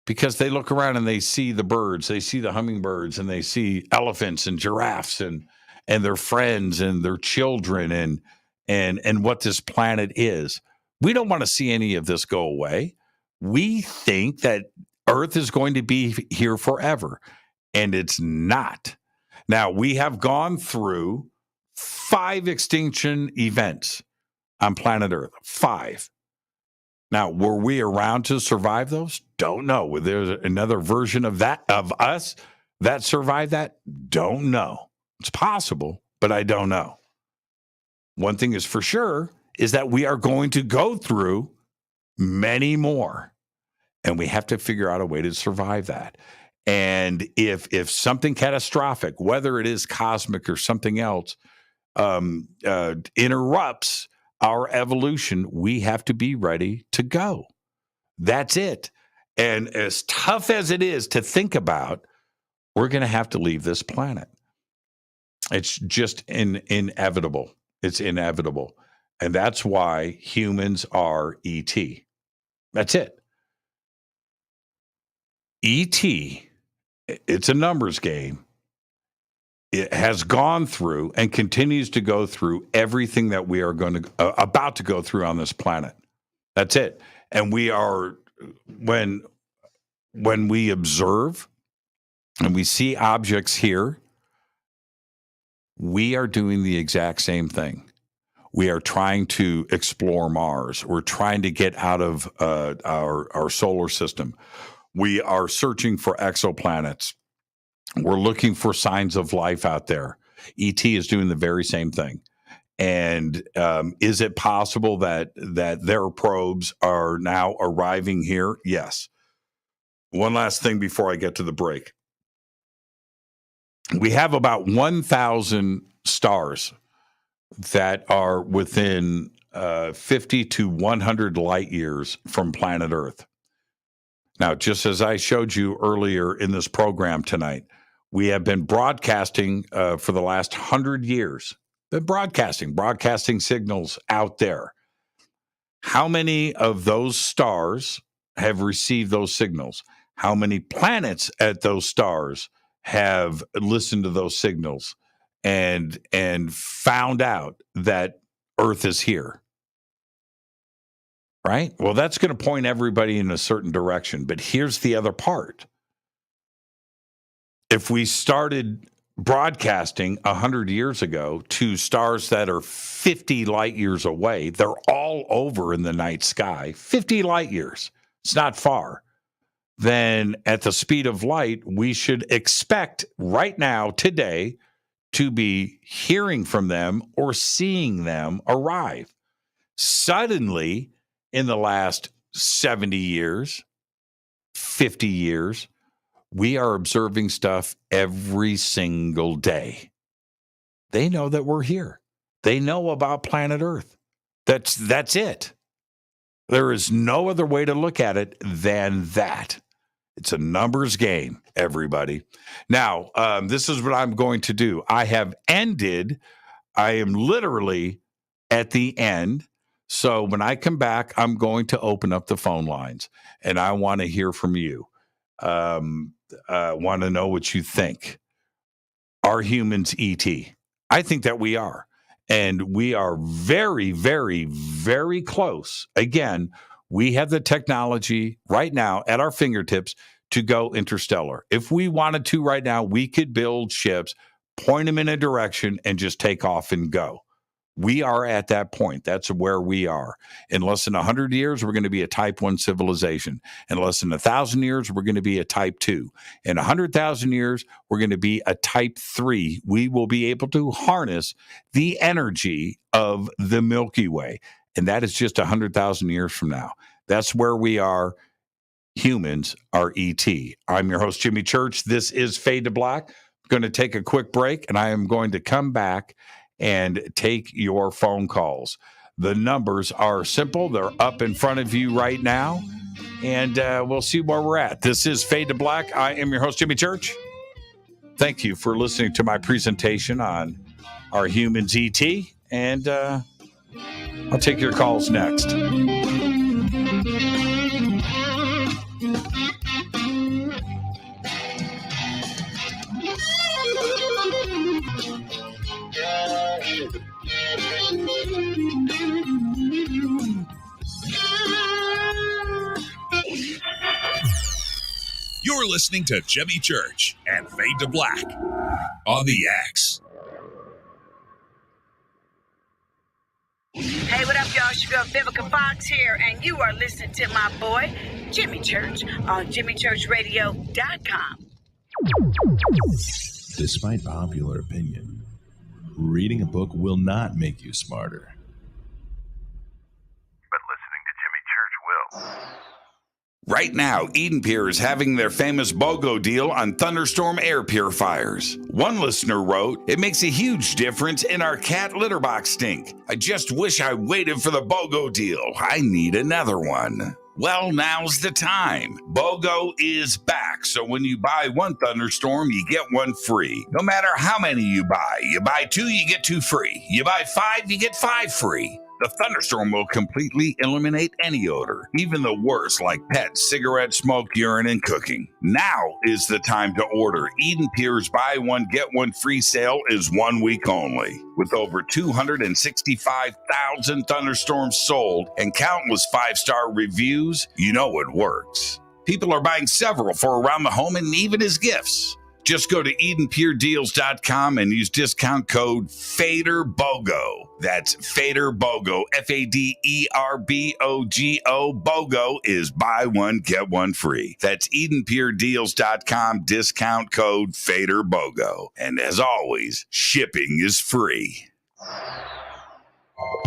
because they look around and they see the birds, they see the hummingbirds, and they see elephants and giraffes and their friends and their children and what this planet is. We don't want to see any of this go away. We think that Earth is going to be here forever, and it's not. Now, we have gone through 5 extinction events on planet Earth. 5. Now, were we around to survive those? Don't know. There's another version of that, of us that survived that? Don't know. It's possible, but I don't know. One thing is for sure is that we are going to go through many more, and we have to figure out a way to survive that. And if something catastrophic, whether it is cosmic or something else, interrupts our evolution, we have to be ready to go. That's it. And as tough as it is to think about, we're going to have to leave this planet. It's just inevitable. It's inevitable. And that's why humans are ET. That's it. ET, it's a numbers game. It has gone through and continues to go through everything that we are going to about to go through on this planet. That's it. And we are, when we observe and we see objects here, we are doing the exact same thing. We are trying to explore Mars. We're trying to get out of our solar system. We are searching for exoplanets. We're looking for signs of life out there. ET is doing the very same thing. And is it possible that their probes are now arriving here? Yes. One last thing before I get to the break. We have about 1,000 stars that are within 50 to 100 light years from planet Earth. Now, just as I showed you earlier in this program tonight, we have been broadcasting for the last 100 years. Been broadcasting signals out there. How many of those stars have received those signals? How many planets at those stars have listened to those signals and found out that Earth is here? Right? Well, that's going to point everybody in a certain direction. But here's the other part. If we started broadcasting 100 years ago to stars that are 50 light years away, they're all over in the night sky, 50 light years. It's not far. Then at the speed of light, we should expect right now, today, to be hearing from them or seeing them arrive. Suddenly, in the last 70 years, 50 years, we are observing stuff every single day. They know that we're here. They know about planet Earth. That's it. There is no other way to look at it than that. It's a numbers game, everybody. Now, this is what I'm going to do. I am literally at the end. So when I come back, I'm going to open up the phone lines, and I want to hear from you. Want to know what you think. Are humans ET? I think that we are. And we are very, very, very close. Again, we have the technology right now at our fingertips to go interstellar. If we wanted to right now, we could build ships, point them in a direction, and just take off and go. We are at that point. That's where we are. In less than 100 years, we're going to be a type 1 civilization. In less than 1,000 years, we're going to be a type 2. In 100,000 years, we're going to be a type 3. We will be able to harness the energy of the Milky Way. And that is just 100,000 years from now. That's where we are. Humans are ET. I'm your host, Jimmy Church. This is Fade to Black. I'm going to take a quick break, and I am going to come back and take your phone calls. The numbers are simple. They're up in front of you right now, and we'll see where we're at. This is Fade to Black. I am your host, Jimmy Church. Thank you for listening to my presentation on our humans ET, and I'll take your calls next. You're listening to Jimmy Church and Fade to Black on the X. Hey, what up, y'all? It's your girl Vivica Fox here, and you are listening to my boy, Jimmy Church, on JimmyChurchRadio.com. Despite popular opinion, reading a book will not make you smarter. But listening to Jimmy Church will. Right now, Eden Pure is having their famous BOGO deal on thunderstorm air purifiers. One listener wrote, "It makes a huge difference in our cat litter box stink. I just wish I waited for the BOGO deal. I need another one." Well, now's the time. BOGO is back, so when you buy one thunderstorm, you get one free. No matter how many you buy 2, you get 2 free. You buy 5, you get 5 free. The thunderstorm will completely eliminate any odor, even the worst like pets, cigarette smoke, urine, and cooking. Now is the time to order. Eden Pure's buy one, get one free sale is 1 week only. With over 265,000 thunderstorms sold and countless 5-star reviews, you know it works. People are buying several for around the home and even as gifts. Just go to EdenPureDeals.com and use discount code FADERBOGO. That's FADERBOGO, FADERBOGO. BOGO is buy one, get one free. That's EdenPureDeals.com, discount code FADERBOGO. And as always, shipping is free.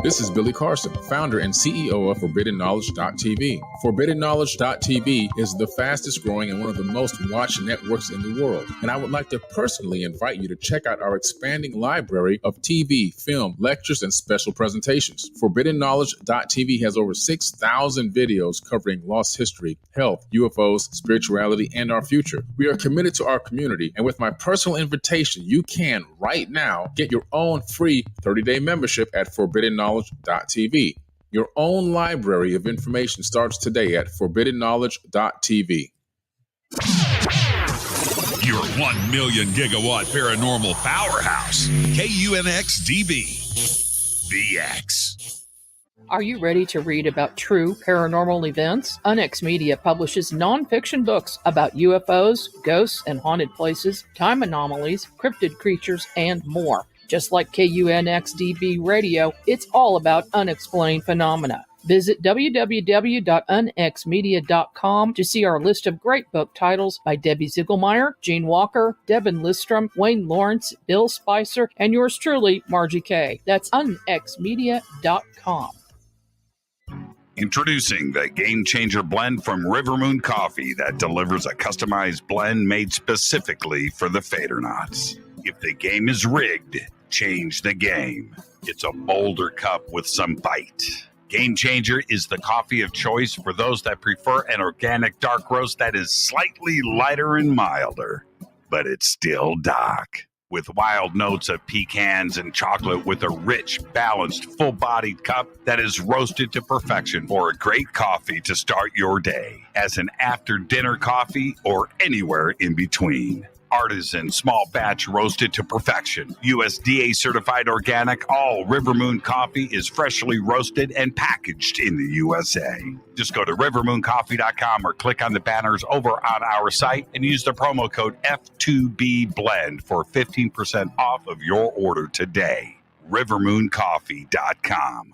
This is Billy Carson, founder and CEO of ForbiddenKnowledge.tv. ForbiddenKnowledge.tv is the fastest growing and one of the most watched networks in the world. And I would like to personally invite you to check out our expanding library of TV, film, lectures, and special presentations. ForbiddenKnowledge.tv has over 6,000 videos covering lost history, health, UFOs, spirituality, and our future. We are committed to our community, and with my personal invitation, you can right now get your own free 30-day membership at ForbiddenKnowledge.tv. Your own library of information starts today at ForbiddenKnowledge.tv. Your 1 million gigawatt paranormal powerhouse, KUNX DB, VX. Are you ready to read about true paranormal events? UNX Media publishes nonfiction books about UFOs, ghosts and haunted places, time anomalies, cryptid creatures, and more. Just like KUNX DB Radio, it's all about unexplained phenomena. Visit www.unxmedia.com to see our list of great book titles by Debbie Ziegelmeyer, Gene Walker, Devin Listrom, Wayne Lawrence, Bill Spicer, and yours truly, Margie Kay. That's unxmedia.com. Introducing the Game Changer blend from Rivermoon Coffee that delivers a customized blend made specifically for the Fadernauts. If the game is rigged, change the game. It's a bolder cup with some bite. Game Changer is the coffee of choice for those that prefer an organic dark roast that is slightly lighter and milder, but it's still dark. With wild notes of pecans and chocolate with a rich, balanced, full-bodied cup that is roasted to perfection for a great coffee to start your day, as an after-dinner coffee or anywhere in between. Artisan, small batch roasted to perfection. USDA certified organic, all Rivermoon coffee is freshly roasted and packaged in the USA. Just go to rivermooncoffee.com or click on the banners over on our site and use the promo code F2BBLEND for 15% off of your order today. rivermooncoffee.com.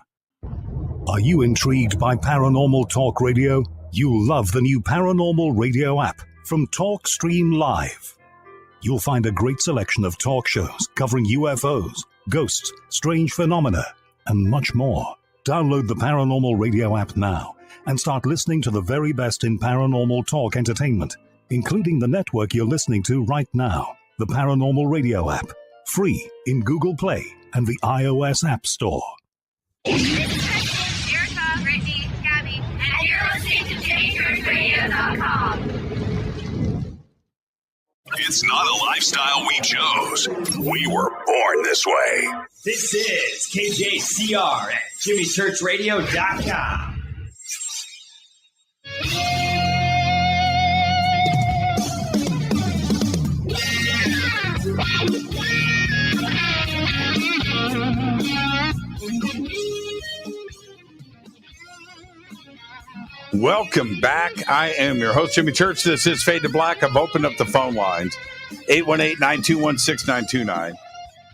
Are you intrigued by Paranormal Talk Radio? You'll love the new Paranormal Radio app from TalkStream Live. You'll find a great selection of talk shows covering UFOs, ghosts, strange phenomena, and much more. Download the Paranormal Radio app now and start listening to the very best in paranormal talk entertainment, including the network you're listening to right now, the Paranormal Radio app, free in Google Play and the iOS App Store. This is Erica, Brittany, Gabby, and you're listening to JimmyChurchRadio.com. It's not a lifestyle we chose. We were born this way. This is KJCR at JimmyChurchRadio.com. Welcome back. I am your host, Jimmy Church. This is Fade to Black. I've opened up the phone lines. 818-921-6929.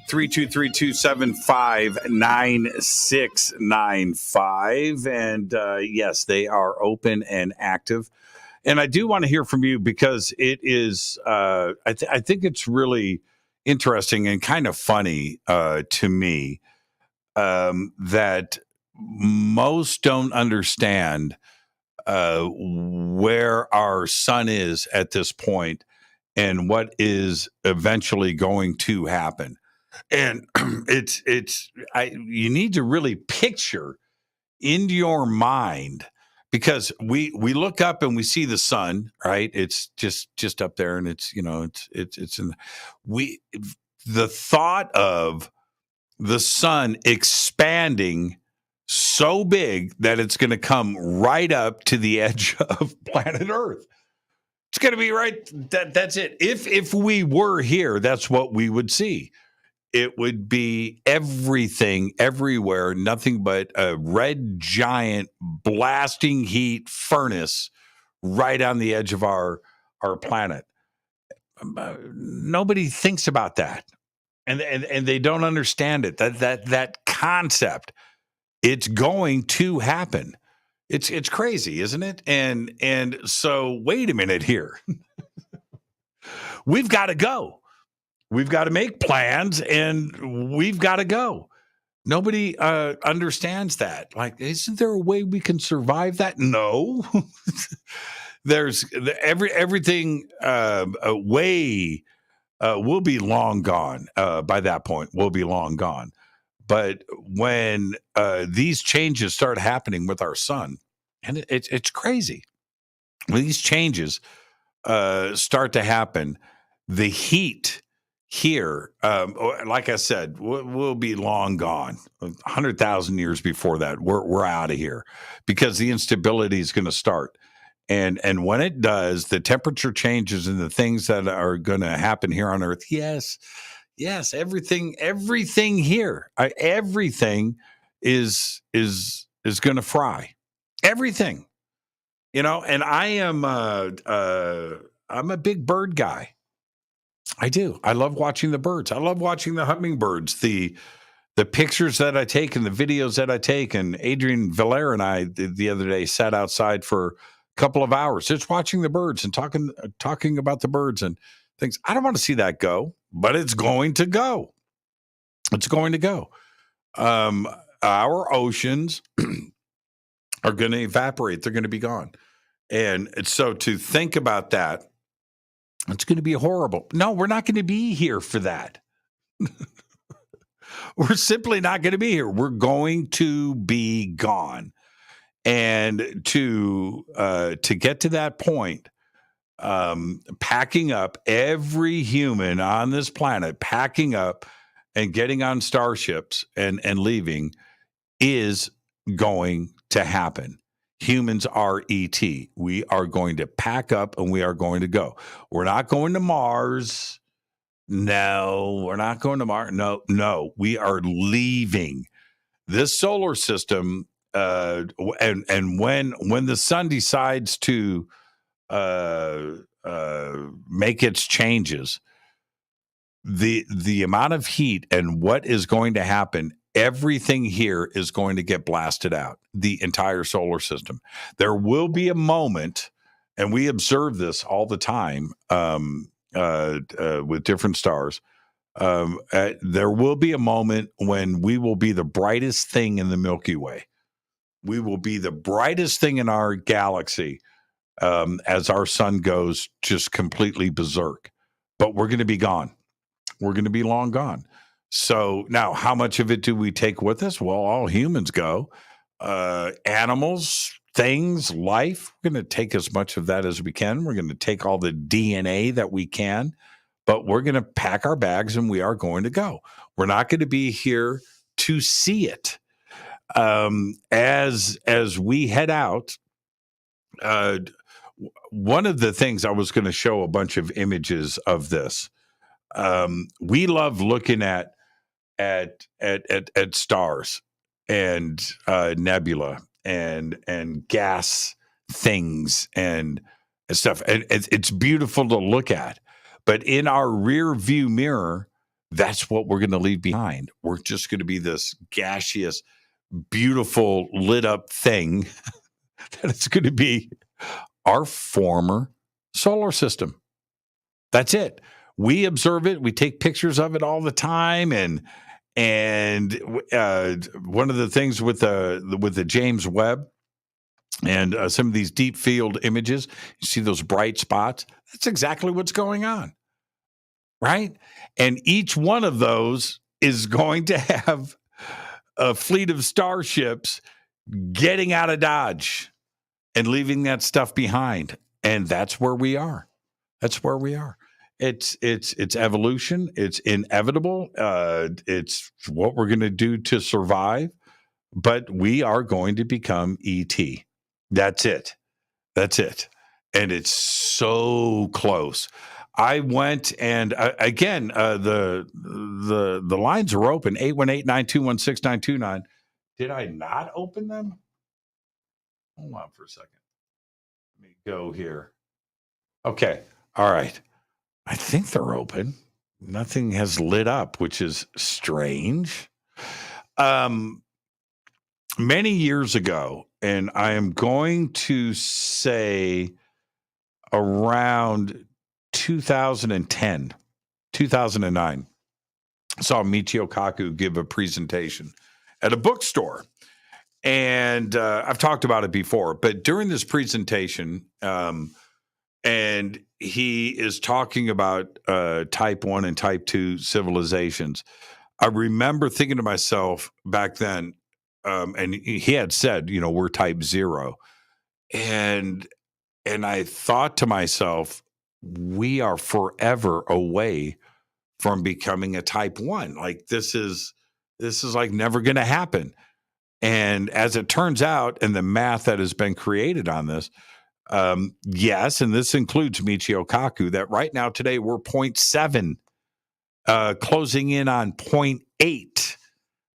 323-275-9695. And yes, they are open and active. And I do want to hear from you because it is, I think it's really interesting and kind of funny to me that most don't understand where our sun is at this point and what is eventually going to happen. And you need to really picture in your mind, because we look up and we see the sun, right? It's just up there, and it's in the thought of the sun expanding so big that it's going to come right up to the edge of planet Earth. It's going to be right. That's it. If we were here, that's what we would see. It would be everything, everywhere, nothing but a red giant blasting heat furnace right on the edge of our planet. Nobody thinks about that, and they don't understand it. That concept. It's going to happen. It's crazy, isn't it? And so wait a minute here. We've got to go. We've got to make plans, and we've got to go. Nobody understands that. Like, isn't there a way we can survive that? No. There's everything way will be long gone by that point. We'll be long gone. But when these changes start happening with our sun, and it's crazy. When these changes start to happen, the heat here, like I said, we'll be long gone. 100,000 years before that, we're out of here, because the instability is going to start. And when it does, the temperature changes and the things that are going to happen here on Earth. Yes, everything here, everything is going to fry. Everything, And I am I'm a big bird guy. I do. I love watching the birds. I love watching the hummingbirds. The pictures that I take and the videos that I take. And Adrian Valera and I the other day sat outside for a couple of hours just watching the birds and talking about the birds and things. I don't want to see that go, but it's going to go. It's going to go. Our oceans are going to evaporate. They're going to be gone. And so to think about that, it's going to be horrible. No, we're not going to be here for that. We're simply not going to be here. We're going to be gone. And to get to that point, packing up, every human on this planet, packing up and getting on starships and leaving is going to happen. Humans are ET. We are going to pack up and we are going to go. We're not going to Mars. No, we're not going to Mars. No, we are leaving this solar system. And when the sun decides to make its changes, the amount of heat and what is going to happen, everything here is going to get blasted out, the entire solar system. There will be a moment, and we observe this all the time with different stars. There will be a moment when we will be the brightest thing in the Milky Way. We will be the brightest thing in our galaxy as our sun goes just completely berserk. But we're going to be gone. We're going to be long gone. So now, how much of it do we take with us? Well, all humans go. Animals, things, life, we're going to take as much of that as we can. We're going to take all the DNA that we can, but we're going to pack our bags and we are going to go. We're not going to be here to see it. As we head out, one of the things I was going to show a bunch of images of this. We love looking at stars and nebula and gas things and stuff. And it's beautiful to look at. But in our rear view mirror, that's what we're going to leave behind. We're just going to be this gaseous, beautiful, lit up thing that it's going to be our former solar system. That's it. We observe it. We take pictures of it all the time. And one of the things with the James Webb and some of these deep field images, you see those bright spots. That's exactly what's going on, right? And each one of those is going to have a fleet of starships getting out of Dodge and leaving that stuff behind. And that's where we are. That's where we are. It's evolution. It's inevitable. It's what we're going to do to survive. But we are going to become ET. That's it. That's it. And it's so close. I went and again, the lines are open. 818-921-6929. Did I not open them? Hold on for a second. Let me go here. Okay. All right. I think they're open. Nothing has lit up, which is strange. Many years ago, and I am going to say around 2010, 2009, I saw Michio Kaku give a presentation at a bookstore. And I've talked about it before, but during this presentation, and he is talking about type 1 and type 2 civilizations. I remember thinking to myself back then, and he had said, we're type 0. And I thought to myself, we are forever away from becoming a type 1. Like this is like never going to happen. And as it turns out, and the math that has been created on this, yes, and this includes Michio Kaku, that right now today we're 0.7, closing in on 0.8.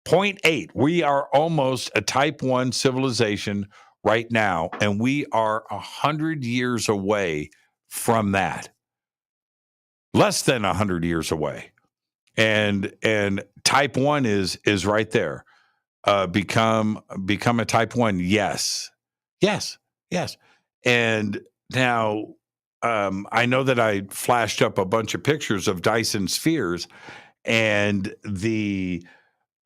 0.8. We are almost a type 1 civilization right now, and we are 100 years away from that. Less than 100 years away. And type 1 is right there. Become a type 1. Yes. And now I know that I flashed up a bunch of pictures of Dyson spheres, and the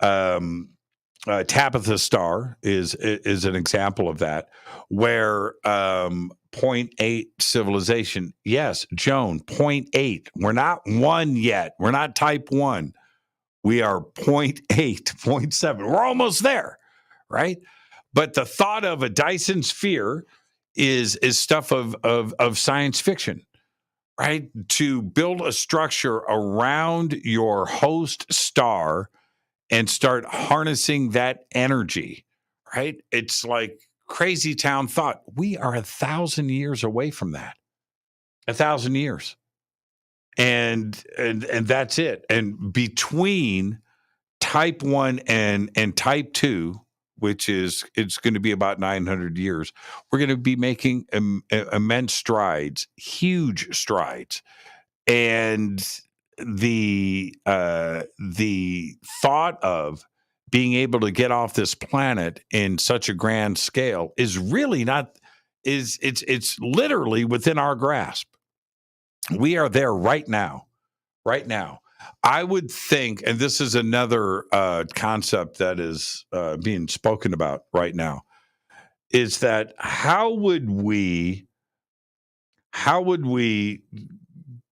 Tabitha star is an example of that, where 0.8 civilization. Yes, Joan, 0.8. We're not 1 yet. We're not type 1. We are 0.8, 0.7. We're almost there, right? But the thought of a Dyson sphere is stuff of science fiction, right? To build a structure around your host star and start harnessing that energy, right? It's like crazy town thought. We are 1,000 years away from that. 1,000 years. And that's it. And between type 1 and type 2, which is, it's going to be about 900 years, we're going to be making immense strides, huge strides. And the thought of being able to get off this planet in such a grand scale is really not, it's literally within our grasp. We are there right now. I would think, and this is another concept that is being spoken about right now, is that how would we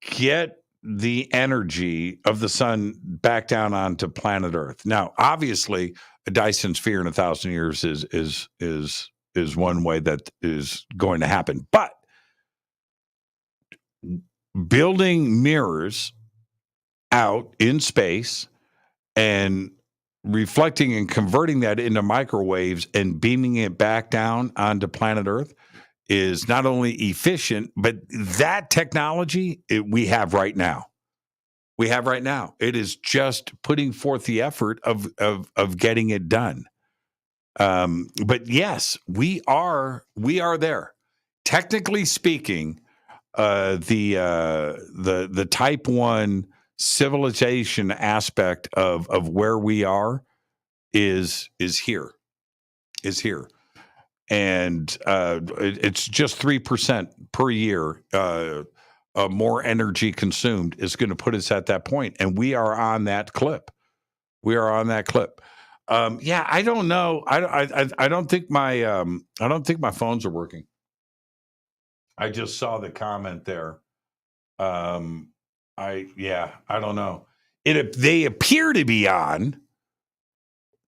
get the energy of the sun back down onto planet Earth? Now, obviously, a Dyson sphere in 1,000 years is one way that is going to happen, but building mirrors out in space and reflecting and converting that into microwaves and beaming it back down onto planet Earth is not only efficient, but that technology we have right now. It is just putting forth the effort of getting it done. But yes, we are there. technically speaking, the type 1 civilization aspect of where we are is here. And it's just 3% per year. More energy consumed is going to put us at that point, and we are on that clip. Yeah, I don't know. I don't think my phones are working. I just saw the comment there. I don't know. They appear to be on.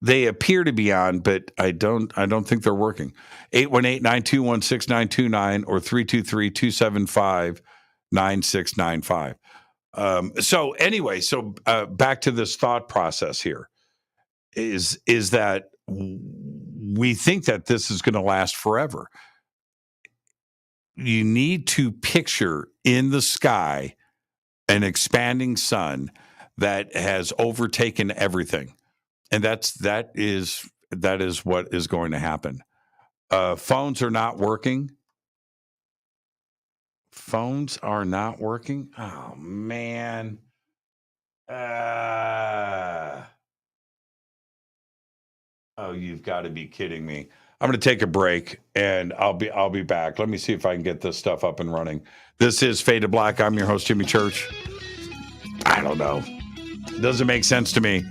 But I don't think they're working. 818-921-6929 or 323-275-9695. So anyway, back to this thought process here is that we think that this is going to last forever. You need to picture in the sky an expanding sun that has overtaken everything. And that is what is going to happen. Phones are not working. Oh, man. You've got to be kidding me. I'm going to take a break, and I'll be back. Let me see if I can get this stuff up and running. This is Fade to Black. I'm your host, Jimmy Church. I don't know. Doesn't make sense to me.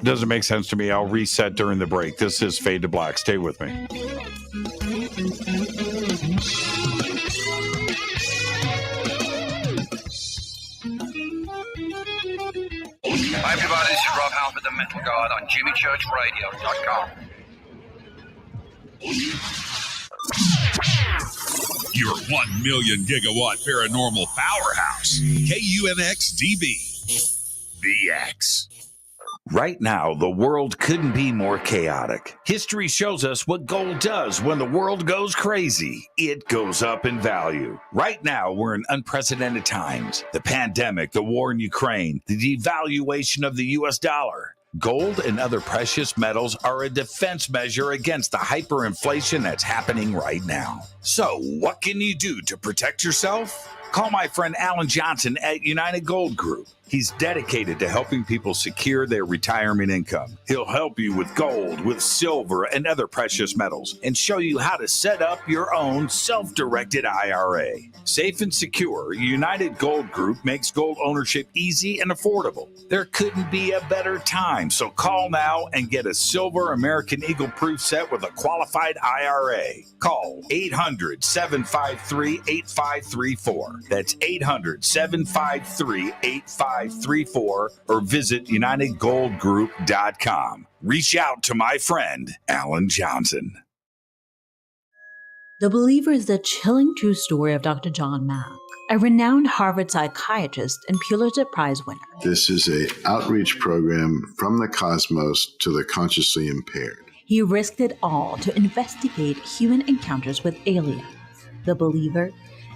I'll reset during the break. This is Fade to Black. Stay with me. Hi, everybody. This is Rob Halford, the Metal Guard on JimmyChurchRadio.com. Your 1 million gigawatt paranormal powerhouse, KUNX-DB, VX. Right now, the world couldn't be more chaotic. History shows us what gold does when the world goes crazy. It goes up in value. Right now, we're in unprecedented times. The pandemic, the war in Ukraine, the devaluation of the U.S. dollar. Gold and other precious metals are a defense measure against the hyperinflation that's happening right now. So, what can you do to protect yourself? Call my friend Alan Johnson at United Gold Group. He's dedicated to helping people secure their retirement income. He'll help you with gold, with silver, and other precious metals, and show you how to set up your own self-directed IRA. Safe and secure, United Gold Group makes gold ownership easy and affordable. There couldn't be a better time, so call now and get a silver American Eagle proof set with a qualified IRA. Call 800-753-8534. That's 800-753-8534 or visit UnitedGoldGroup.com. Reach out to my friend, Alan Johnson. The Believer is the chilling true story of Dr. John Mack, a renowned Harvard psychiatrist and Pulitzer Prize winner. This is an outreach program from the cosmos to the consciously impaired. He risked it all to investigate human encounters with aliens. The Believer,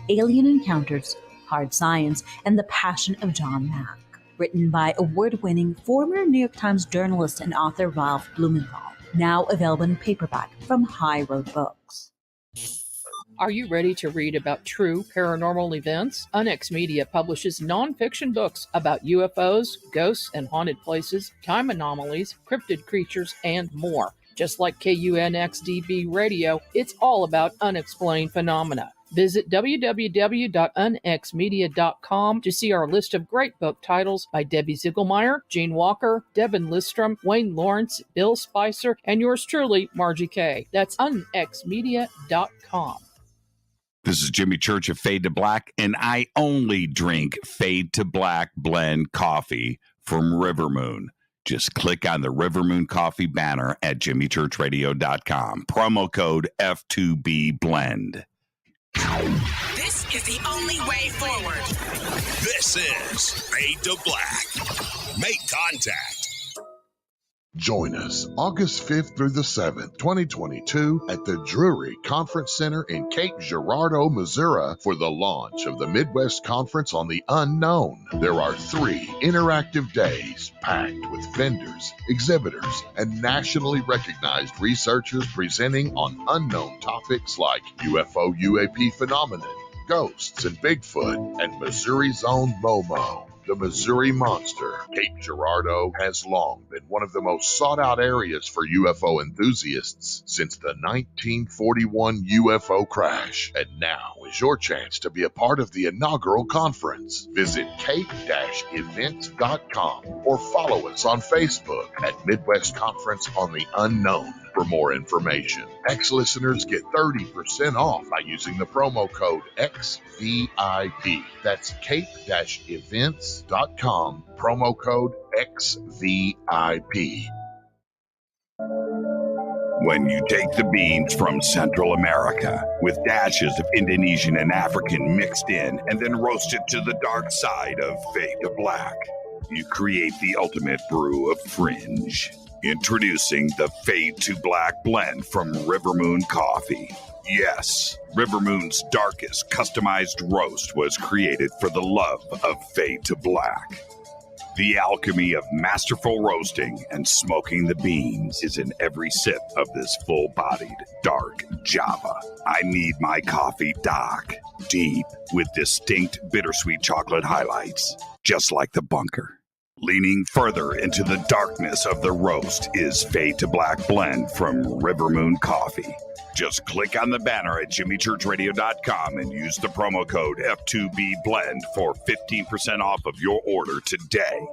Alien Encounters, Hard Science, and the Passion of John Mack. Written by award-winning former New York Times journalist and author Ralph Blumenthal. Now available in paperback from High Road Books. Are you ready to read about true paranormal events? UNX Media publishes nonfiction books about UFOs, ghosts and haunted places, time anomalies, cryptid creatures, and more. Just like KUNX-DB Radio, it's all about unexplained phenomena. Visit www.unxmedia.com to see our list of great book titles by Debbie Ziegelmeyer, Gene Walker, Devin Listrom, Wayne Lawrence, Bill Spicer, and yours truly, Margie Kay. That's unxmedia.com. This is Jimmy Church of Fade to Black, and I only drink Fade to Black blend coffee from River Moon. Just click on the River Moon Coffee banner at jimmychurchradio.com. Promo code F2B Blend. This is the only way forward. This is Fade to Black. Make contact. Join us August 5th through the 7th, 2022 at the Drury Conference Center in Cape Girardeau, Missouri for the launch of the Midwest Conference on the Unknown. There are 3 interactive days packed with vendors, exhibitors, and nationally recognized researchers presenting on unknown topics like UFO UAP phenomenon, ghosts and Bigfoot, and Missouri's own Momo, the Missouri Monster. Cape Girardeau has long been one of the most sought-out areas for UFO enthusiasts since the 1941 UFO crash. And now is your chance to be a part of the inaugural conference. Visit cape-events.com or follow us on Facebook at Midwest Conference on the Unknown for more information. Ex-listeners get 30% off by using the promo code XVIP. That's cape-events.com, promo code XVIP. When you take the beans from Central America with dashes of Indonesian and African mixed in and then roasted to the dark side of fade to black, you create the ultimate brew of fringe. Introducing the Fade to Black blend from River Moon Coffee. Yes, River Moon's darkest customized roast was created for the love of Fade to Black. The alchemy of masterful roasting and smoking the beans is in every sip of this full-bodied, dark Java. I need my coffee dark, deep, with distinct bittersweet chocolate highlights, just like the bunker. Leaning further into the darkness of the roast is Fade to Black blend from River Moon Coffee. Just click on the banner at jimmychurchradio.com and use the promo code F2BBLEND for 15% off of your order today.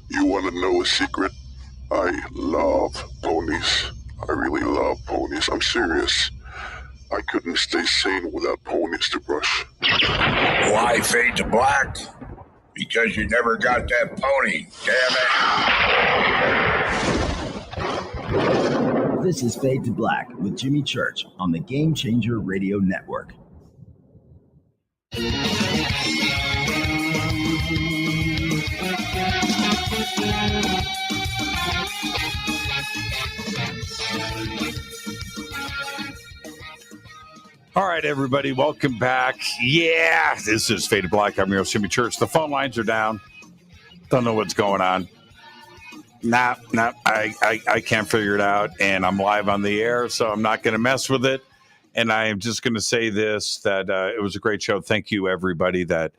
You want to know a secret? I love ponies. I really love ponies. I'm serious. I couldn't stay sane without ponies to brush. Why Fade to Black? Because you never got that pony, damn it. This is Fade to Black with Jimmy Church on the Game Changer Radio Network. All right, everybody, welcome back. Yeah, this is Fade to Black. I'm your host, Jimmy Church. The phone lines are down. Don't know what's going on. I can't figure it out, and I'm live on the air, so I'm not going to mess with it. And I am just going to say this, that it was a great show. Thank you, everybody that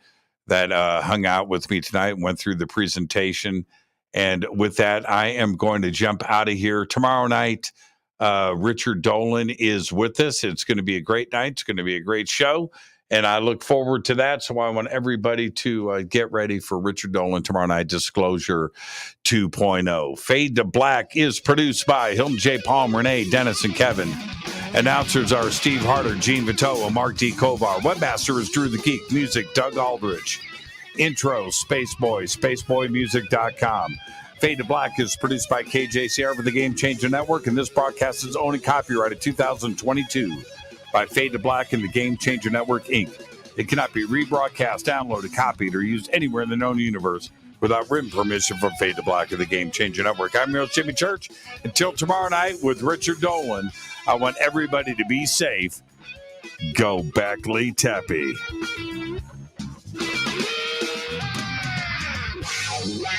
hung out with me tonight, went through the presentation. And with that, I am going to jump out of here. Tomorrow night, Richard Dolan is with us. It's going to be a great night. It's going to be a great show, and I look forward to that. So I want everybody to get ready for Richard Dolan tomorrow night, Disclosure 2.0. Fade to Black is produced by Hilton J. Palm, Renee, Dennis, and Kevin. Announcers are Steve Harder, Gene Vitoa, Mark D. Kovar. Webmaster is Drew the Geek. Music, Doug Aldrich. Intro, Spaceboy, spaceboymusic.com. Fade to Black is produced by KJCR for the Game Changer Network, and this broadcast is owned and copyrighted 2022 by Fade to Black and the Game Changer Network, Inc. It cannot be rebroadcast, downloaded, copied, or used anywhere in the known universe without written permission from Fade to Black and the Game Changer Network. I'm your host, Jimmy Church. Until tomorrow night with Richard Dolan, I want everybody to be safe. Go Beckley Teppy. Wow.